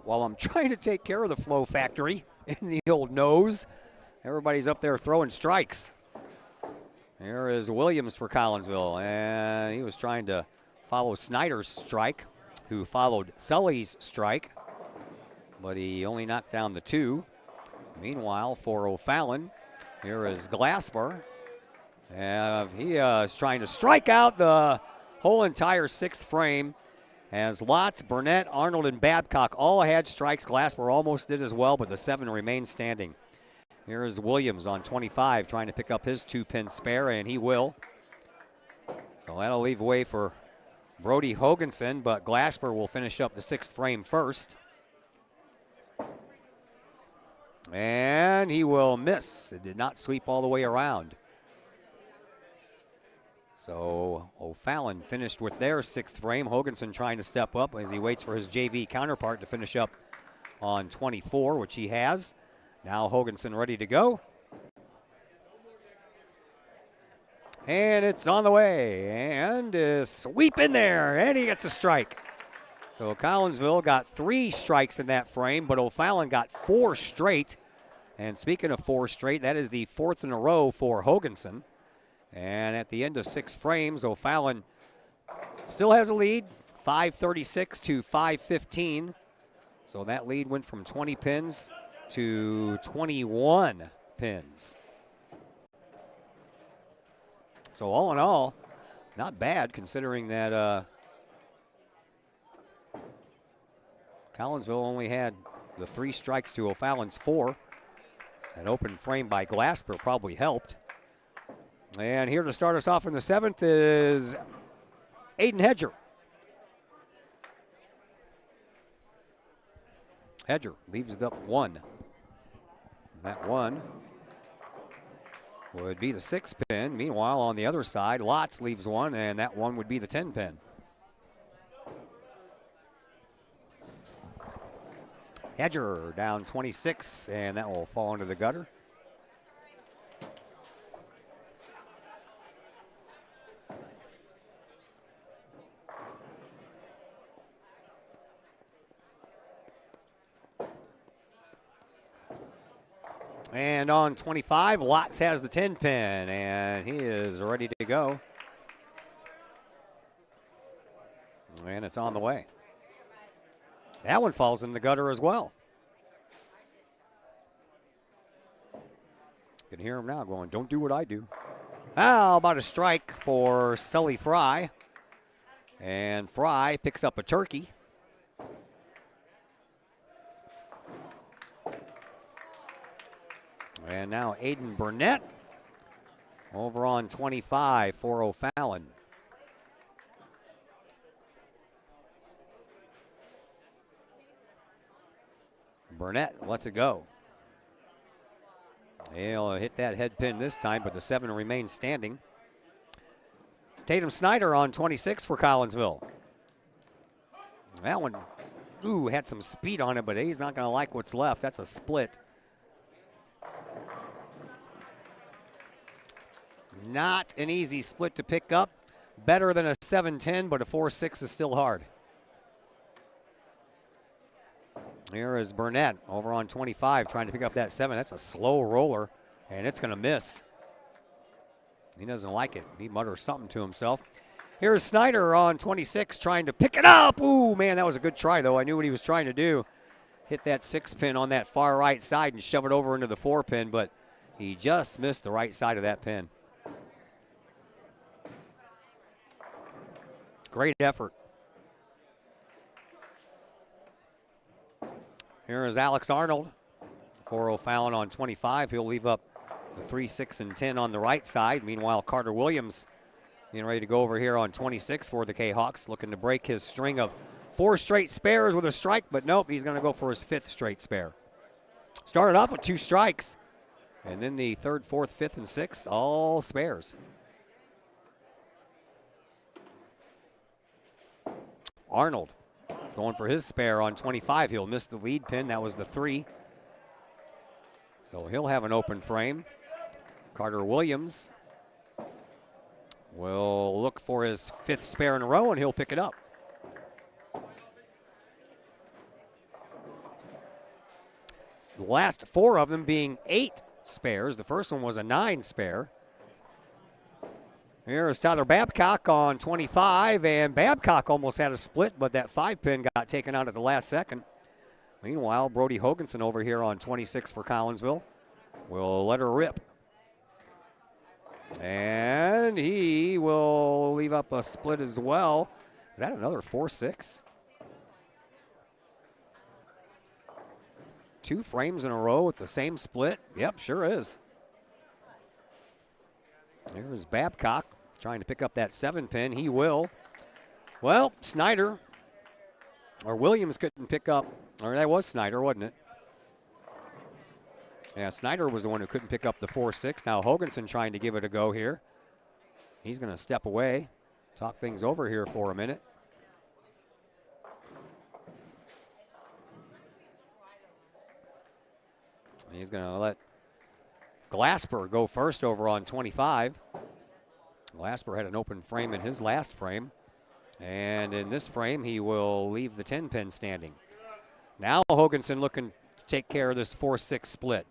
While I'm trying to take care of the flow factory in the old nose, everybody's up there throwing strikes. Here is Williams for Collinsville, and he was trying to follow Snyder's strike, who followed Sully's strike, but he only knocked down the 2. Meanwhile, for O'Fallon, here is Glasper, and he is trying to strike out the whole entire 6th frame. As Lotz, Burnett, Arnold, and Babcock all had strikes. Glasper almost did as well, but the 7 remained standing. Here is Williams on 25 trying to pick up his 2-pin spare, and he will. So that'll leave way for Brody Hoganson, but Glasper will finish up the 6th frame first. And he will miss. It did not sweep all the way around. So O'Fallon finished with their 6th frame. Hoganson trying to step up as he waits for his JV counterpart to finish up on 24, which he has. Now Hoganson ready to go. And it's on the way. And a sweep in there. And he gets a strike. So Collinsville got 3 strikes in that frame, but O'Fallon got 4 straight. And speaking of 4 straight, that is the 4th in a row for Hoganson. And at the end of 6 frames, O'Fallon still has a lead, 536 to 515. So that lead went from 20 pins to 21 pins. So all in all, not bad considering that Collinsville only had the 3 strikes to O'Fallon's 4. An open frame by Glasper probably helped. And here to start us off in the 7th is Aiden Hedger. Hedger leaves up 1. That 1 would be the 6 pin. Meanwhile, on the other side, Lotz leaves 1, and that 1 would be the 10 pin. Hedger down 26, and that will fall into the gutter. And on 25, Lotz has the 10 pin, and he is ready to go. And it's on the way. That one falls in the gutter as well. You can hear him now going, don't do what I do. How about a strike for Sully Fry? And Fry picks up a turkey. And now Aiden Burnett over on 25 for O'Fallon. Burnett lets it go. He'll hit that head pin this time, but the 7 remains standing. Tatum Snyder on 26 for Collinsville. That one, had some speed on it, but he's not going to like what's left. That's a split. Not an easy split to pick up. Better than a 7-10, but a 4-6 is still hard. Here is Burnett over on 25 trying to pick up that 7. That's a slow roller, and it's going to miss. He doesn't like it. He mutters something to himself. Here's Snyder on 26 trying to pick it up. Ooh, man, that was a good try, though. I knew what he was trying to do. Hit that 6 pin on that far right side and shove it over into the 4 pin, but he just missed the right side of that pin. Great effort. Here is Alex Arnold for O'Fallon on 25. He'll leave up the 3, 6, and 10 on the right side. Meanwhile, Carter Williams getting ready to go over here on 26 for the Kahawks, looking to break his string of 4 straight spares with a strike, but nope, he's going to go for his 5th straight spare. Started off with 2 strikes, and then the 3rd, 4th, 5th, and 6th, all spares. Arnold going for his spare on 25. He'll miss the lead pin. That was the 3. So he'll have an open frame. Carter Williams will look for his 5th spare in a row, and he'll pick it up. The last 4 of them being 8 spares. The first one was a 9 spare. Here's Tyler Babcock on 25, and Babcock almost had a split, but that 5 pin got taken out at the last second. Meanwhile, Brody Hoganson over here on 26 for Collinsville will let her rip. And he will leave up a split as well. Is that another 4-6? 2 frames in a row with the same split? Yep, sure is. Here's Babcock trying to pick up that 7 pin. He will. Well, Snyder, or Williams couldn't pick up, or that was Snyder, wasn't it? Yeah, Snyder was the one who couldn't pick up the 4-6. Now Hoganson trying to give it a go here. He's going to step away, talk things over here for a minute. He's going to let Glasper go first over on 25. Glasper had an open frame in his last frame. And in this frame, he will leave the 10 pin standing. Now Hoganson looking to take care of this 4-6 split.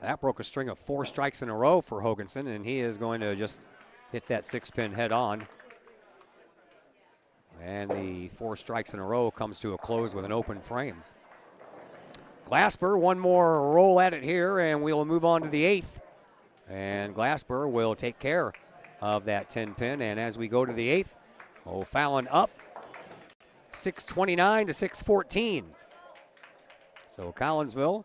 That broke a string of 4 strikes in a row for Hoganson, and he is going to just hit that 6-pin head on. And the 4 strikes in a row comes to a close with an open frame. Glasper, one more roll at it here, and we'll move on to the 8th. And Glasper will take care of that 10-pin. And as we go to the 8th, O'Fallon up 629 to 614. So Collinsville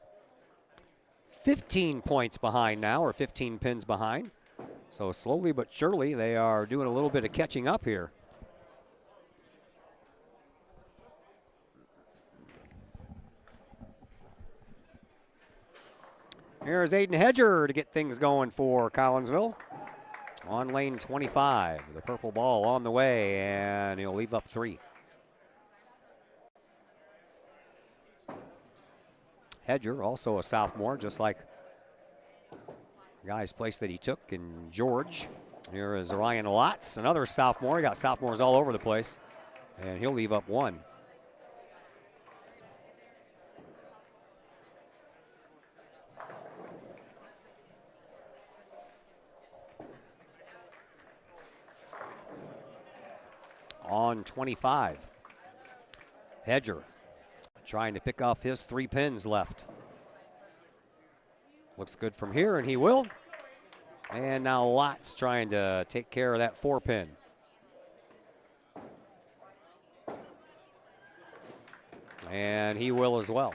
15 points behind now, or 15 pins behind. So slowly but surely they are doing a little bit of catching up here. Here's Aiden Hedger to get things going for Collinsville. On lane 25, the purple ball on the way, and he'll leave up 3. Hedger, also a sophomore, just like the guy's place that he took in George. Here is Ryan Lotz, another sophomore. He got sophomores all over the place, and he'll leave up 1. On 25, Hedger trying to pick off his 3 pins left. Looks good from here, and he will. And now Lotz trying to take care of that 4-pin. And he will as well.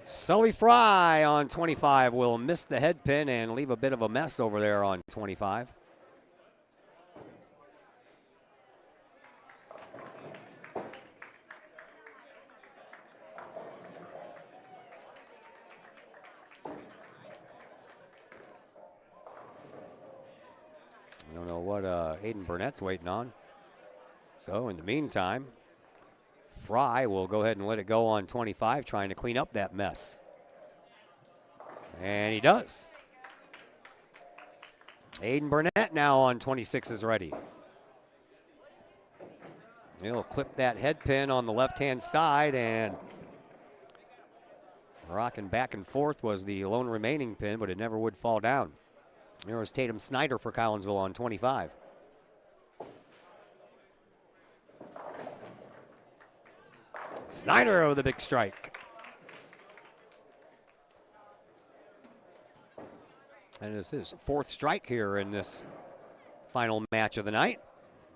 Sully Fry on 25 will miss the head pin and leave a bit of a mess over there on 25. I don't know what Aiden Burnett's waiting on. So in the meantime, Fry will go ahead and let it go on 25, trying to clean up that mess. And he does. Aiden Burnett now on 26 is ready. He'll clip that head pin on the left-hand side, and rocking back and forth was the lone remaining pin, but it never would fall down. There was Tatum Snyder for Collinsville on 25. Snyder with a big strike. And it's his 4th strike here in this final match of the night.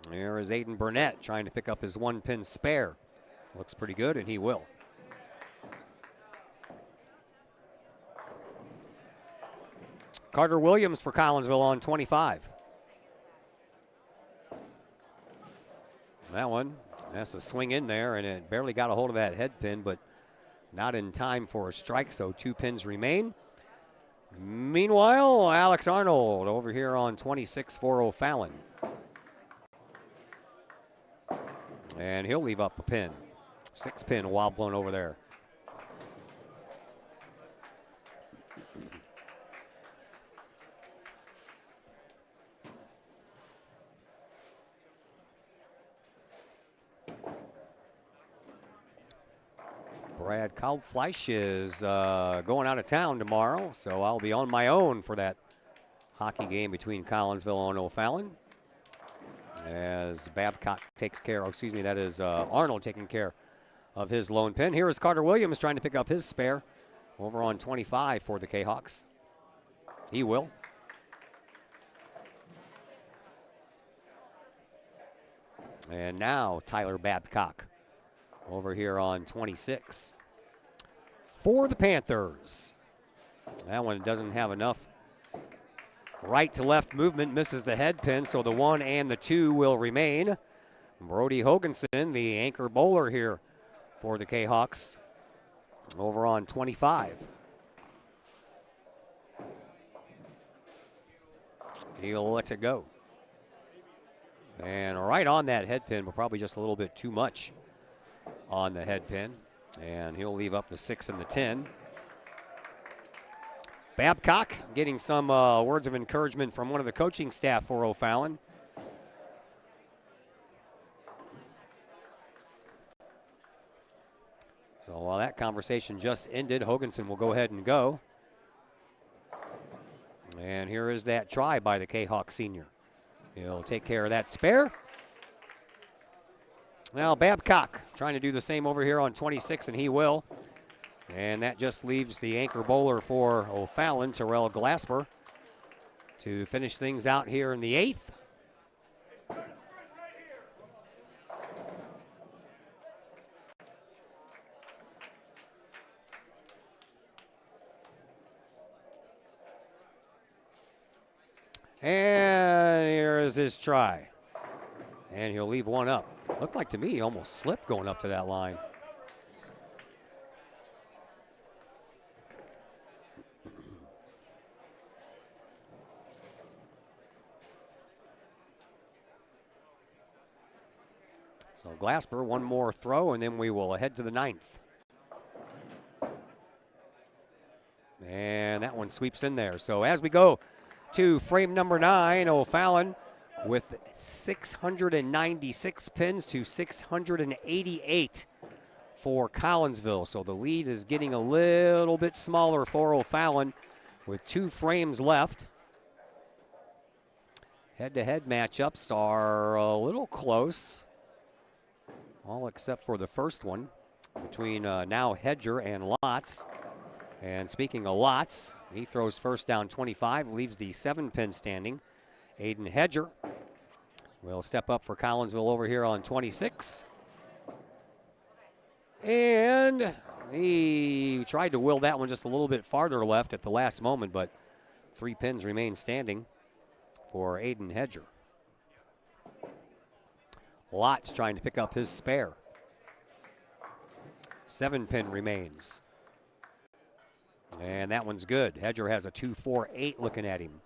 There is Aiden Burnett trying to pick up his 1-pin spare. Looks pretty good, and he will. Carter Williams for Collinsville on 25. That one has to swing in there, and it barely got a hold of that head pin, but not in time for a strike, so 2 pins remain. Meanwhile, Alex Arnold over here on 26 for O'Fallon. And he'll leave up a pin. 6-pin wobbling over there. Brad Kalbfleisch is going out of town tomorrow, so I'll be on my own for that hockey game between Collinsville and O'Fallon. As Babcock takes care, that is Arnold taking care of his lone pin. Here is Carter Williams trying to pick up his spare over on 25 for the Kahawks. He will. And now Tyler Babcock over here on 26 for the Panthers. That one doesn't have enough right to left movement, misses the head pin, so the 1 and the 2 will remain. Brody Hoganson, the anchor bowler here for the Kahawks, over on 25. He'll let it go. And right on that head pin, but probably just a little bit too much on the head pin. And he'll leave up the 6 and the 10. Babcock getting some words of encouragement from one of the coaching staff for O'Fallon. So while that conversation just ended, Hoganson will go ahead and go. And here is that try by the Kahok senior. He'll take care of that spare. Now Babcock trying to do the same over here on 26, and he will. And that just leaves the anchor bowler for O'Fallon, Terrell Glasper, to finish things out here in the 8th. And here is his try. And he'll leave one up. Looked like to me he almost slipped going up to that line. So Glasper, one more throw, and then we will head to the 9th. And that one sweeps in there. So as we go to frame number 9, O'Fallon with 696 pins to 688 for Collinsville. So the lead is getting a little bit smaller for O'Fallon with 2 frames left. Head-to-head matchups are a little close, all except for the first one between now Hedger and Lotz. And speaking of Lotz, he throws first down 25, leaves the 7-pin standing. Aiden Hedger will step up for Collinsville over here on 26. And he tried to will that one just a little bit farther left at the last moment, but 3 pins remain standing for Aiden Hedger. Lotz trying to pick up his spare. 7-pin remains. And that one's good. Hedger has a 2.48 looking at him.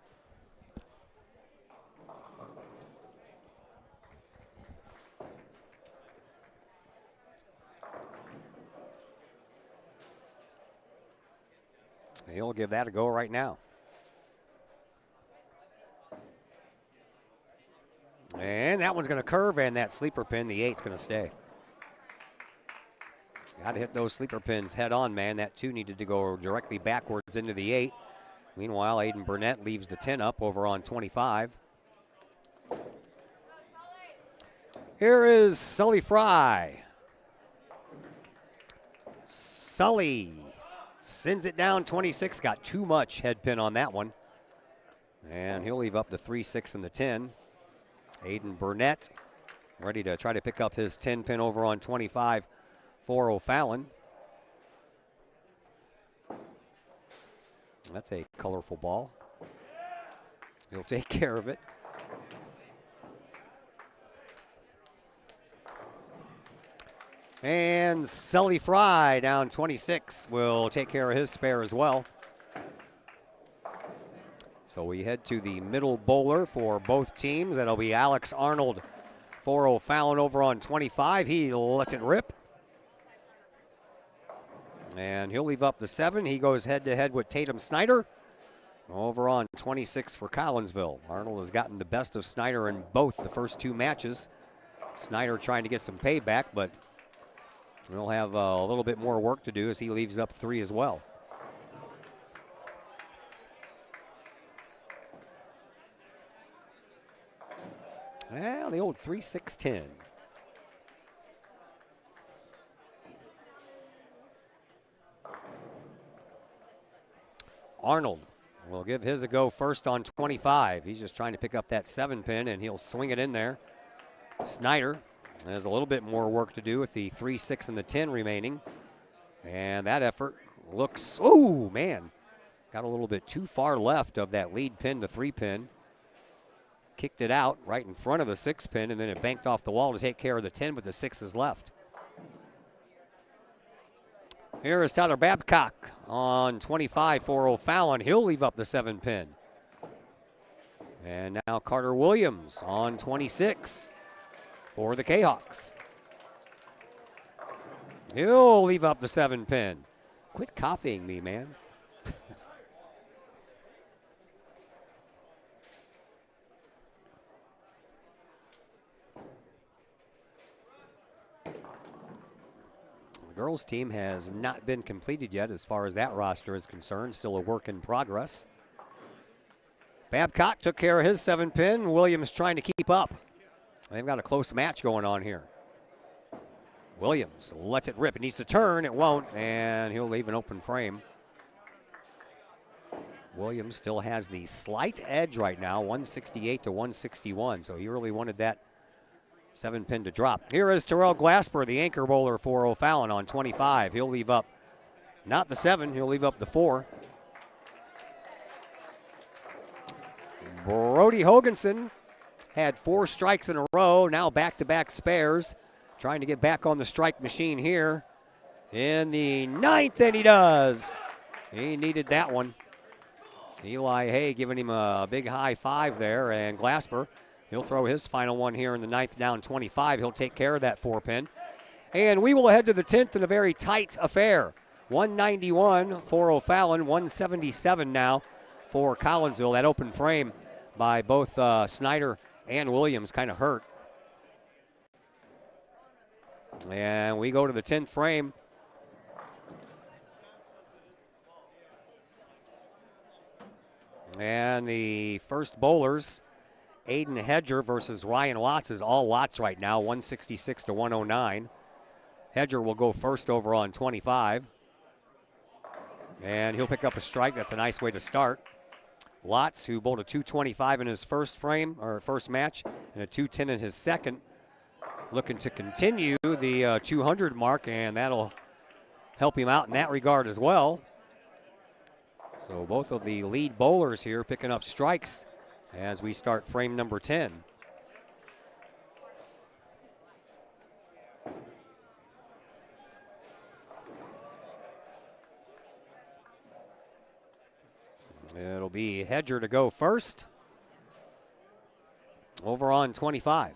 He'll give that a go right now. And that one's going to curve, and that sleeper pin, the 8's going to stay. Got to hit those sleeper pins head on, man. That 2 needed to go directly backwards into the 8. Meanwhile, Aiden Burnett leaves the 10 up over on 25. Here is Sully Fry. Sully sends it down 26. Got too much head pin on that one. And he'll leave up the 3, 6, and the 10. Aiden Burnett ready to try to pick up his 10 pin over on 25 for O'Fallon. That's a colorful ball. He'll take care of it. And Sully Fry down 26 will take care of his spare as well. So we head to the middle bowler for both teams. That'll be Alex Arnold for O'Fallon over on 25. He lets it rip. And he'll leave up the 7. He goes head-to-head with Tatum Snyder over on 26 for Collinsville. Arnold has gotten the best of Snyder in both the first 2 matches. Snyder trying to get some payback, but we'll have a little bit more work to do as he leaves up 3 as well. Well, the old 3, 6, 10. Arnold will give his a go first on 25. He's just trying to pick up that 7 pin, and he'll swing it in there. Snyder has a little bit more work to do with the 3, 6, and the 10 remaining. And that effort looks, oh, man, got a little bit too far left of that lead pin, the 3 pin. Kicked it out right in front of the 6 pin, and then it banked off the wall to take care of the 10, but the 6 is left. Here is Tyler Babcock on 25 for O'Fallon. He'll leave up the 7 pin. And now Carter Williams on 26 for the Kahawks. He'll leave up the 7 pin. Quit copying me, man. The girls' team has not been completed yet as far as that roster is concerned. Still a work in progress. Babcock took care of his 7-pin. Williams trying to keep up. They've got a close match going on here. Williams lets it rip. It needs to turn. It won't, and he'll leave an open frame. Williams still has the slight edge right now, 168 to 161, so he really wanted that 7-pin to drop. Here is Terrell Glasper, the anchor bowler for O'Fallon on 25. He'll leave up not the 7, he'll leave up the 4. Brody Hoganson had 4 strikes in a row, now back-to-back spares. Trying to get back on the strike machine here in the 9th, and he does. He needed that one. Eli Hay giving him a big high five there, and Glasper, he'll throw his final one here in the 9th, down 25. He'll take care of that 4-pin. And we will head to the 10th in a very tight affair. 191 for O'Fallon, 177 now for Collinsville. That open frame by both Snyder and Williams kind of hurt. And we go to the 10th frame. And the first bowlers, Aiden Hedger versus Ryan Watts, is all Watts right now, 166 to 109. Hedger will go first over on 25. And he'll pick up a strike. That's a nice way to start. Watts, who bowled a 225 in his first frame, or first match, and a 210 in his second, looking to continue the 200 mark, and that'll help him out in that regard as well. So both of the lead bowlers here picking up strikes as we start frame number 10. It'll be Hedger to go first. Over on 25.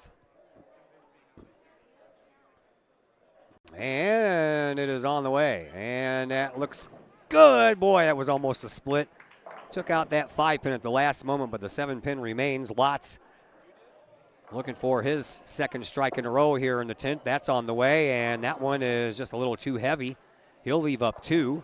And it is on the way. And that looks good. Boy, that was almost a split. Took out that 5-pin at the last moment, but the 7-pin remains. Watts looking for his second strike in a row here in the 10th. That's on the way, and that one is just a little too heavy. He'll leave up 2.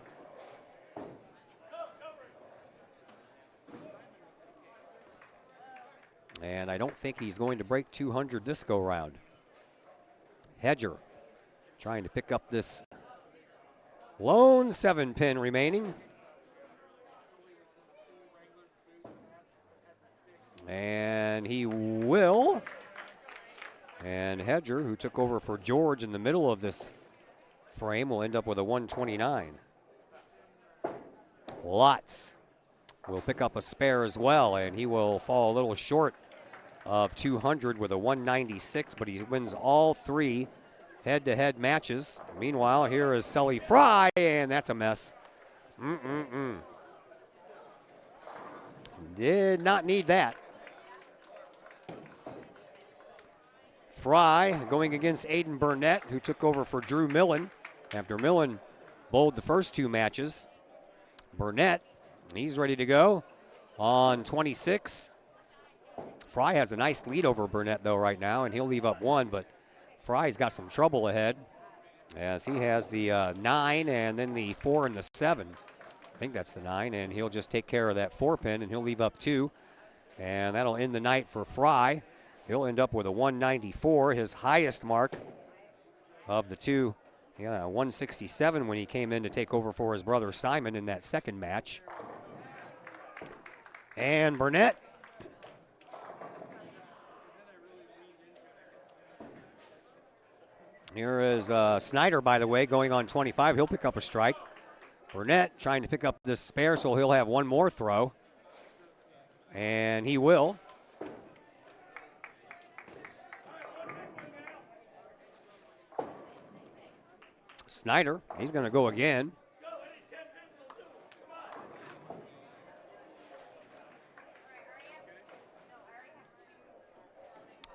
And I don't think he's going to break 200 this go round. Hedger trying to pick up this lone 7-pin remaining. And he will. And Hedger, who took over for George in the middle of this frame, will end up with a 129. Watts will pick up a spare as well, and he will fall a little short of 200 with a 196, but he wins all 3 head-to-head matches. Meanwhile, here is Sully Fry, and that's a mess. Did not need that. Fry going against Aiden Burnett, who took over for Drew Millen after Millen bowled the first 2 matches. Burnett, he's ready to go on 26. Fry has a nice lead over Burnett, though, right now, and he'll leave up 1, but Fry's got some trouble ahead as he has the 9 and then the 4 and the 7. I think that's the 9, and he'll just take care of that 4-pin, and he'll leave up 2. And that'll end the night for Fry. He'll end up with a 194, his highest mark of the 2. Yeah, 167 when he came in to take over for his brother Simon in that second match. And Burnett. Here is Snyder, by the way, going on 25. He'll pick up a strike. Burnett trying to pick up this spare, so he'll have one more throw. And he will. Snyder, he's going to go again.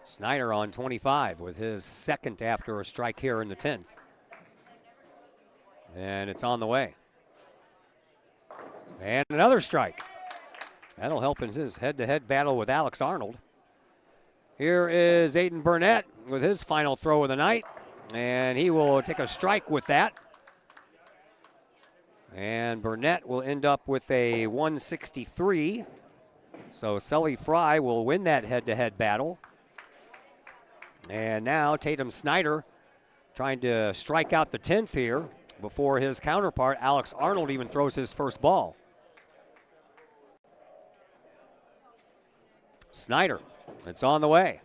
Snyder on 25 with his second after a strike here in the 10th. And it's on the way. And another strike. That'll help in his head-to-head battle with Alex Arnold. Here is Aiden Burnett with his final throw of the night. And he will take a strike with that. And Burnett will end up with a 163. So Sully Fry will win that head-to-head battle. And now Tatum Snyder trying to strike out the 10th here before his counterpart, Alex Arnold, even throws his first ball. Snyder, it's on the way.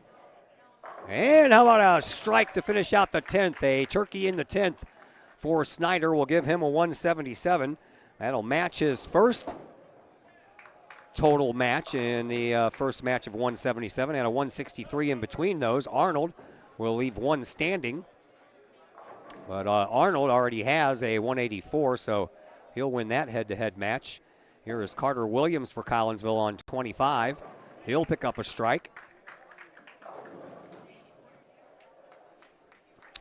And how about a strike to finish out the 10th? A turkey in the 10th for Snyder will give him a 177. That'll match his first total match in the first match of 177, and a 163 in between those. Arnold will leave one standing, but Arnold already has a 184, so he'll win that head-to-head match. Here is Carter Williams for Collinsville on 25. He'll pick up a strike.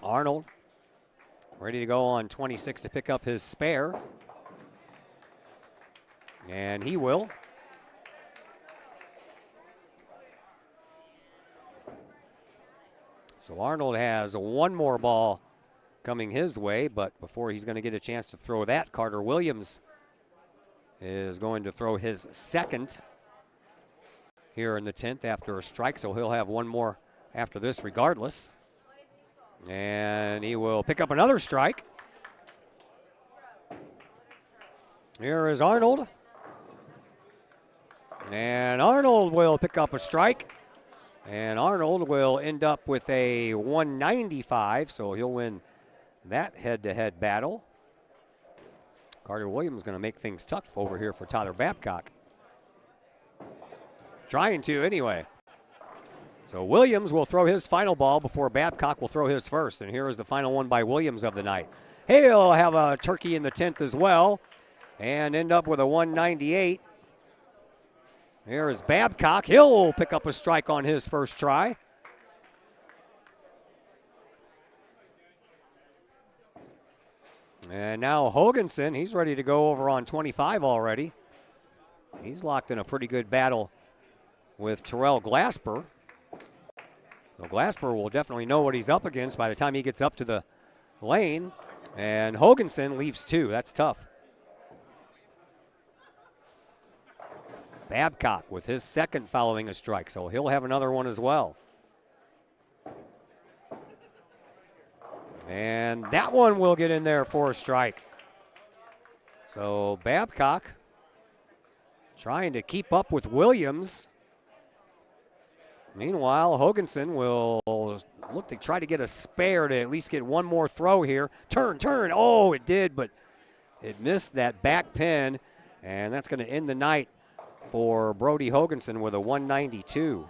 Arnold ready to go on 26 to pick up his spare, and he will. So Arnold has one more ball coming his way, but before he's going to get a chance to throw that, Carter Williams is going to throw his second here in the 10th after a strike, so he'll have one more after this regardless. And he will pick up another strike. Here is Arnold. And Arnold will pick up a strike. And Arnold will end up with a 195, so he'll win that head-to-head battle. Carter Williams going to make things tough over here for Tyler Babcock. Trying to anyway. So Williams will throw his final ball before Babcock will throw his first. And here is the final one by Williams of the night. He'll have a turkey in the 10th as well and end up with a 198. Here is Babcock. He'll pick up a strike on his first try. And now Hoganson, he's ready to go over on 25 already. He's locked in a pretty good battle with Terrell Glasper. So Glasper will definitely know what he's up against by the time he gets up to the lane. And Hoganson leaves two. That's tough. Babcock with his second following a strike, so he'll have another one as well. And that one will get in there for a strike. So Babcock trying to keep up with Williams. Meanwhile, Hoganson will look to try to get a spare to at least get one more throw here. Turn. Oh, it did, but it missed that back pin, and that's going to end the night for Brody Hoganson with a 192.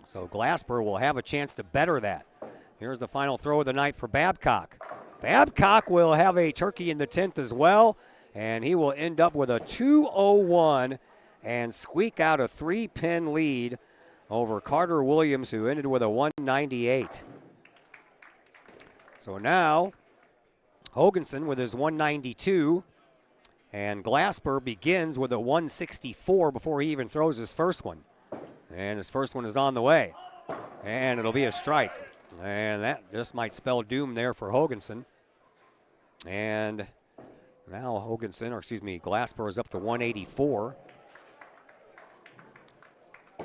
So Glasper will have a chance to better that. Here's the final throw of the night for Babcock. Babcock will have a turkey in the 10th as well, and he will end up with a 201 and squeak out a 3-pin lead over Carter Williams, who ended with a 198. So now Hoganson with his 192, and Glasper begins with a 164 before he even throws his first one. And his first one is on the way, and it'll be a strike. And that just might spell doom there for Hoganson. And now Glasper is up to 184.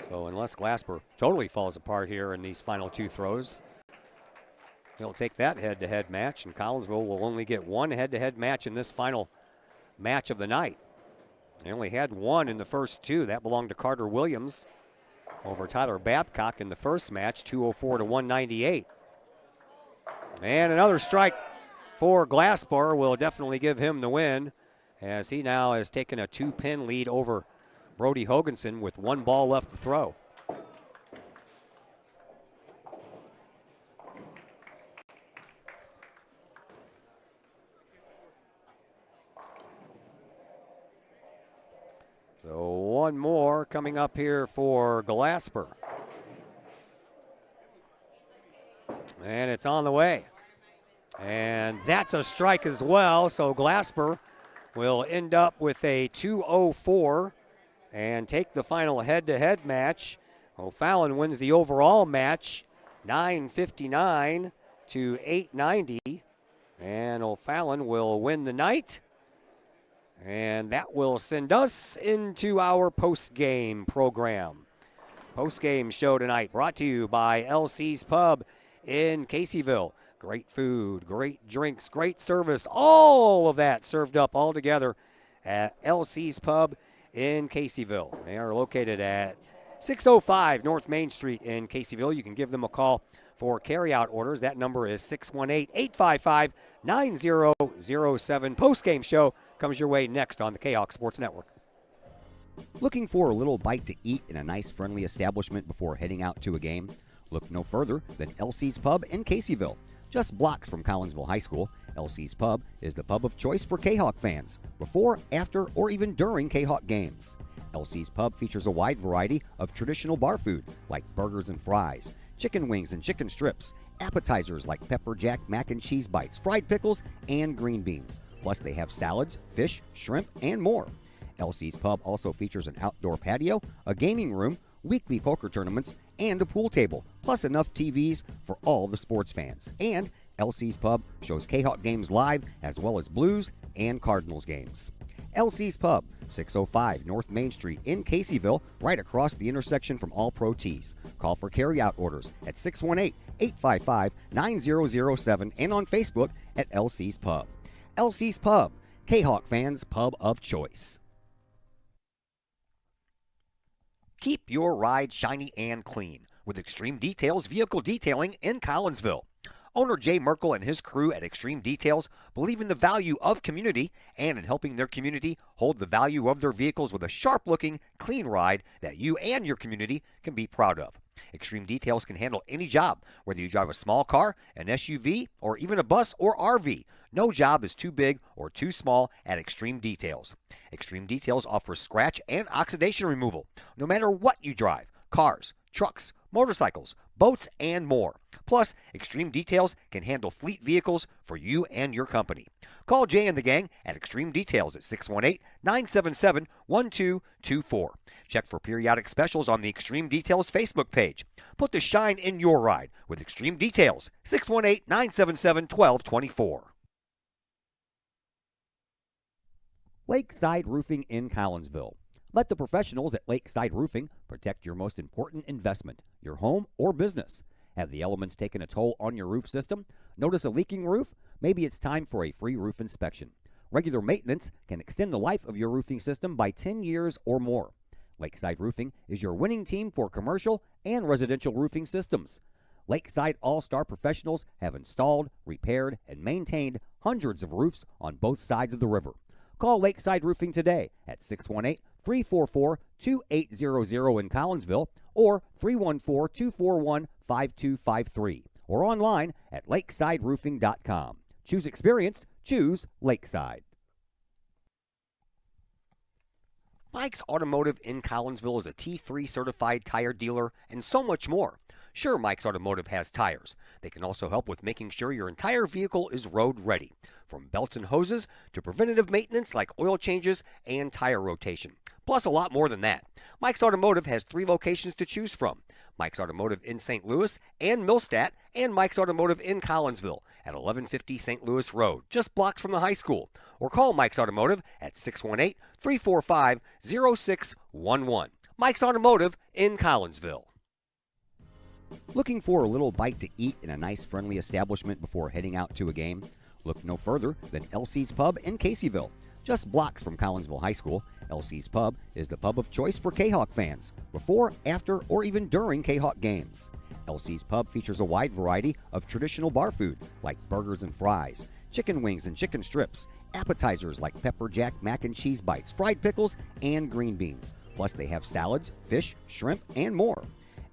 So unless Glasper totally falls apart here in these final two throws, he'll take that head-to-head match, and Collinsville will only get one head-to-head match in this final match of the night. They only had one in the first two. That belonged to Carter Williams over Tyler Babcock in the first match, 204 to 198. And another strike for Glasper will definitely give him the win, as he now has taken a 2-pin lead over Brody Hoganson with one ball left to throw. So one more coming up here for Glasper. And it's on the way. And that's a strike as well. So Glasper will end up with a 204 and take the final head-to-head match. O'Fallon wins the overall match, 959 to 890. And O'Fallon will win the night. And that will send us into our post-game program. Post-game show tonight brought to you by LC's Pub in Caseyville. Great food, great drinks, great service, all of that served up all together at LC's Pub in Caseyville. They are located at 605 North Main Street in Caseyville. You can give them a call for carryout orders. That number is 618-855-9007. Post-game show comes your way next on the Kahok Sports Network. Looking for a little bite to eat in a nice, friendly establishment before heading out to a game? Look no further than LC's Pub in Caseyville. Just blocks from Collinsville High School, LC's Pub is the pub of choice for Kahok fans, before, after, or even during Kahok games. LC's Pub features a wide variety of traditional bar food like burgers and fries, chicken wings and chicken strips, appetizers like pepper jack mac and cheese bites, fried pickles, and green beans. Plus they have salads, fish, shrimp, and more. LC's Pub also features an outdoor patio, a gaming room, weekly poker tournaments, and a pool table, plus enough TVs for all the sports fans. And LC's Pub shows Kahok games live as well as Blues and Cardinals games. LC's Pub, 605 North Main Street in Caseyville, right across the intersection from All Pro Tees. Call for carryout orders at 618-855-9007 and on Facebook at LC's Pub. LC's Pub, Kahok fans' pub of choice. Keep your ride shiny and clean with Extreme Details Vehicle Detailing in Collinsville. Owner Jay Merkel and his crew at Extreme Details believe in the value of community and in helping their community hold the value of their vehicles with a sharp-looking, clean ride that you and your community can be proud of. Extreme Details can handle any job, whether you drive a small car, an SUV, or even a bus or RV. No job is too big or too small at Extreme Details. Extreme Details offers scratch and oxidation removal, no matter what you drive: cars, trucks, motorcycles, boats, and more. Plus, Extreme Details can handle fleet vehicles for you and your company. Call Jay and the gang at Extreme Details at 618-977-1224. Check for periodic specials on the Extreme Details Facebook page. Put the shine in your ride with Extreme Details, 618-977-1224. Lakeside Roofing in Collinsville. Let the professionals at Lakeside Roofing protect your most important investment, your home or business. Have the elements taken a toll on your roof system? Notice a leaking roof? Maybe it's time for a free roof inspection. Regular maintenance can extend the life of your roofing system by 10 years or more. Lakeside Roofing is your winning team for commercial and residential roofing systems. Lakeside All-Star professionals have installed, repaired, and maintained hundreds of roofs on both sides of the river. Call Lakeside Roofing today at 618-344-2800 in Collinsville or 314-241-5253 or online at lakesideroofing.com. Choose experience, choose Lakeside. Mike's Automotive in Collinsville is a T3 certified tire dealer and so much more. Sure, Mike's Automotive has tires. They can also help with making sure your entire vehicle is road ready, from belts and hoses to preventative maintenance like oil changes and tire rotation. Plus a lot more than that. Mike's Automotive has 3 locations to choose from: Mike's Automotive in St. Louis and Millstadt, and Mike's Automotive in Collinsville at 1150 St. Louis Road, just blocks from the high school. Or call Mike's Automotive at 618-345-0611. Mike's Automotive in Collinsville. Looking for a little bite to eat in a nice, friendly establishment before heading out to a game? Look no further than LC's Pub in Caseyville. Just blocks from Collinsville High School, LC's Pub is the pub of choice for Kahok fans, before, after, or even during Kahok games. LC's Pub features a wide variety of traditional bar food like burgers and fries, chicken wings and chicken strips, appetizers like pepper jack mac and cheese bites, fried pickles, and green beans. Plus they have salads, fish, shrimp, and more.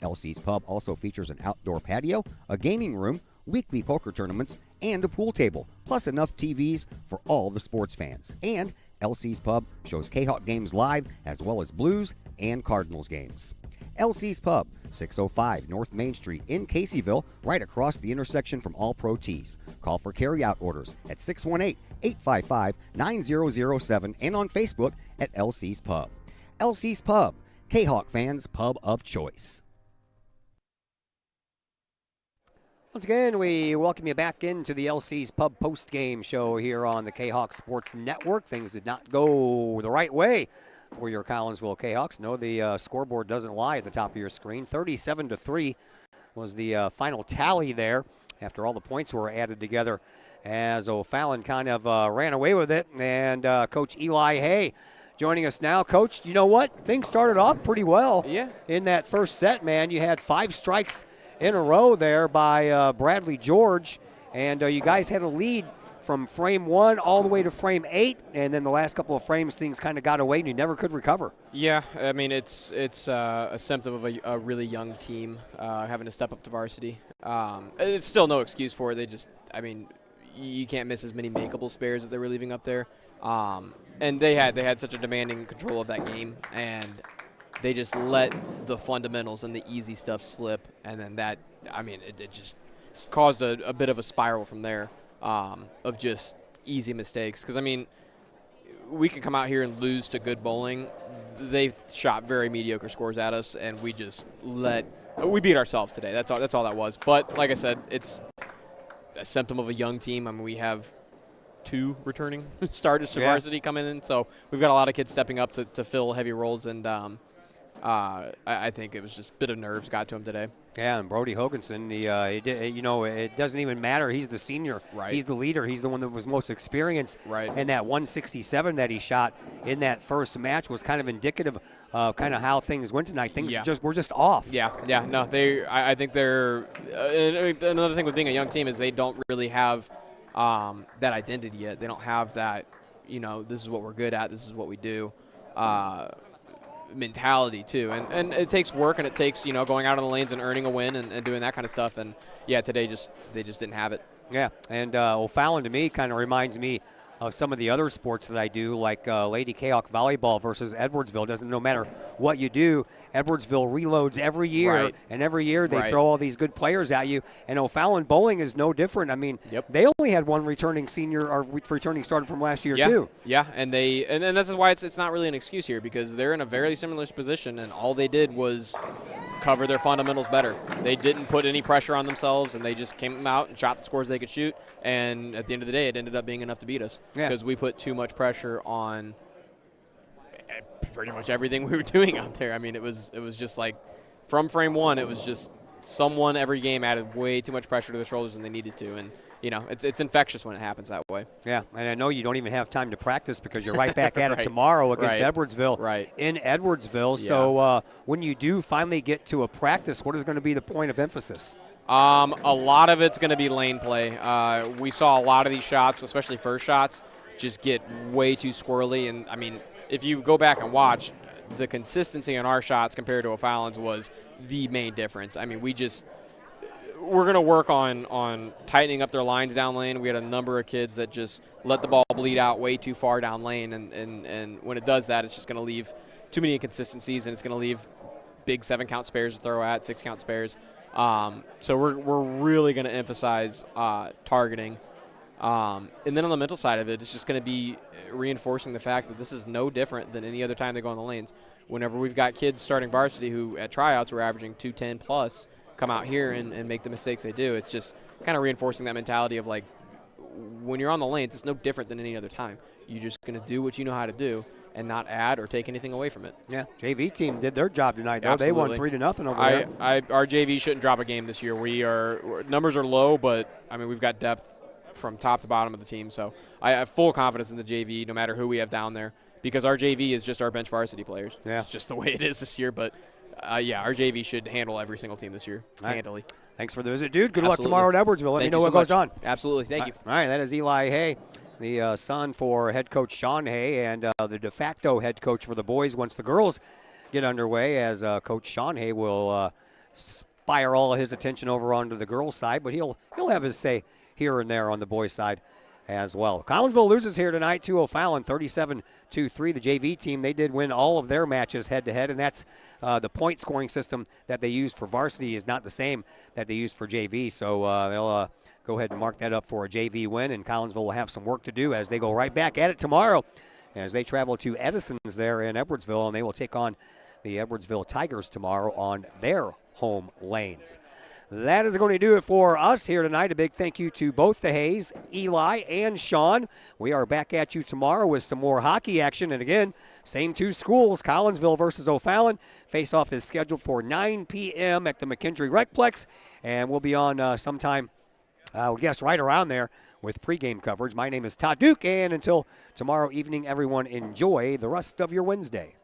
LC's Pub also features an outdoor patio, a gaming room, weekly poker tournaments, and a pool table, plus enough TVs for all the sports fans. And LC's Pub shows Kahok games live as well as Blues and Cardinals games. LC's Pub, 605 North Main Street in Caseyville, right across the intersection from All Pro Tees. Call for carryout orders at 618-855-9007 and on Facebook at LC's Pub. LC's Pub, Kahok fans' pub of choice. Once again, we welcome you back into the LC's Pub post-game show here on the Kahok Sports Network. Things did not go the right way for your Collinsville Kahawks. No, the scoreboard doesn't lie at the top of your screen. 37-3 was the final tally there after all the points were added together as O'Fallon kind of ran away with it. And Coach Eli Hay joining us now. Coach, you know what? Things started off pretty well in that first set, man. You had 5 strikes in a row there by Bradley George, and you guys had a lead from frame 1 all the way to frame 8, and then the last couple of frames things kind of got away and you never could recover. Yeah, I mean it's a symptom of a really young team having to step up to varsity. It's still no excuse for it. They just, I mean, you can't miss as many makeable spares that they were leaving up there, and they had such a demanding control of that game, and they just let the fundamentals and the easy stuff slip, and then that, I mean, it just caused a bit of a spiral from there of just easy mistakes. Because, I mean, we can come out here and lose to good bowling. They shot very mediocre scores at us, and we just we beat ourselves today. That's all that was. But, like I said, it's a symptom of a young team. I mean, we have 2 returning starters to varsity coming in, so we've got a lot of kids stepping up to fill heavy roles, and I think it was just a bit of nerves got to him today. Yeah, and Brody Hoganson, it doesn't even matter. He's the senior. Right. He's the leader. He's the one that was most experienced. Right. And that 167 that he shot in that first match was kind of indicative of kind of how things went tonight. Things were just off. Yeah. No, I think they're another thing with being a young team is they don't really have that identity yet. They don't have that, this is what we're good at, this is what we do. Mentality too, and it takes work, and it takes going out on the lanes and earning a win and doing that kind of stuff. And today they just didn't have it. Yeah, and O'Fallon to me kind of reminds me of some of the other sports that I do, like Lady Kahok volleyball versus Edwardsville. No matter what you do, Edwardsville reloads every year, and every year they throw all these good players at you. And O'Fallon bowling is no different. I mean, they only had 1 returning senior or returning starter from last year too. Yeah, and this is why it's not really an excuse here, because they're in a very similar position, and all they did was cover their fundamentals better. They didn't put any pressure on themselves, and they just came out and shot the scores they could shoot. And at the end of the day, it ended up being enough to beat us because we put too much pressure on pretty much everything we were doing out there. I mean, it was just like from frame 1, it was just someone every game added way too much pressure to their shoulders than they needed to. And it's infectious when it happens that way. Yeah, and I know you don't even have time to practice because you're right back at it tomorrow against Edwardsville in Edwardsville. Yeah. So when you do finally get to a practice, what is going to be the point of emphasis? A lot of it's going to be lane play. We saw a lot of these shots, especially first shots, just get way too squirrely. And, I mean, if you go back and watch, the consistency in our shots compared to O'Fallon's was the main difference. I mean, we're going to work on tightening up their lines down lane. We had a number of kids that just let the ball bleed out way too far down lane, and when it does that, it's just going to leave too many inconsistencies, and it's going to leave big 7-count spares to throw at, 6-count spares. So we're really going to emphasize targeting. And then on the mental side of it, it's just going to be reinforcing the fact that this is no different than any other time they go on the lanes. Whenever we've got kids starting varsity who at tryouts were averaging 210 plus, come out here and make the mistakes they do, it's just kind of reinforcing that mentality of like, when you're on the lanes, it's no different than any other time. You're just going to do what you know how to do and not add or take anything away from it. Yeah, JV team did their job tonight, though. Absolutely. They won 3-0 over there. Our JV shouldn't drop a game this year. Numbers are low, but, I mean, we've got depth from top to bottom of the team. So I have full confidence in the JV, no matter who we have down there, because our JV is just our bench varsity players. Yeah. It's just the way it is this year. But, our JV should handle every single team this year, handily. Thanks for the visit, dude. Good luck tomorrow at Edwardsville. Let me know what goes on. Absolutely. Thank you. All right, that is Eli Hay, the son for head coach Sean Hay, and the de facto head coach for the boys once the girls get underway, as Coach Sean Hay will fire all of his attention over onto the girls' side, but he'll have his say here and there on the boys' side as well. Collinsville loses here tonight to O'Fallon, 37-3. The JV team, they did win all of their matches head-to-head, and that's the point scoring system that they used for varsity is not the same that they used for JV, so they'll go ahead and mark that up for a JV win, and Collinsville will have some work to do as they go right back at it tomorrow as they travel to Edison's there in Edwardsville, and they will take on the Edwardsville Tigers tomorrow on their home lanes. That is going to do it for us here tonight. A big thank you to both the Hayes, Eli, and Sean. We are back at you tomorrow with some more hockey action. And again, same two schools, Collinsville versus O'Fallon. Face-off is scheduled for 9 p.m. at the McKendree Recplex. And we'll be on sometime, I guess, right around there with pregame coverage. My name is Todd Duke. And until tomorrow evening, everyone enjoy the rest of your Wednesday.